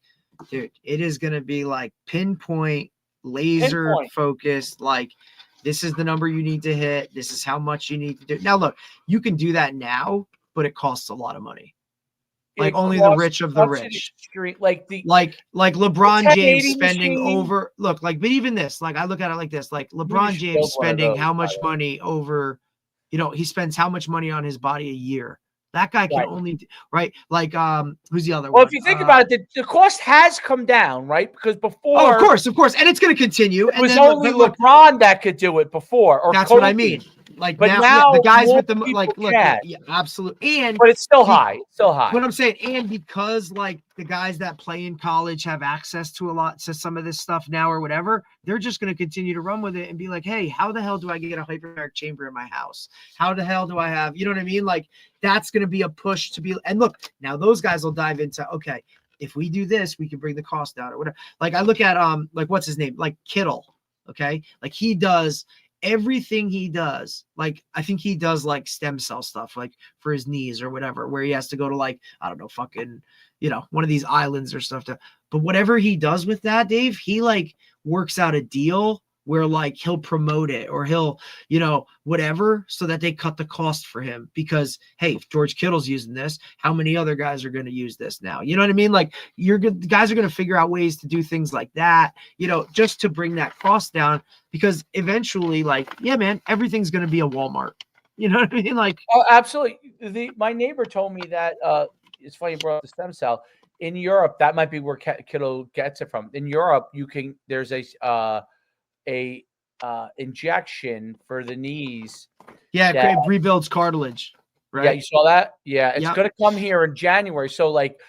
dude, it is going to be like pinpoint, laser focused. Like, this is the number you need to hit. This is how much you need to do. Now, look, you can do that now, but it costs a lot of money. Like only the rich of the rich. Like LeBron James spending over. Look, like, but even this, like, I look at it like this, like LeBron James spending how much money over, you know, he spends how much money on his body a year. That guy can only, right? Like, who's the other one? Well, if you think about it, the cost has come down, right? Because before, of course, and it's going to continue. It was only LeBron that could do it before. Or that's Kobe. What I mean. Like, but now the guys with the like, look, yeah, absolutely, and but it's still high. It's still high. What I'm saying, and because like the guys that play in college have access to some of this stuff now or whatever, they're just going to continue to run with it and be like, hey, how the hell do I get a hyperbaric chamber in my house? How the hell do I have, you know what I mean? Like, that's going to be a push to be, and look, now those guys will dive into, okay, if we do this, we can bring the cost down or whatever. Like, I look at like, what's his name? Like Kittle. Okay, like he does everything he does. Like, I think he does like stem cell stuff, like for his knees or whatever, where he has to go to like, I don't know, fucking, you know, one of these islands or stuff. But whatever he does with that, Dave, he like works out a deal where like he'll promote it or he'll, you know, whatever, so that they cut the cost for him. Because, hey, if George Kittle's using this, how many other guys are going to use this now? You know what I mean? Like, the guys are going to figure out ways to do things like that, you know, just to bring that cost down. Because eventually, like, yeah, man, everything's going to be a Walmart. You know what I mean? Like, oh, absolutely. My neighbor told me that it's funny you brought up the stem cell. In Europe, that might be where Kittle gets it from. In Europe, there's a injection for the knees. Yeah, it rebuilds cartilage. Right. Yeah, you saw that? Yeah, it's gonna come here in January. So like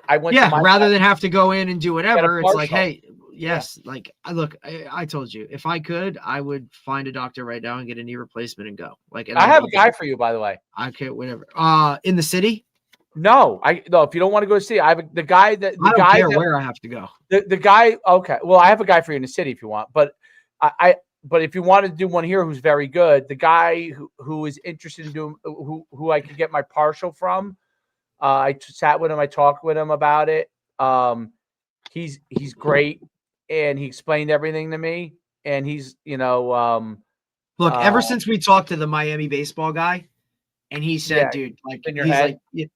I went to rather than have to go in and do whatever, it's like, hey, yes, like I told you, if I could, I would find a doctor right now and get a knee replacement and go. Like, and I have a guy for you, by the way. Okay, whatever. In the city? No, if you don't want to go to the city, I have the guy that I don't care where I have to go. The guy, okay. Well, I have a guy for you in the city if you want, but but if you want to do one here who's very good, the guy who is interested in doing who I could get my partial from, I sat with him, I talked with him about it. He's great, and he explained everything to me. And he's, you know, look, ever since we talked to the Miami baseball guy, And he said, Yeah, dude, like, in your he's head. like,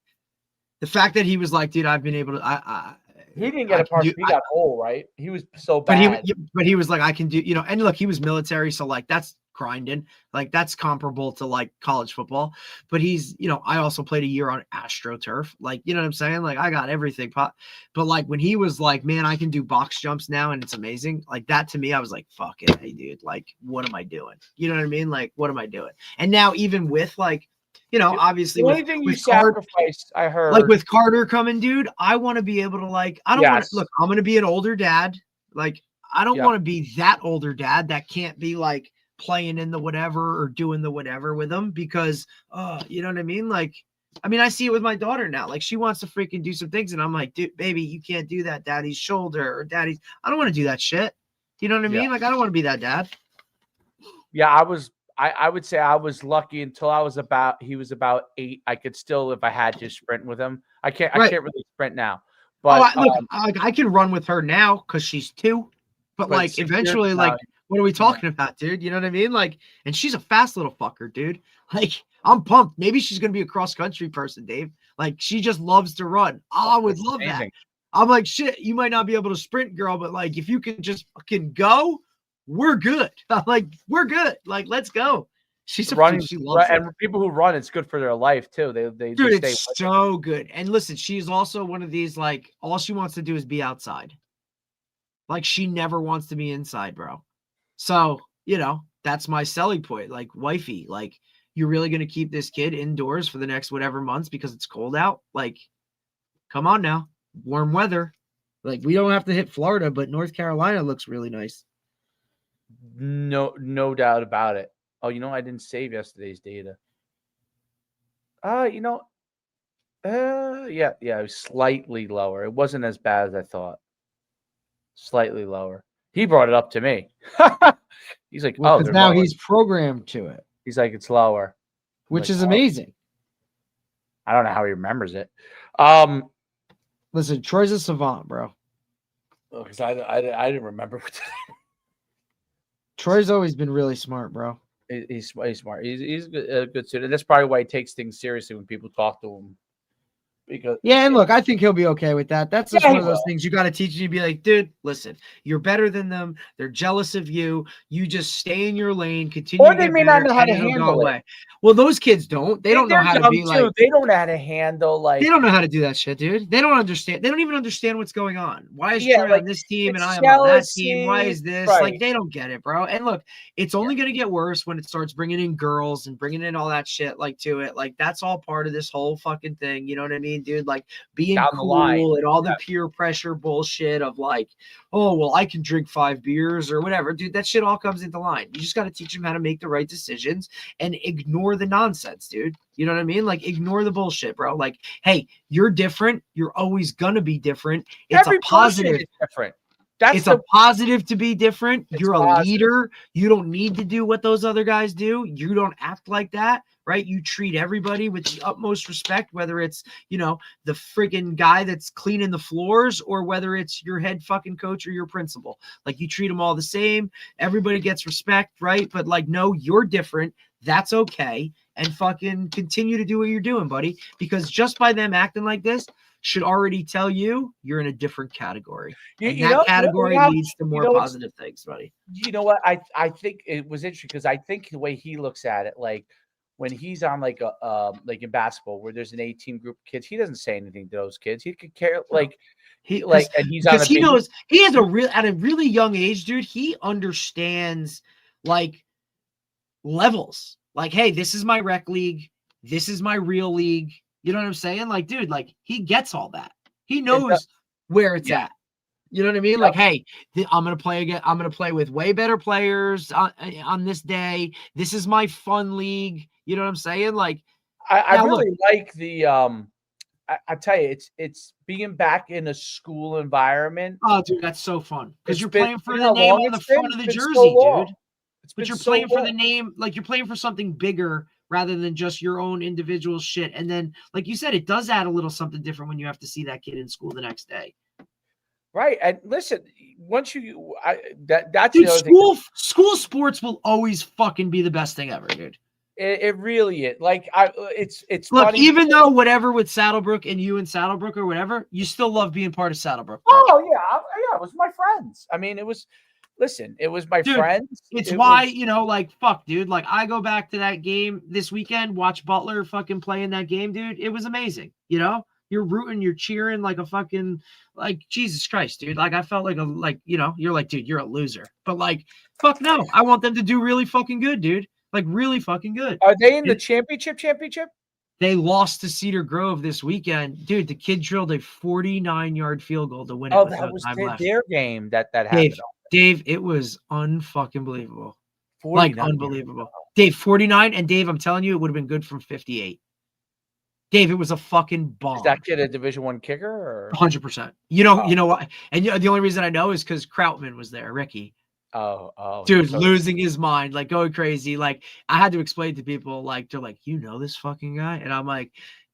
the fact that he was like, dude, I've been able to, He didn't get I a can do, partial. He got whole, right? He was so but bad. he was like, I can do, and look, he was military. So like, that's grinding. Like that's comparable to like college football, but he's, I also played a year on AstroTurf. Like, you know what I'm saying? Like I got everything. But like when he was like, man, I can do box jumps now and it's amazing. Like that to me, I was like, fuck it. Hey dude, like, what am I doing? You know what I mean? Like, what am I doing? And now even with like, obviously the only thing you sacrificed, I heard, like with Carter coming, dude, I want to be able to like, I don't want to look, I'm going to be an older dad. Like, I don't want to be that older dad that can't be like playing in the whatever or doing the whatever with them because, you know what I mean? Like, I mean, I see it with my daughter now. Like she wants to freaking do some things. And I'm like, dude, baby, you can't do that. Daddy's shoulder or daddy's, I don't want to do that shit. You know what I mean? Like, I don't want to be that dad. Yeah. I would say I was lucky until he was about 8. I could still, if I had to, sprint with him. I can't really sprint now. But I can run with her now because she's 2. But like eventually, like, what are we talking about, dude? You know what I mean? Like, and she's a fast little fucker, dude. Like, I'm pumped. Maybe she's gonna be a cross country person, Dave. Like, she just loves to run. Oh, I would love that. I'm like, shit, you might not be able to sprint, girl, but like, if you can just fucking go, we're good. Like, we're good. Like, let's go. She's running. She loves it. And people who run, it's good for their life too. Dude, it's so good. And listen, she's also one of these, like, all she wants to do is be outside. Like, she never wants to be inside, bro. So, that's my selling point. Like, wifey, like, you're really going to keep this kid indoors for the next whatever months because it's cold out? Like, come on now. Warm weather. Like, we don't have to hit Florida, but North Carolina looks really nice. No doubt about it. Oh, I didn't save yesterday's data. Yeah, it was slightly lower. It wasn't as bad as I thought. Slightly lower. He brought it up to me. He's like, because now he's programmed to it. He's like, it's lower, which is amazing. I don't know how he remembers it. Listen, Troy's a savant, bro. Because I didn't remember. Troy's always been really smart, bro. He's smart. He's a good student. That's probably why he takes things seriously when people talk to him. Because and look, I think he'll be okay with that. That's just one of those things you got to teach you to be like, dude, listen, you're better than them. They're jealous of you. You just stay in your lane, continue. Or they may not know how to handle it. Well, those kids don't. They don't know how to be like. They don't know how to handle like. They don't know how to do that shit, dude. They don't understand. They don't even understand what's going on. Why is Troy on this team and I am on that team? Why is this? Right. Like, they don't get it, bro. And look, it's only going to get worse when it starts bringing in girls and bringing in all that shit like to it. Like, that's all part of this whole fucking thing. You know what I mean, dude? Like, being cool and all the peer pressure bullshit of like, oh, well, I can drink 5 beers or whatever. Dude, that shit all comes into line. You just got to teach them how to make the right decisions and ignore the nonsense, dude. You know what I mean? Like, ignore the bullshit, bro. Like, hey, you're different. You're always going to be different. It's a positive. Different. It's a positive to be different. You're a leader. You don't need to do what those other guys do. You don't act like that, right? You treat everybody with the utmost respect, whether it's, the friggin' guy that's cleaning the floors or whether it's your head fucking coach or your principal. Like, you treat them all the same. Everybody gets respect, right? But like, no, you're different. That's okay. And fucking continue to do what you're doing, buddy. Because just by them acting like this should already tell you you're in a different category. And that category leads to more positive things, buddy. You know what? I think it was interesting because I think the way he looks at it, like when he's on like in basketball where there's an 18 group of kids, he doesn't say anything to those kids. He could care and he's on he knows he has at a really young age, dude. He understands like levels. Like, hey, this is my rec league. This is my real league. You know what I'm saying? Like, dude, like he gets all that. He knows where it's at. You know what I mean? Yep. Like, hey, I'm going to play again. I'm going to play with way better players on this day. This is my fun league. You know what I'm saying? Like, I really like the, I tell you, it's being back in a school environment. Oh, dude, that's so fun. Because you're playing for the name on the front of the jersey, dude. But you're playing for the name, like you're playing for something bigger rather than just your own individual shit. And then, like you said, it does add a little something different when you have to see that kid in school the next day. Right. And listen, once that's dude, school sports will always fucking be the best thing ever, dude. It really is. Like it's Look, funny. even though whatever with Saddlebrook and you and Saddlebrook or whatever, you still love being part of Saddlebrook. Oh yeah, it was my friends. I mean, it was. Listen, it was my Dude, friends. It's It why, was- like, fuck, dude. Like, I go back to that game this weekend, watch Butler fucking play in that game, dude. It was amazing. You're rooting, you're cheering like a fucking, like, Jesus Christ, dude. Like, I felt like you're like, dude, you're a loser. But, like, fuck no. I want them to do really fucking good, dude. Like, really fucking good. Are they in the championship? They lost to Cedar Grove this weekend. Dude, the kid drilled a 49-yard field goal to win it Oh, with that no was time left. their game that happened. Dave, it was unfucking believable. 49. Like, unbelievable. Dave, 49, and Dave, I'm telling you, it would have been good from 58. Dave, it was a fucking bomb. Is that kid a Division I kicker? Or? 100%. You know what? And the only reason I know is because Krautman was there, Ricky. Oh. Dude, losing his mind, like going crazy. Like, I had to explain to people, like, they're like, you know this fucking guy? And I'm like,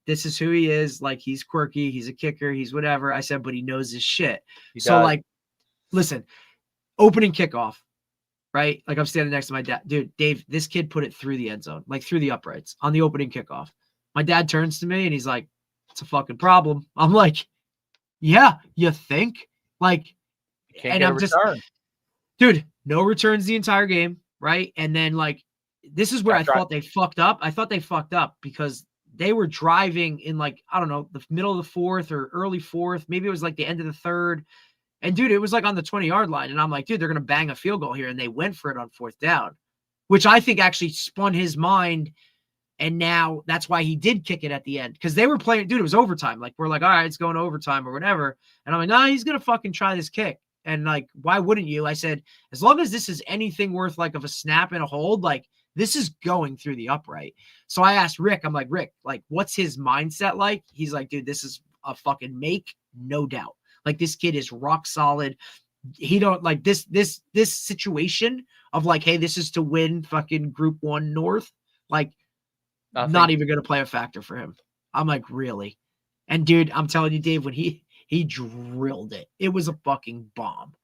this is who he is. Like, he's quirky. He's a kicker. He's whatever. I said, but he knows his shit. So, like, listen, opening kickoff, right? Like, I'm standing next to my dad. Dude, Dave, this kid put it through the end zone, like through the uprights on the opening kickoff. My dad turns to me and he's like, it's a fucking problem. I'm like, yeah, you think? Like, and I'm just, dude, no returns the entire game, right? And then, like, this is where I thought they fucked up. I thought they fucked up because they were driving in, like, I don't know, the middle of the fourth or early fourth. Maybe it was like the end of the third. And, dude, it was like on the 20-yard line. And I'm like, dude, they're going to bang a field goal here. And they went for it on fourth down, which I think actually spun his mind. And now that's why he did kick it at the end. Because they were playing, dude, it was overtime. Like, we're like, all right, it's going to overtime or whatever. And I'm like, no, he's going to fucking try this kick. And, like, why wouldn't you? I said, as long as this is anything worth, like, of a snap and a hold, like, this is going through the upright. So I asked Rick, I'm like, Rick, like, what's his mindset like? He's like, dude, this is a fucking make, no doubt. Like, this kid is rock solid. He don't like this situation of, like, hey, this is to win fucking Group 1 North. Like, not even going to play a factor for him. I'm like, really? And, dude, I'm telling you, Dave, when he drilled it, it was a fucking bomb.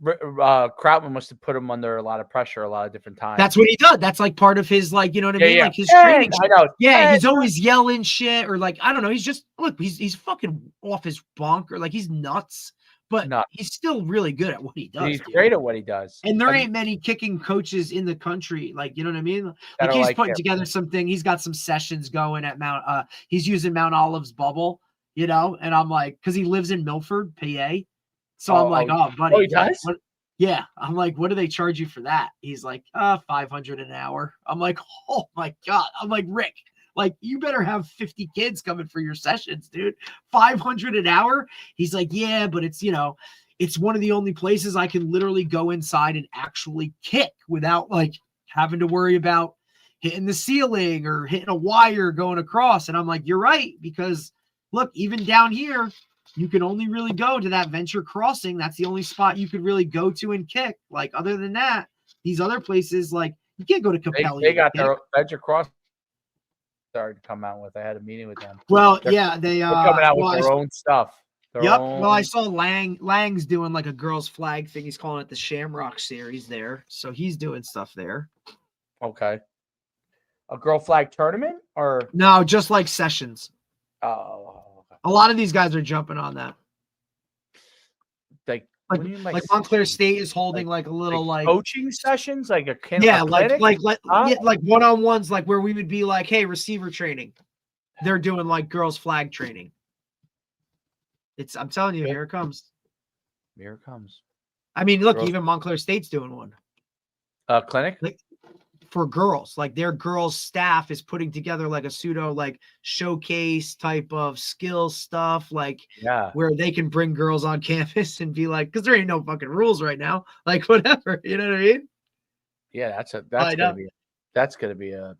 Krautman must have put him under a lot of pressure a lot of different times. That's what he does. That's like part of his, like, you know what I mean? Yeah. Like his training. I know. Yeah, he's always yelling shit or, like, I don't know. He's just, look, he's fucking off his bonker. Like, he's nuts, but he's still really good at what he does. He's great at what he does. And there ain't many kicking coaches in the country. Like, you know what I mean? Like, he's putting together something. He's got some sessions going at he's using Mount Olive's bubble, you know? And I'm like, because he lives in Milford, PA. So I'm like, oh, buddy. Oh, he does? Yeah. I'm like, what do they charge you for that? He's like, $500 an hour. I'm like, oh my God. I'm like, Rick, like, you better have 50 kids coming for your sessions, dude. $500 an hour. He's like, yeah, but it's, you know, it's one of the only places I can literally go inside and actually kick without, like, having to worry about hitting the ceiling or hitting a wire going across. And I'm like, you're right. Because look, even down here, you can only really go to that Venture Crossing. That's the only spot you could really go to and kick. Like, other than that, these other places, like, you can't go to Capelli. They got their Venture Crossing started to come out with. I had a meeting with them. Well, they're coming out with their own stuff. Well, I saw Lang's doing, like, a girls' flag thing. He's calling it the Shamrock Series there. So he's doing stuff there. Okay. A girl flag tournament or no, just like sessions. Oh. A lot of these guys are jumping on that. Like Montclair State is holding like a little like coaching sessions, like a like one-on-ones, like where we would be like, hey, receiver training. They're doing like girls flag training. I'm telling you, here it comes. Here it comes. I mean, look, even Montclair State's doing one. Clinic? Like, for girls, like their girls staff is putting together like a pseudo like showcase type of skill stuff, like where they can bring girls on campus and be like, because there ain't no fucking rules right now, like whatever, you know what I mean? Yeah, that's gonna be a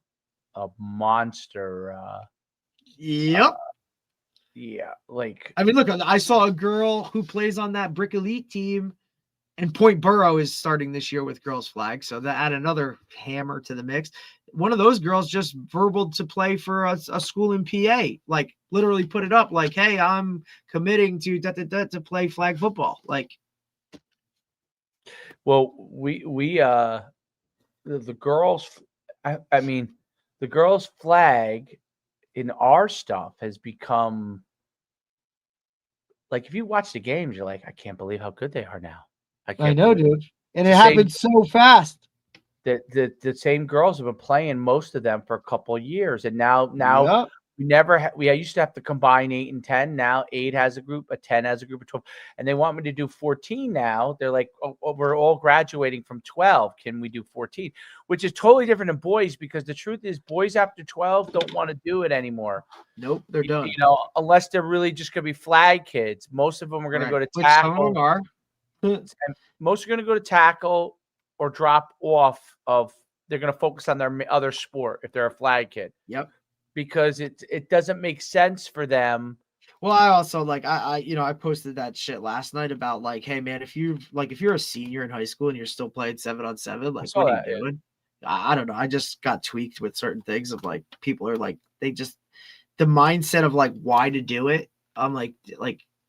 monster. Yep. Yeah, like I mean, look, I saw a girl who plays on that Brick Elite team. And Point Borough is starting this year with girls flag. So that add another hammer to the mix. One of those girls just verbaled to play for a school in PA, like literally put it up like, hey, I'm committing to to play flag football. Like, well, we the girls, I mean, the girls' flag in our stuff has become like, if you watch the games, you're like, I can't believe how good they are now. I know, dude. And it the same- happened so fast. The same girls have been playing, most of them, for a couple of years, and now Yep. we used to have to combine 8 and 10. Now 8 has a group, a 10 has a group of 12, and they want me to do 14 now. They're like, oh, we're all graduating from 12. Can we do 14? Which is totally different than boys, because the truth is, boys after 12 don't want to do it anymore. Nope, they're done. You know, unless they're really just going to be flag kids. Most of them are going to go to Which some of tackle. them are. And most are going to go to tackle or drop off of. They're going to focus on their other sport if they're a flag kid. Yep. Because it doesn't make sense for them. Well, I also like I posted that shit last night about like, hey man, if you're a senior in high school and you're still playing 7-on-7, like what are you doing? I don't know. I just got tweaked with certain things of like, people are like, they just, the mindset of like why to do it. I'm like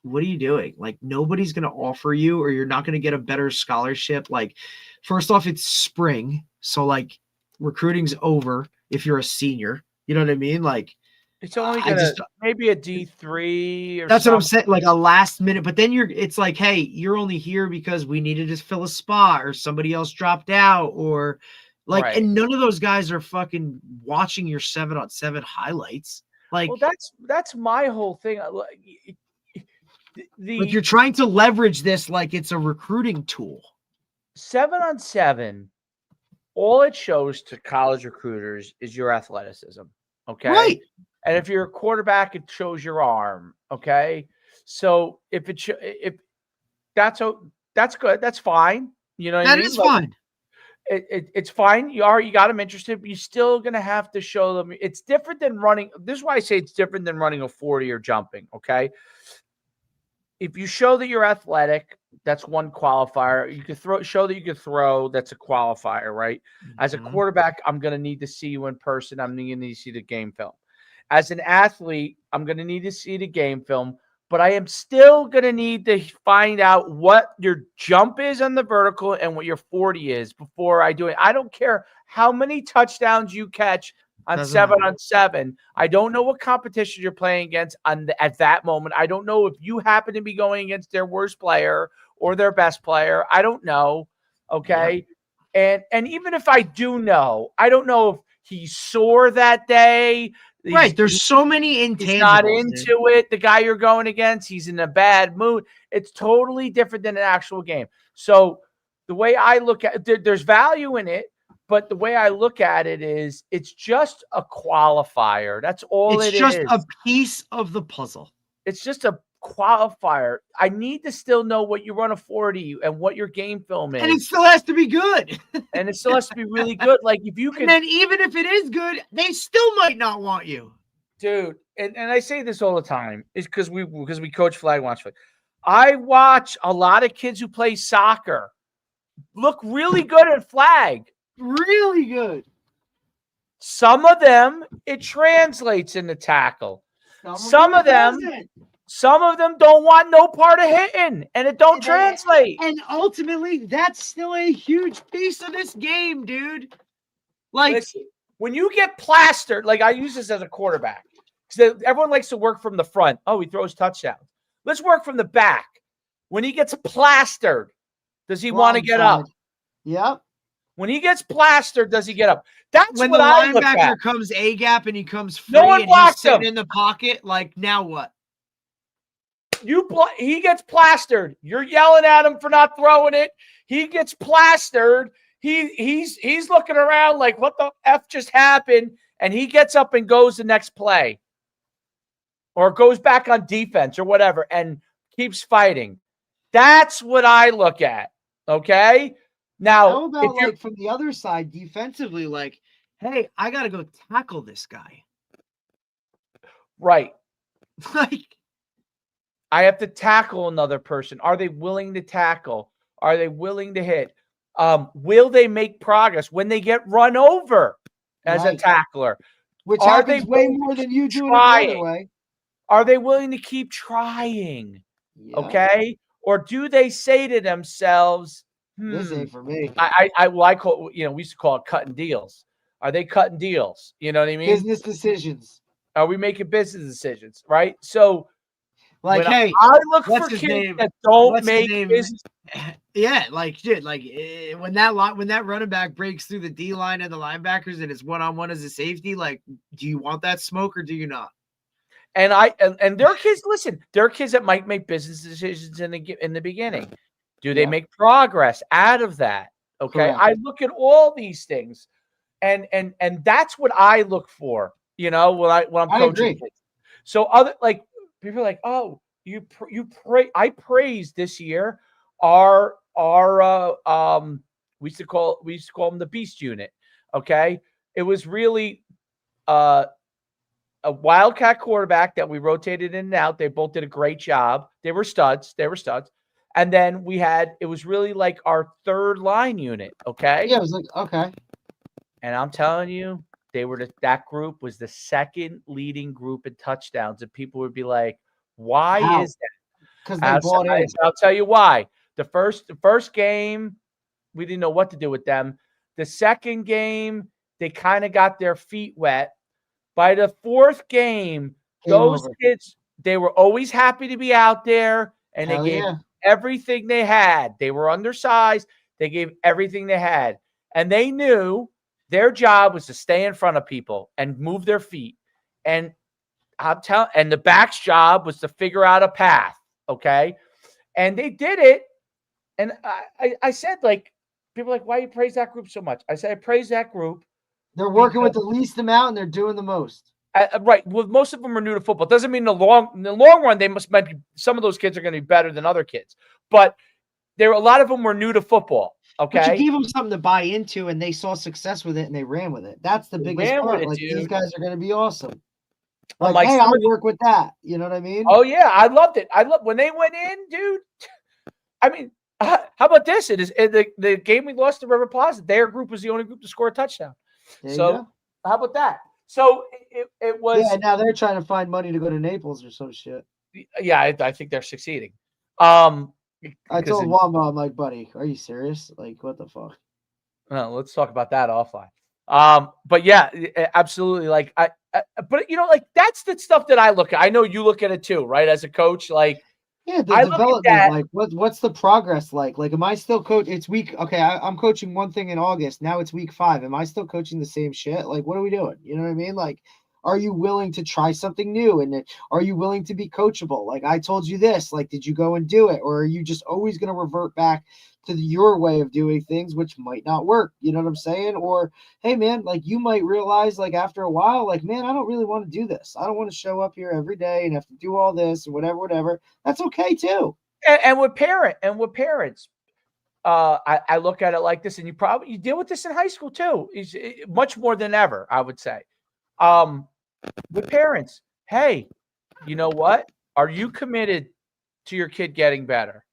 what are you doing? Like, nobody's gonna offer you, or you're not gonna get a better scholarship. Like, first off, it's spring, so like recruiting's over if you're a senior. You know what I mean? Like, it's only gonna maybe a D3 or that's something. what I'm saying, like a last minute. But then it's like, hey, you're only here because we needed to fill a spot, or somebody else dropped out, or like, Right. And none of those guys are fucking watching your 7-on-7 highlights. Like, well, that's my whole thing. Like, you're trying to leverage this like it's a recruiting tool. 7-on-7, all it shows to college recruiters is your athleticism. Okay. Right. And if you're a quarterback, it shows your arm. Okay. So if that's good, that's fine. You know what I mean? That is fine. It's fine. You got them interested, but you're still going to have to show them. It's different than running. This is why I say it's different than running a 40 or jumping. Okay. If you show that you're athletic, that's one qualifier. You could show that you can throw. That's a qualifier, right? As a quarterback, I'm going to need to see you in person. I'm going to need to see the game film. As an athlete, I'm going to need to see the game film, but I am still going to need to find out what your jump is on the vertical and what your 40 is before I do it. I don't care how many touchdowns you catch on 7-on-7. I don't know what competition you're playing against at that moment. I don't know if you happen to be going against their worst player or their best player. I don't know. Okay. Yeah. And even if I do know, I don't know if he's sore that day. Right. There's so many intangibles. He's not into it. The guy you're going against, he's in a bad mood. It's totally different than an actual game. So the way I look at it, there's value in it. But the way I look at it is, it's just a qualifier. That's all it is. It's just a piece of the puzzle. It's just a qualifier. I need to still know what you run a 40 and what your game film is. And it still has to be good. And it still has to be really good. Like, if you can. And then even if it is good, they still might not want you. Dude, and I say this all the time, is because we coach flag, watch flag. I watch a lot of kids who play soccer look really good at flag. Really good. Some of them, it translates into tackle. Some of them don't want no part of hitting, and it don't translate. And ultimately, that's still a huge piece of this game, dude. Like, listen, when you get plastered, like, I use this as a quarterback, because everyone likes to work from the front. Oh, he throws touchdowns. Let's work from the back. When he gets plastered, does he want to get up? Yep. When he gets plastered, does he get up? That's when what the I look linebacker at. comes A gap and he comes free, no one and blocked he's sitting him in the pocket. Like, now what? He gets plastered. You're yelling at him for not throwing it. He gets plastered. He's looking around like, what the F just happened? And he gets up and goes the next play, or goes back on defense or whatever, and keeps fighting. That's what I look at. Okay. Now, how about like from the other side defensively, like, hey, I got to go tackle this guy. Right. Like, I have to tackle another person. Are they willing to tackle? Are they willing to hit? Will they make progress when they get run over as a tackler? Which happens way more than you do it the other way. Are they willing to keep trying? Yeah. Okay. Or do they say to themselves, this ain't for me. I call, we used to call it cutting deals. Are they cutting deals? You know what I mean? Business decisions. Are we making business decisions? Right. So Like, when hey, I look what's for his kids name? that don't What's his make name? business. Yeah, like shit. Like when that running back breaks through the D line and the linebackers and it's 1-on-1 as a safety, like, do you want that smoke or do you not? And there are kids. Listen, there are kids that might make business decisions in the beginning. Do they make progress out of that? Okay, Correct. I look at all these things, and that's what I look for. You know, when I'm coaching kids. So other like people are like, oh, you pray. I praised this year our we used to call them the Beast Unit. Okay, it was really a wildcat quarterback that we rotated in and out. They both did a great job. They were studs. And then it was really like our third line unit. Okay. Yeah, it was like, okay. And I'm telling you, that group was the second leading group in touchdowns. And people would be like, why is that? Because they bought in. I'll tell you why. The first game, we didn't know what to do with them. The second game, they kind of got their feet wet. By the fourth game, those kids, they were always happy to be out there, and they gave everything they had. They were undersized. They gave everything they had. And they knew their job was to stay in front of people and move their feet. And and the back's job was to figure out a path, okay? And they did it. And I said, like, people are like, why you praise that group so much? I said, I praise that group. They're working with the least amount and they're doing the most. Right. Well, most of them are new to football. Doesn't mean in the long run, might be, some of those kids are going to be better than other kids. But a lot of them were new to football. Okay. But you gave them something to buy into and they saw success with it and they ran with it. That's the biggest part. Like, these guys are going to be awesome. Like, hey, I'll work with that. You know what I mean? Oh, yeah. I loved it. When they went in, dude. I mean, how about this? It is the game we lost to River Plaza. Their group was the only group to score a touchdown. So how about that? So it was. Yeah, now they're trying to find money to go to Naples or some shit. Yeah, I think they're succeeding. I told Wamba, I'm like, buddy, are you serious? Like, what the fuck? No, let's talk about that offline. But yeah, absolutely. Like but you know, like that's the stuff that I look at. I know you look at it too, right? As a coach, like. Yeah, the development, like what's the progress like? Like, am I still it's week? Okay, I'm coaching one thing in August. Now it's week 5. Am I still coaching the same shit? Like, what are we doing? You know what I mean? Like, are you willing to try something new? And are you willing to be coachable? Like, I told you this, like, did you go and do it? Or are you just always going to revert back to your way of doing things, which might not work? You know what I'm saying? Or, hey, man, like, you might realize, like, after a while, like, man, I don't really want to do this. I don't want to show up here every day and have to do all this and whatever. That's okay too. And with parents, I look at it like this, and you deal with this in high school too. Is much more than ever, I would say. With parents, hey, you know what? Are you committed to your kid getting better?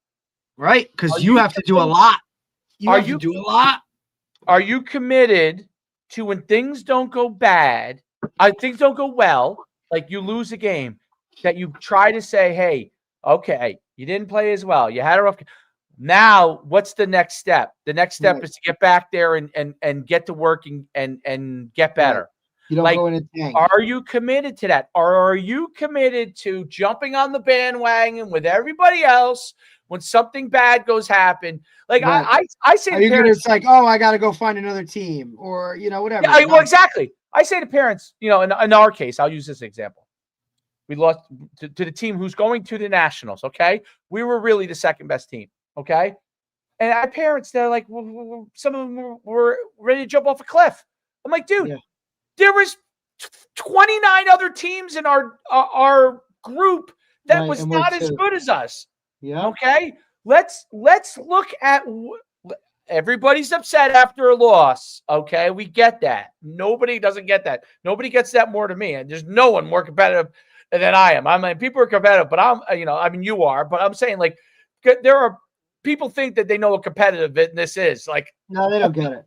Right, because you have to do a lot. You have to do a lot. Are you committed to when things don't go bad, things don't go well, like you lose a game, that you try to say, hey, okay, you didn't play as well. You had a rough game. Now, what's the next step? The next step is to get back there and get to work and get better. You don't go in a tank. Are you committed to that? Or are you committed to jumping on the bandwagon with everybody else when something bad happen? Like, I say to parents, it's like, oh, I got to go find another team or, you know, whatever. Yeah, well, exactly. I say to parents, you know, in our case, I'll use this example. We lost to the team who's going to the Nationals, okay? We were really the second best team, okay? And our parents, they're like, well, some of them were ready to jump off a cliff. I'm like, dude, there was 29 other teams in our group that was not as good as us. Yeah. Okay. Let's look at everybody's upset after a loss. Okay. We get that. Nobody doesn't get that. Nobody gets that more to me. And there's no one more competitive than I am. I mean, people are competitive, but you are, but I'm saying, like, there are people think that they know what competitiveness is. Like, no, they don't get it.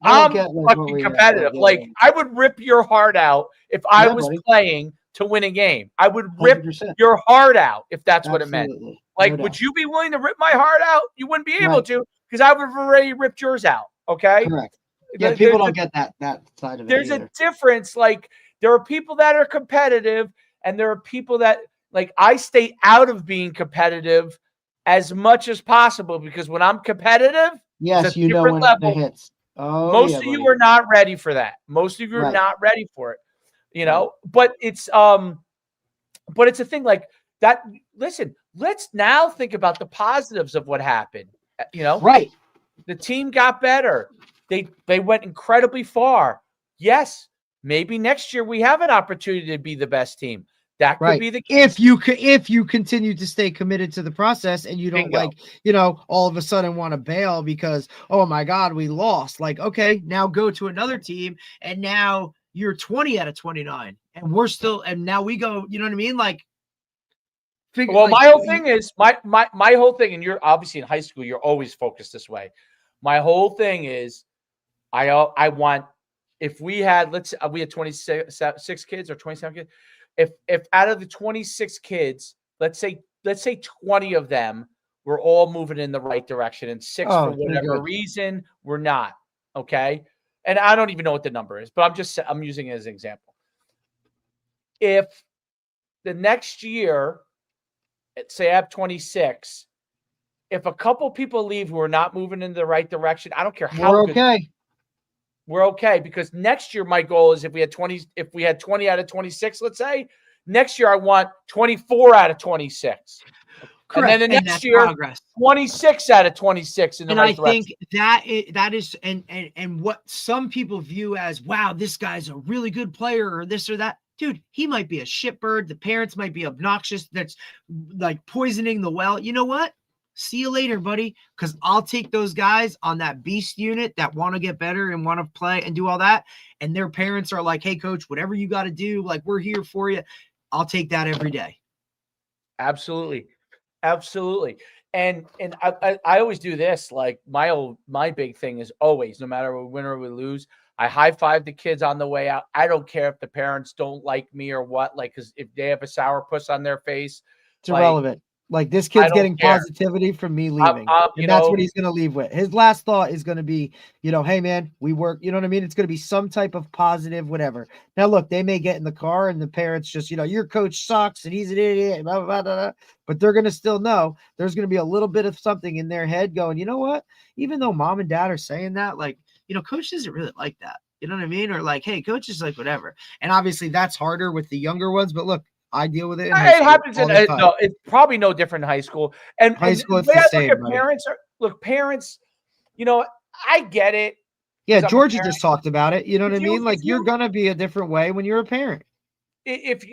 I'm fucking competitive. Like, I would rip your heart out if I was playing to win a game. I would rip 100%. your heart out if that's what it meant. Like, would you be willing to rip my heart out? You wouldn't be able to, because I would have already ripped yours out. Okay. Correct. Yeah, people don't get that side of it. There's either. a difference. Like, there are people that are competitive, and there are people that, like, I stay out of being competitive as much as possible, because when I'm competitive, Yes, it's a you know different when level. it hits. Oh, Most yeah, of you buddy. are not ready for that. Most of you are Right. not ready for it. But it's a thing like that. Listen, let's now think about the positives of what happened. Right. The team got better. They went incredibly far. Yes, maybe next year we have an opportunity to be the best team. That could be the case. If you continue to stay committed to the process and you don't Bingo. all of a sudden want to bail because, oh my God, we lost. Like, okay, now go to another team and now you're 20 out of 29 and we're still, and now we go, you know what I mean? Like, Well, my whole thing is my whole thing, and you're obviously in high school, you're always focused this way. My whole thing is I want, if we had, we had 26 kids or 27 kids. If out of the 26 kids, let's say 20 of them were all moving in the right direction, and 6 for whatever reason were not. Okay. And I don't even know what the number is, but I'm using it as an example. If the next year, say I have 26, if a couple people leave who are not moving in the right direction, I don't care how good. We're okay, because next year my goal is if we had 20 out of 26, let's say, next year I want 24 out of 26. Correct. And then the next year, progress. 26 out of 26 in the right direction. And I think that is and what some people view as, wow, this guy's a really good player or this or that. Dude, he might be a shitbird. The parents might be obnoxious. That's like poisoning the well. You know what? See you later, buddy. Because I'll take those guys on that beast unit that want to get better and want to play and do all that. And their parents are like, hey, coach, whatever you got to do, like, we're here for you. I'll take that every day. Absolutely. Absolutely. And I always do this. Like, my big thing is always, no matter we win or we lose, I high five the kids on the way out. I don't care if the parents don't like me or what, like, because if they have a sourpuss on their face, it's irrelevant. Like, this kid's getting positivity from me leaving. And that's what he's going to leave with. His last thought is going to be, hey, man, we work. You know what I mean? It's going to be some type of positive, whatever. Now, look, they may get in the car and the parents just, your coach sucks and he's an idiot, blah, blah, blah, blah. But they're going to still know there's going to be a little bit of something in their head going, you know what? Even though mom and dad are saying that, like, coach doesn't really like that. You know what I mean? Or like, hey, coach is like, whatever. And obviously that's harder with the younger ones. But look, I deal with it. It happens no, it's probably no different in high school. And high school, it's the same. Parents, I get it. Yeah, Georgie just talked about it. You know what I mean? Like, you're gonna be a different way when you're a parent. If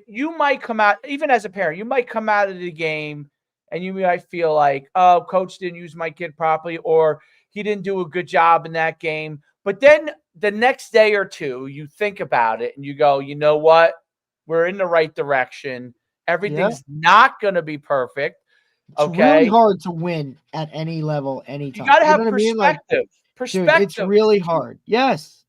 you might come out, even as a parent, you might come out of the game and you might feel like, oh, coach didn't use my kid properly, or he didn't do a good job in that game. But then the next day or two, you think about it and you go, you know what? We're in the right direction. Everything's not going to be perfect. It's really hard to win at any level, anytime. You got to have perspective. Perspective. Dude, it's really hard. Yes.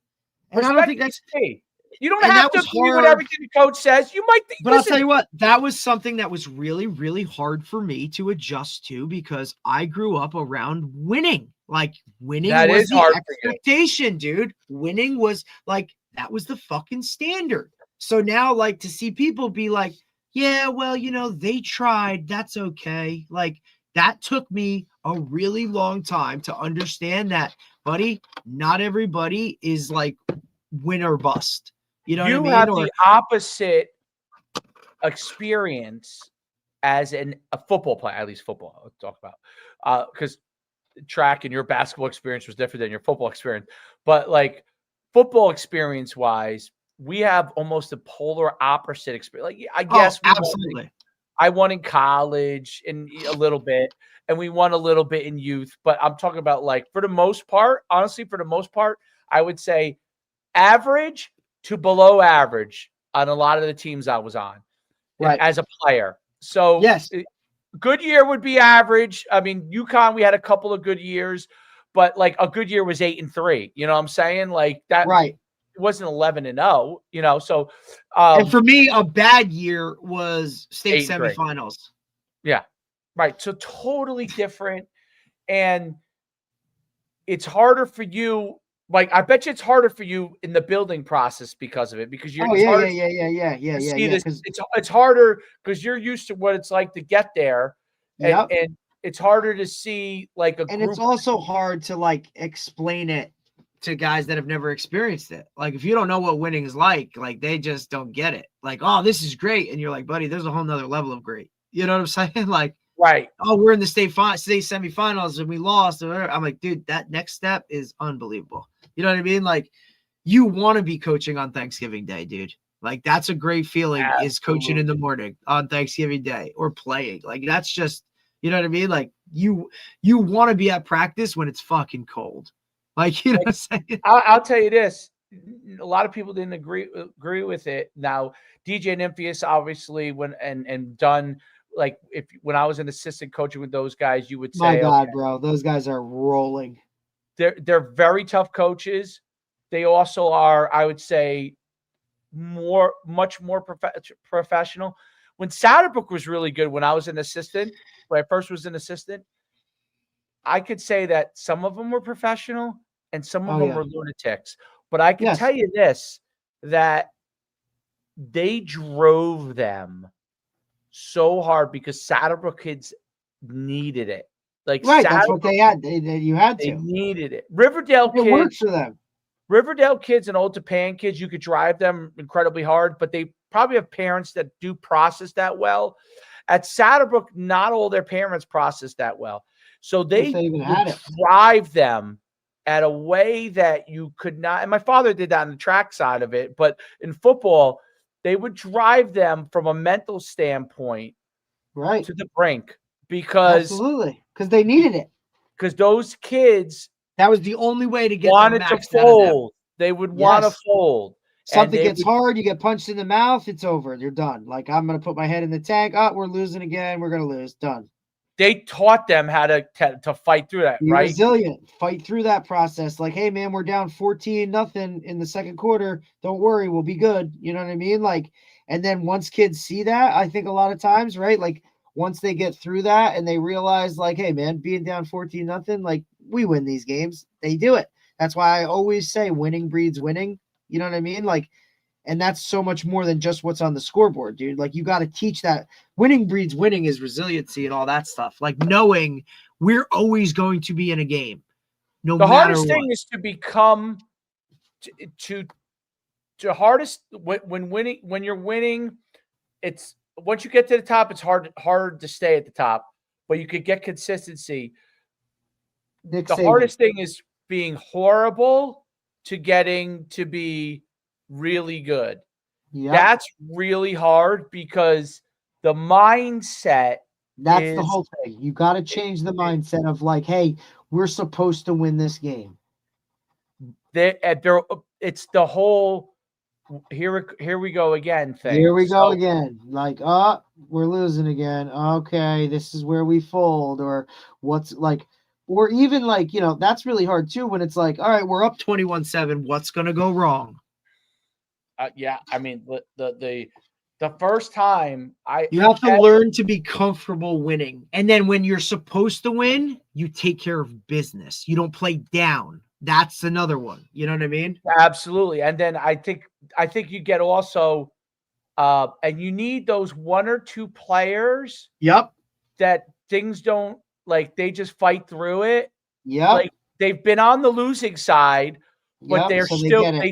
And I don't think that's key. You don't have to agree with everything the coach says. You might think, but I'll tell you what, that was something that was really, really hard for me to adjust to, because I grew up around winning. Like, winning was the expectation, dude. Winning was like, that was the fucking standard. So now, like, to see people be like, yeah, well, they tried. That's okay. Like, that took me a really long time to understand that, buddy, not everybody is like win or bust. You know what I mean? You have the opposite experience as a football player, at least football, I'll talk about. Because track and your basketball experience was different than your football experience. But, like, football experience-wise, we have almost a polar opposite experience. Like, I guess absolutely. I won in college and a little bit, and we won a little bit in youth. But I'm talking about, like, for the most part, honestly, I would say average to below average on a lot of the teams I was on, right, as a player. So yes, good year would be average. I mean, UConn, we had a couple of good years, but, like, a good year was 8-3. You know what I'm saying? Like, that, right. It wasn't 11-0, so. And for me, a bad year was state semifinals. Yeah, right. So totally different. And it's harder for you. Like, I bet you it's harder for you in the building process because of it, because Oh it's yeah, harder yeah. to see this. Because It's harder because you're used to what it's like to get there, yep. and it's harder to see like a And it's group. also hard to like explain it to guys that have never experienced it. Like if you don't know what winning is like they just don't get it. Like, oh, this is great. And you're like, buddy, there's a whole nother level of great. You know what I'm saying? Like, Right. oh, we're in the state semifinals and we lost. I'm like, dude, that next step is unbelievable. You know what I mean? Like, you want to be coaching on Thanksgiving Day, dude. Like, that's a great feeling. Absolutely. Is coaching in the morning on Thanksgiving Day or playing. Like, that's just, you know what I mean? Like, you want to be at practice when it's fucking cold. Like, you know what I'm saying? I'll tell you this. A lot of people didn't agree with it. Now, DJ and Nymphius, obviously, and done, like, when I was an assistant coaching with those guys, you would say, My God, okay, bro, those guys are rolling. they're very tough coaches. They also are, I would say, much more professional. When Satterbrook was really good, when I was an assistant, when I first was an assistant, I could say that some of them were professional and some of them were lunatics. But I can tell you this, that they drove them so hard because Satterbrook kids needed it. Like, right, that's what they had. You had to. They needed it. Riverdale It kids worked for them. Riverdale kids and Old Japan kids, you could drive them incredibly hard, but they probably have parents that do process that well. At Satterbrook, not all their parents process that well. So they even had it. drive them at a way that you could not. And my father did that on the track side of it. But in football, they would drive them from a mental standpoint to the brink because they needed it. Because those kids, that was the only way to get wanted to fold. They would want to fold. Something gets hard, you get punched in the mouth, it's over. You're done. Like, I'm going to put my head in the tank. Oh, we're losing again. We're going to lose. Done. They taught them how to fight through that, Be right? resilient. Fight through that process. Like, hey, man, we're down 14-0 in the second quarter. Don't worry. We'll be good. You know what I mean? Like, and then once kids see that, I think a lot of times, right? Like, once they get through that and they realize, like, hey, man, being down 14-0, like, we win these games. They do it. That's why I always say winning breeds winning. You know what I mean? Like, and that's so much more than just what's on the scoreboard, dude. Like, you got to teach that winning breeds winning is resiliency and all that stuff. Like, knowing we're always going to be in a game. No matter what. The hardest thing is to become to hardest when winning, when you're winning, it's once you get to the top, it's hard to stay at the top, but you could get consistency. The hardest thing is being horrible to getting to be really good. Yep. That's really hard because the mindset. That's the whole thing. You got to change the mindset of like, hey, we're supposed to win this game. It's the whole here we go again thing. Here we go again. Like, we're losing again. Okay, this is where we fold, or what's like. Or even like, you know, that's really hard too when it's like, all right, we're up 21-7. What's going to go wrong? Yeah, I mean, the first time you have to learn to be comfortable winning. And then when you're supposed to win, you take care of business. You don't play down. That's another one. You know what I mean? Absolutely. And then I think you get also and you need those one or two players. Yep. That things don't, like, they just fight through it. Yeah. Like, they've been on the losing side, but they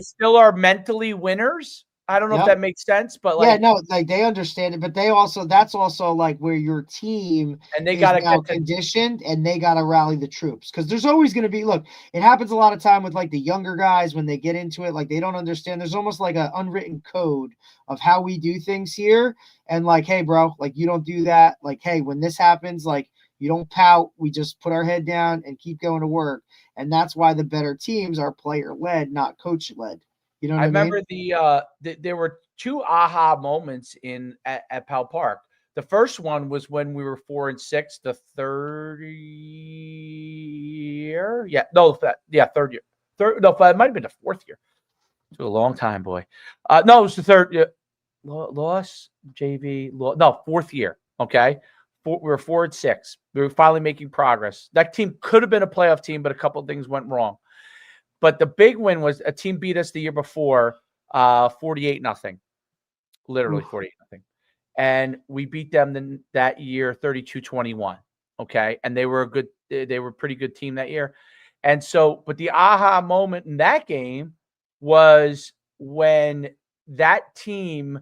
still are mentally winners. I don't know if that makes sense, but like, like they understand it, but that's also like where your team and they got to get conditioned and they got to rally the troops. Cause there's always going to be, look, it happens a lot of time with like the younger guys when they get into it, like they don't understand. There's almost like an unwritten code of how we do things here. And like, hey bro, like you don't do that. Like, hey, when this happens, like you don't pout. We just put our head down and keep going to work. And that's why the better teams are player led, not coach led. You know what I mean? Remember there were two aha moments at Powell Park. The first one was when we were 4-6, the third year. Third year. It might have been the fourth year. It was a long time, boy. No, it was the third year. Loss, JV, fourth year. Okay. we were 4-6. We were finally making progress. That team could have been a playoff team, but a couple of things went wrong. But the big win was a team beat us the year before, 48-0, literally 48-0. And we beat them that year 32-21. Okay. And they were a pretty good team that year. And so, but the aha moment in that game was when that team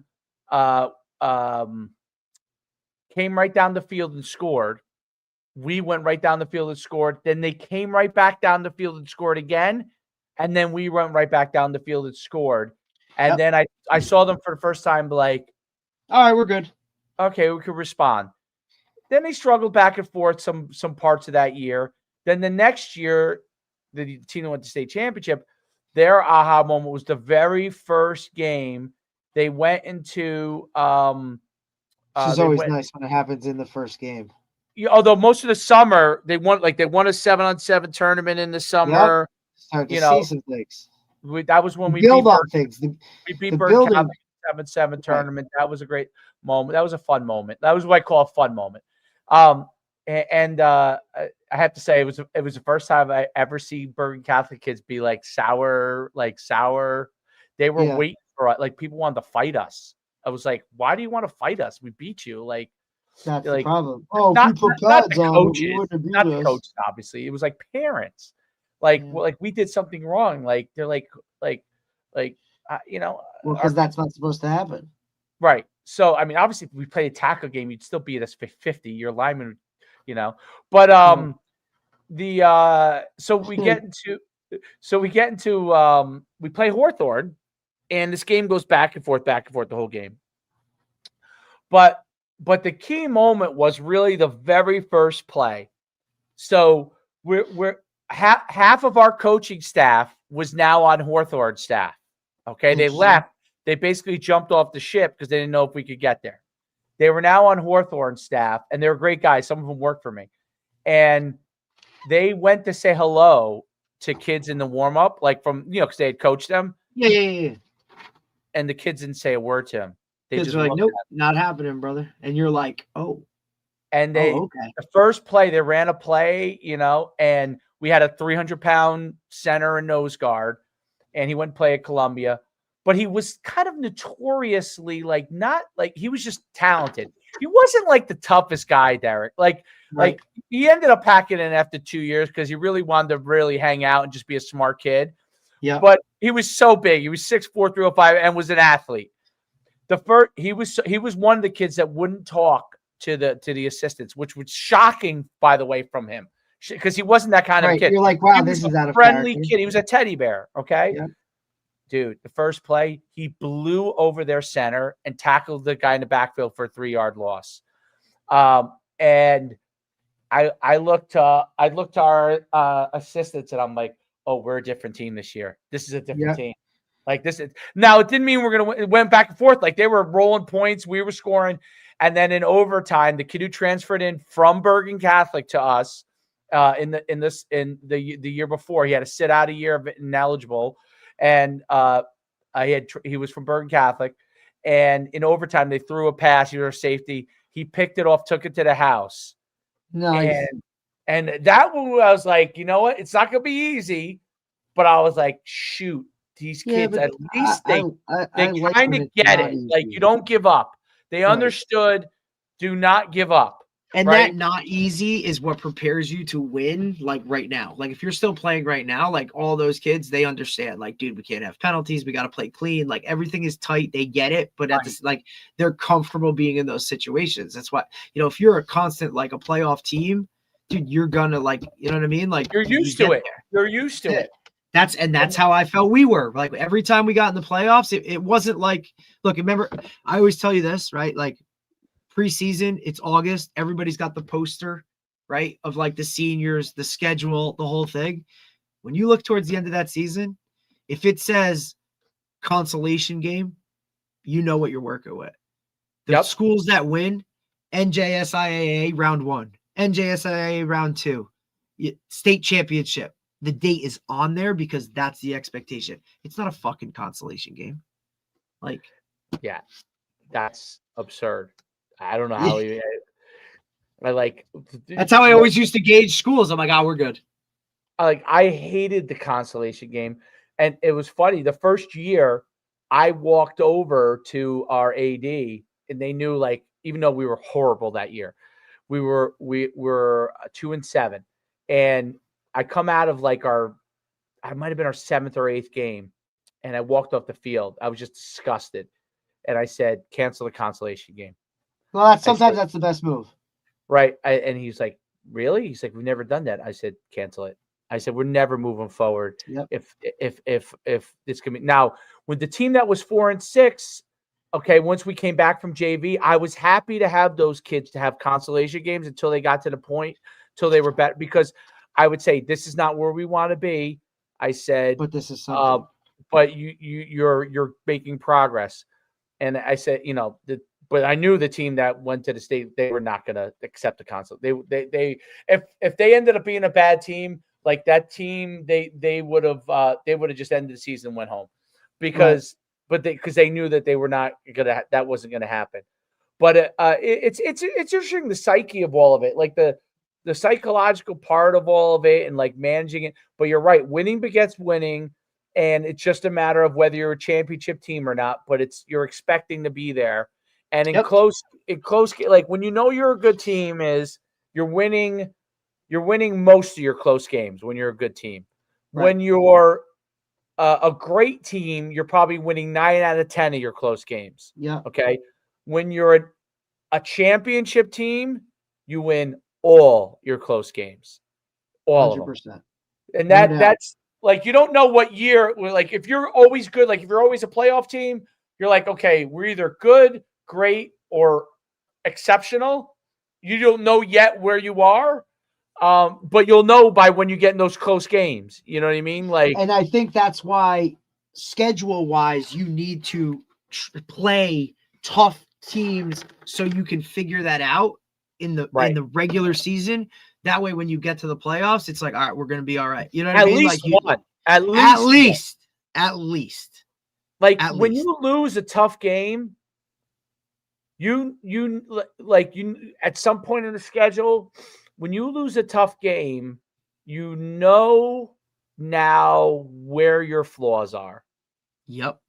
came right down the field and scored. We went right down the field and scored. Then they came right back down the field and scored again. And then we went right back down the field and scored. And then I saw them for the first time, like, all right, we're good. Okay, we could respond. Then they struggled back and forth some parts of that year. Then the next year, the team that went to state championship, their aha moment was the very first game they went into. This is always nice when it happens in the first game. Although most of the summer they won a 7-on-7 tournament in the summer. Start to see some things. That was when we build on things. We beat Bergen Catholic 7-7 tournament. That was a great moment. That was a fun moment. That was what I call a fun moment. I have to say it was the first time I ever see Bergen Catholic kids be sour. They were waiting for us. People wanted to fight us. I was like, why do you want to fight us? We beat you. That's the problem. Oh, not the coaches, not the coaches, obviously. It was parents. We did something wrong. They're because that's not supposed to happen. Right. So, I mean, obviously, if we play a tackle game, you'd still beat us 50. Your lineman, But we play Hawthorne, and this game goes back and forth the whole game. But the key moment was really the very first play. So we're half of our coaching staff was now on Hawthorne staff. Okay, they left. They basically jumped off the ship because they didn't know if we could get there. They were now on Hawthorne staff, and they were great guys. Some of them worked for me. And they went to say hello to kids in the warm-up, because they had coached them. Yeah. And the kids didn't say a word to him. They just were like, nope, not happening, brother. And you're like, oh. And the first play, they ran a play, and we had a 300-pound center and nose guard, and he went play at Columbia. But he was kind of notoriously he was just talented. He wasn't the toughest guy, Derek. He ended up packing in after 2 years because he really wanted to really hang out and just be a smart kid. Yeah. But he was so big. He was 6'4", 305, and was an athlete. He was one of the kids that wouldn't talk to the assistants, which was shocking, by the way, from him, because he wasn't that kind of kid. You're like, wow, this is out of friendly character. kid. He was a teddy bear. Okay. Yeah. Dude, the first play, he blew over their center and tackled the guy in the backfield for a 3-yard loss. And I looked to our assistants, and I'm like, oh, we're a different team this year. This is a different team. Now it didn't mean we're gonna win. It went back and forth. They were rolling points, we were scoring, and then in overtime, the kid who transferred in from Bergen Catholic to us in the year before, he had to sit out a year of ineligible. And he was from Bergen Catholic, and in overtime they threw a pass. He was a safety. He picked it off, took it to the house. Nice. And that one, I was like, you know what? It's not gonna be easy, but I was like, shoot, these kids at least they kind of get it. You don't give up. They understood. Do not give up. And that not easy is what prepares you to win, right now. If you're still playing right now, all those kids, they understand, dude, we can't have penalties. We got to play clean. Everything is tight. They get it. But they're comfortable being in those situations. That's why, if you're a constant, a playoff team, dude, you're going to, you know what I mean? You're used to it. You're used to it. That's how I felt we were. Every time we got in the playoffs, it wasn't look, remember, I always tell you this, right? Preseason, it's August. Everybody's got the poster, right? Of the seniors, the schedule, the whole thing. When you look towards the end of that season, if it says consolation game, you know what you're working with. The schools that win, NJSIAA round 1, NJSIAA round 2, state championship. The date is on there because that's the expectation. It's not a fucking consolation game. Yeah, that's absurd. I don't know how That's how I always used to gauge schools. I'm like, oh, we're good. I hated the consolation game. And it was funny. The first year I walked over to our AD and they knew, like, even though we were horrible that year, we were 2-7. And I come out of like I might've been our 7th or 8th game. And I walked off the field. I was just disgusted. And I said, cancel the consolation game. Well, sometimes that's the best move. Right. And he's like, really? He's like, we've never done that. I said, cancel it. I said, we're never moving forward. Yep. If this can be now, with the team that was 4-6, okay, once we came back from JV, I was happy to have those kids to have consolation games until they got to the point, till they were better, because I would say, this is not where we want to be. I said, but this is something. But you're making progress. And I said, but I knew the team that went to the state, they were not going to accept the console. If they ended up being a bad team, like that team, they would have just ended the season and went home, because they knew that they were not gonna, that wasn't gonna happen. But it's interesting, the psyche of all of it, like the psychological part of all of it, and like managing it. But you're right, winning begets winning, and it's just a matter of whether you're a championship team or not. But you're expecting to be there, and in close, like when you're a good team, is you're winning most of your close games when you're a good team. Right. When you're a great team, you're probably winning 9 out of 10 of your close games. Yeah. Okay. When you're a championship team, you win all your close games. All 100%. Of them. And that's like, you don't know what year, like if you're always good, like if you're always a playoff team, you're like, okay, we're either good, great, or exceptional. You don't know yet where you are. But you'll know by when you get in those close games. You know what I mean? Like, and I think that's why schedule-wise, you need to play tough teams so you can figure that out in the regular season. That way, when you get to the playoffs, it's like, all right, we're going to be all right. You know what I mean? At least. Like when you lose a tough game, you at some point in the schedule, when you lose a tough game, you know now where your flaws are. Yep.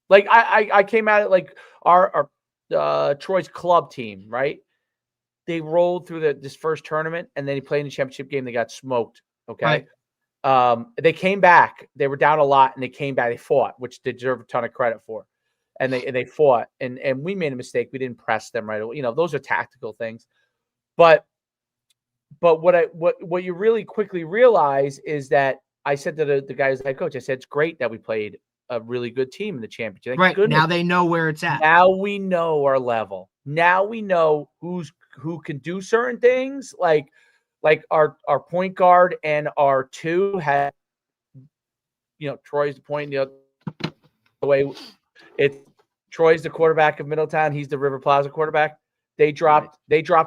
Like I came at it like our Troy's club team, right? They rolled through this first tournament, and then they played in the championship game. They got smoked. Okay. Right. They came back. They were down a lot, and they came back. They fought, which they deserve a ton of credit for. And they fought, and we made a mistake. We didn't press them right away. Those are tactical things. But what you really quickly realize is that I said to the guys, head coach, I said, it's great that we played a really good team in the championship. Right. Goodness. Now they know where it's at. Now we know our level. Now we know who can do certain things. Like our point guard and our 2 had, Troy's the point the other way. Troy's the quarterback of Middletown. He's the River Plaza quarterback. They dropped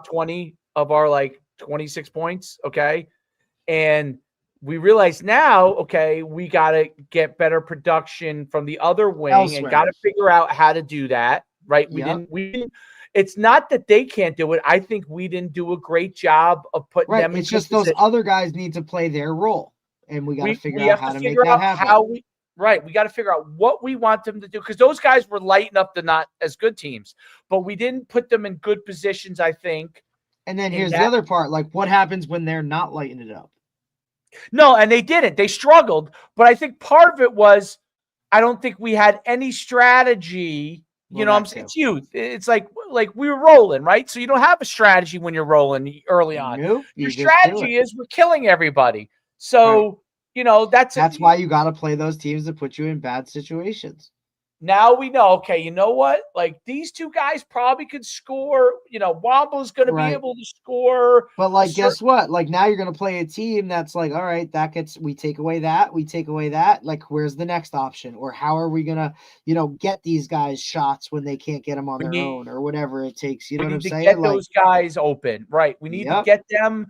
20 of our 26 points. Okay. And we realize now, okay, we got to get better production from the other wing elsewhere, and got to figure out how to do that. Right. We didn't, it's not that they can't do it. I think we didn't do a great job of putting them in. It's just those other guys need to play their role, and we got to figure out how to make that happen. We got to figure out what we want them to do, because those guys were lighting up the not as good teams, but we didn't put them in good positions, I think. And then here's the other part, like what happens when they're not lighting it up? No, and they didn't. They struggled, but I think part of it was I don't think we had any strategy. It's youth. It's like we were rolling, right? So you don't have a strategy when you're rolling early on. Nope, your strategy is we're killing everybody. So, that's why you got to play those teams that put you in bad situations. Now we know, okay, you know what? Like these 2 guys probably could score. Wombo's going to be able to score. But guess what? Like now you're going to play a team that's like, all right, we take away that. Like, where's the next option? Or how are we going to, get these guys shots when they can't get them on their own or whatever it takes? You know what I'm saying? Get those guys open, right? We need to get them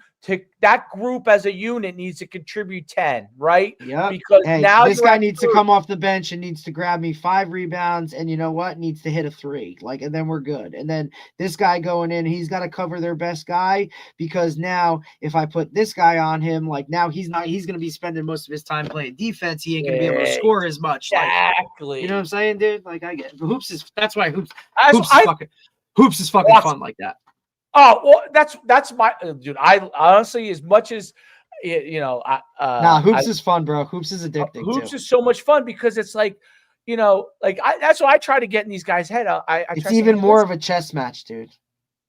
that group as a unit needs to contribute 10, right? Yep. Because Hey, now this you're guy at needs to 30. come off the bench and needs to grab me 5 rebounds, and you know what? Needs to hit a 3. Like, and then we're good. And then this guy going in, he's got to cover their best guy, because now if I put this guy on him, like now he's going to be spending most of his time playing defense. He ain't going to be able to score as much. Exactly. Like, you know what I'm saying, dude? Like, I get it. That's why hoops is fucking awesome. fun like that. Oh, well, that's my dude. I honestly, as much as Hoops is fun, bro. Hoops is addicting. Hoops too. is so much fun because it's like, that's why I try to get in these guys' head. It's even more of a chess match, dude.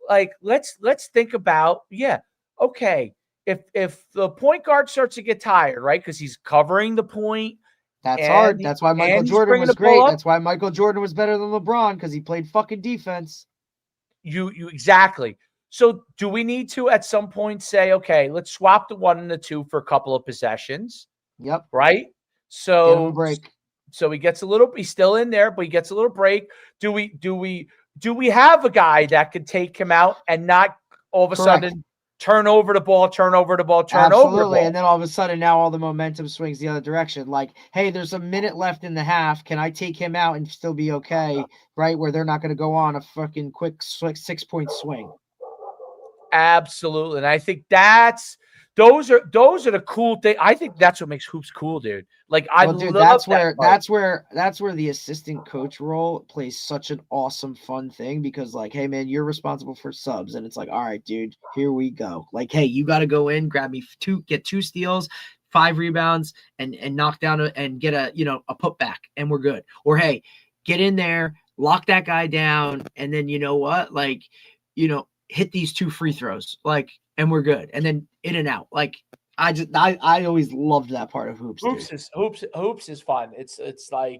Like, let's think about, okay, if the point guard starts to get tired, right, because he's covering the point. That's hard. That's why Michael Jordan was great. That's why Michael Jordan was better than LeBron, because he played fucking defense. You exactly. So do we need to at some point say, okay, let's swap the 1 and the 2 for a couple of possessions? Yep. Right. Get him a So break. So he gets he's still in there, but he gets a little break. Do we have a guy that could take him out and not all of a sudden turn over the ball? Absolutely. And then all of a sudden now all the momentum swings the other direction. Like, hey, there's a minute left in the half. Can I take him out and still be okay? Right? Where they're not going to go on a fucking quick 6-point swing. Absolutely. And I think those are the cool things. I think that's what makes hoops cool, dude. Like, that's where the assistant coach role plays such an awesome, fun thing, because like, hey man, you're responsible for subs, and it's like, all right, dude, here we go. Like, hey, you got to go in, grab me get 2 steals, 5 rebounds, and knock down and get a putback, and we're good. Or hey, get in there, lock that guy down, and then you know what, like, hit these 2 free throws, like, and we're good. And then in and out. Like, I always loved that part of hoops. Hoops is fun. It's like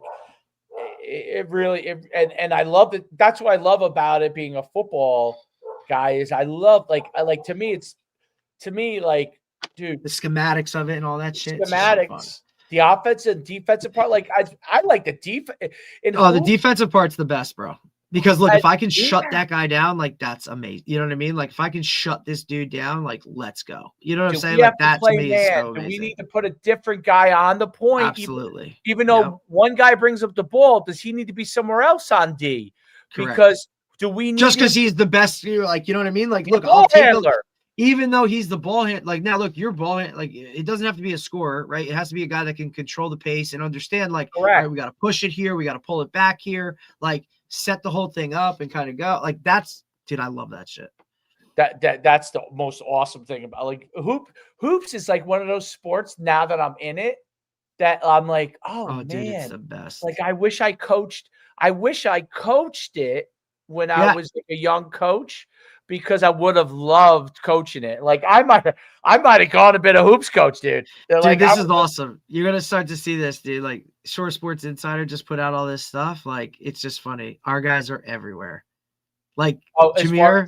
it really and I love it. That's what I love about it being a football guy is I love to me like, dude, the schematics of it and all that shit. Schematics. The offensive and defensive part, like I like the defense. The defensive part's the best, bro. Because look, if I can shut that guy down, like, that's amazing. You know what I mean? Like, if I can shut this dude down, like, let's go. You know what I'm saying? Like, that to me is so amazing. We need to put a different guy on the point. Absolutely. Even though one guy brings up the ball, does he need to be somewhere else on D? Correct. Because do we need just because he's the best? Like, you know what I mean? Like, look, I'll take handler. Even though he's the ball hand, like, now look, your ball hand, like, it doesn't have to be a scorer, right? It has to be a guy that can control the pace and understand, like, all right, we got to push it here, we got to pull it back here, like, set the whole thing up and kind of go. Like, dude, I love that shit. That's the most awesome thing about, like, hoops is like one of those sports now that I'm in it that I'm like, oh man, dude, it's the best. Like, I wish I coached it when I was like a young coach, because I would have loved coaching it. Like, I might have gone a bit of hoops coach, dude. Dude, like, this is awesome. You're gonna start to see this, dude. Like, Shore Sports Insider just put out all this stuff. Like, it's just funny. Our guys are everywhere. Like, Jameer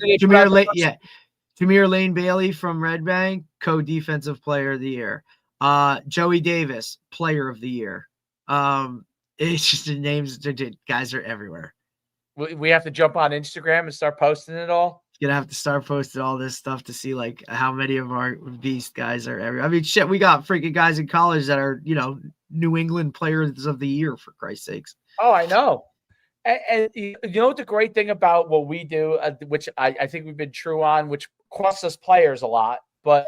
Lane Bailey from Red Bank, co-defensive player of the year. Joey Davis, player of the year. It's just the names. Dude, guys are everywhere. We have to jump on Instagram and start posting it all. Gonna have to start posting all this stuff to see like how many of our beast guys are everywhere. I mean, shit, we got freaking guys in college that are, New England players of the year, for Christ's sakes. Oh, I know. And you know what the great thing about what we do, which I think we've been true on, which costs us players a lot, but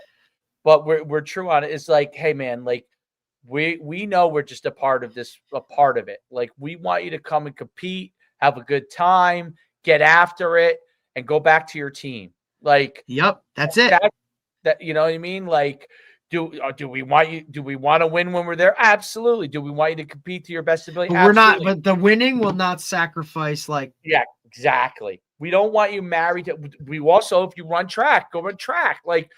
we're true on it, is like, hey man, like we know we're just a part of it. Like, we want you to come and compete, have a good time, get after it, and go back to your team. Like, yep, that's it. That you know what I mean? Like, do we want to win when we're there? Absolutely. Do we want you to compete to your best ability? But we're not. But the winning will not sacrifice. Like, yeah, exactly. We don't want you married to. We also, if you run track, go run track. Like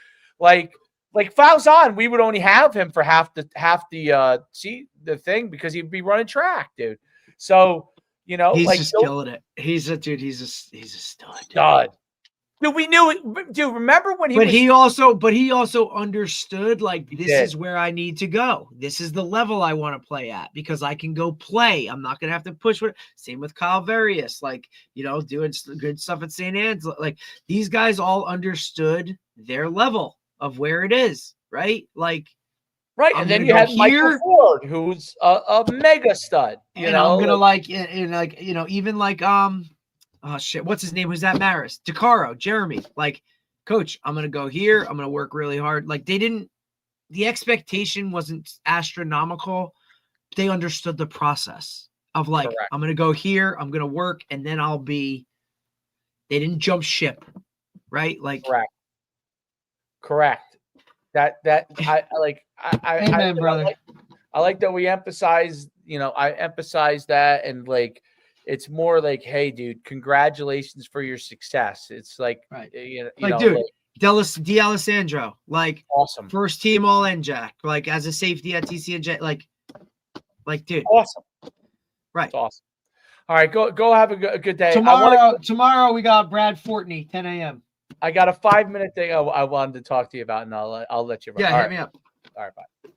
Fauzan, we would only have him for half the thing, because he'd be running track, dude. So, he's like, just killing it. He's a stud. Dude, we knew it. Dude, remember when he also understood, like, this is where I need to go. This is the level I want to play at, because I can go play. I'm not going to have to push. Same with Kyle Various, like, doing good stuff at St. Anne's. Like, these guys all understood their level. of where it is, right? Like, Right, I'm and then gonna you go had here. Michael Ford, who's a mega stud. You And know, I'm gonna like, and like, you know, even like, oh shit, what's his name? Who's that? Maris, DeCaro, Jeremy. Like, coach, I'm gonna go here. I'm gonna work really hard. Like, the expectation wasn't astronomical. They understood the process of like, Correct. I'm gonna go here. I'm gonna work, and then they didn't jump ship, right? Like, correct. That I like. Amen, brother. I like that we emphasize, I emphasize that, and like, it's more like, hey, dude, congratulations for your success. It's like, Right. you Like, know, dude, D'Alessandro, like, awesome, first team all NJAC, like as a safety at TCNJ, like, dude, awesome, right? it's awesome. All right, go have a good day. Tomorrow we got Brad Fortney, 10 a.m. I got a 5-minute thing I wanted to talk to you about, and I'll let you run. Yeah, All hit right. me up. All right, bye.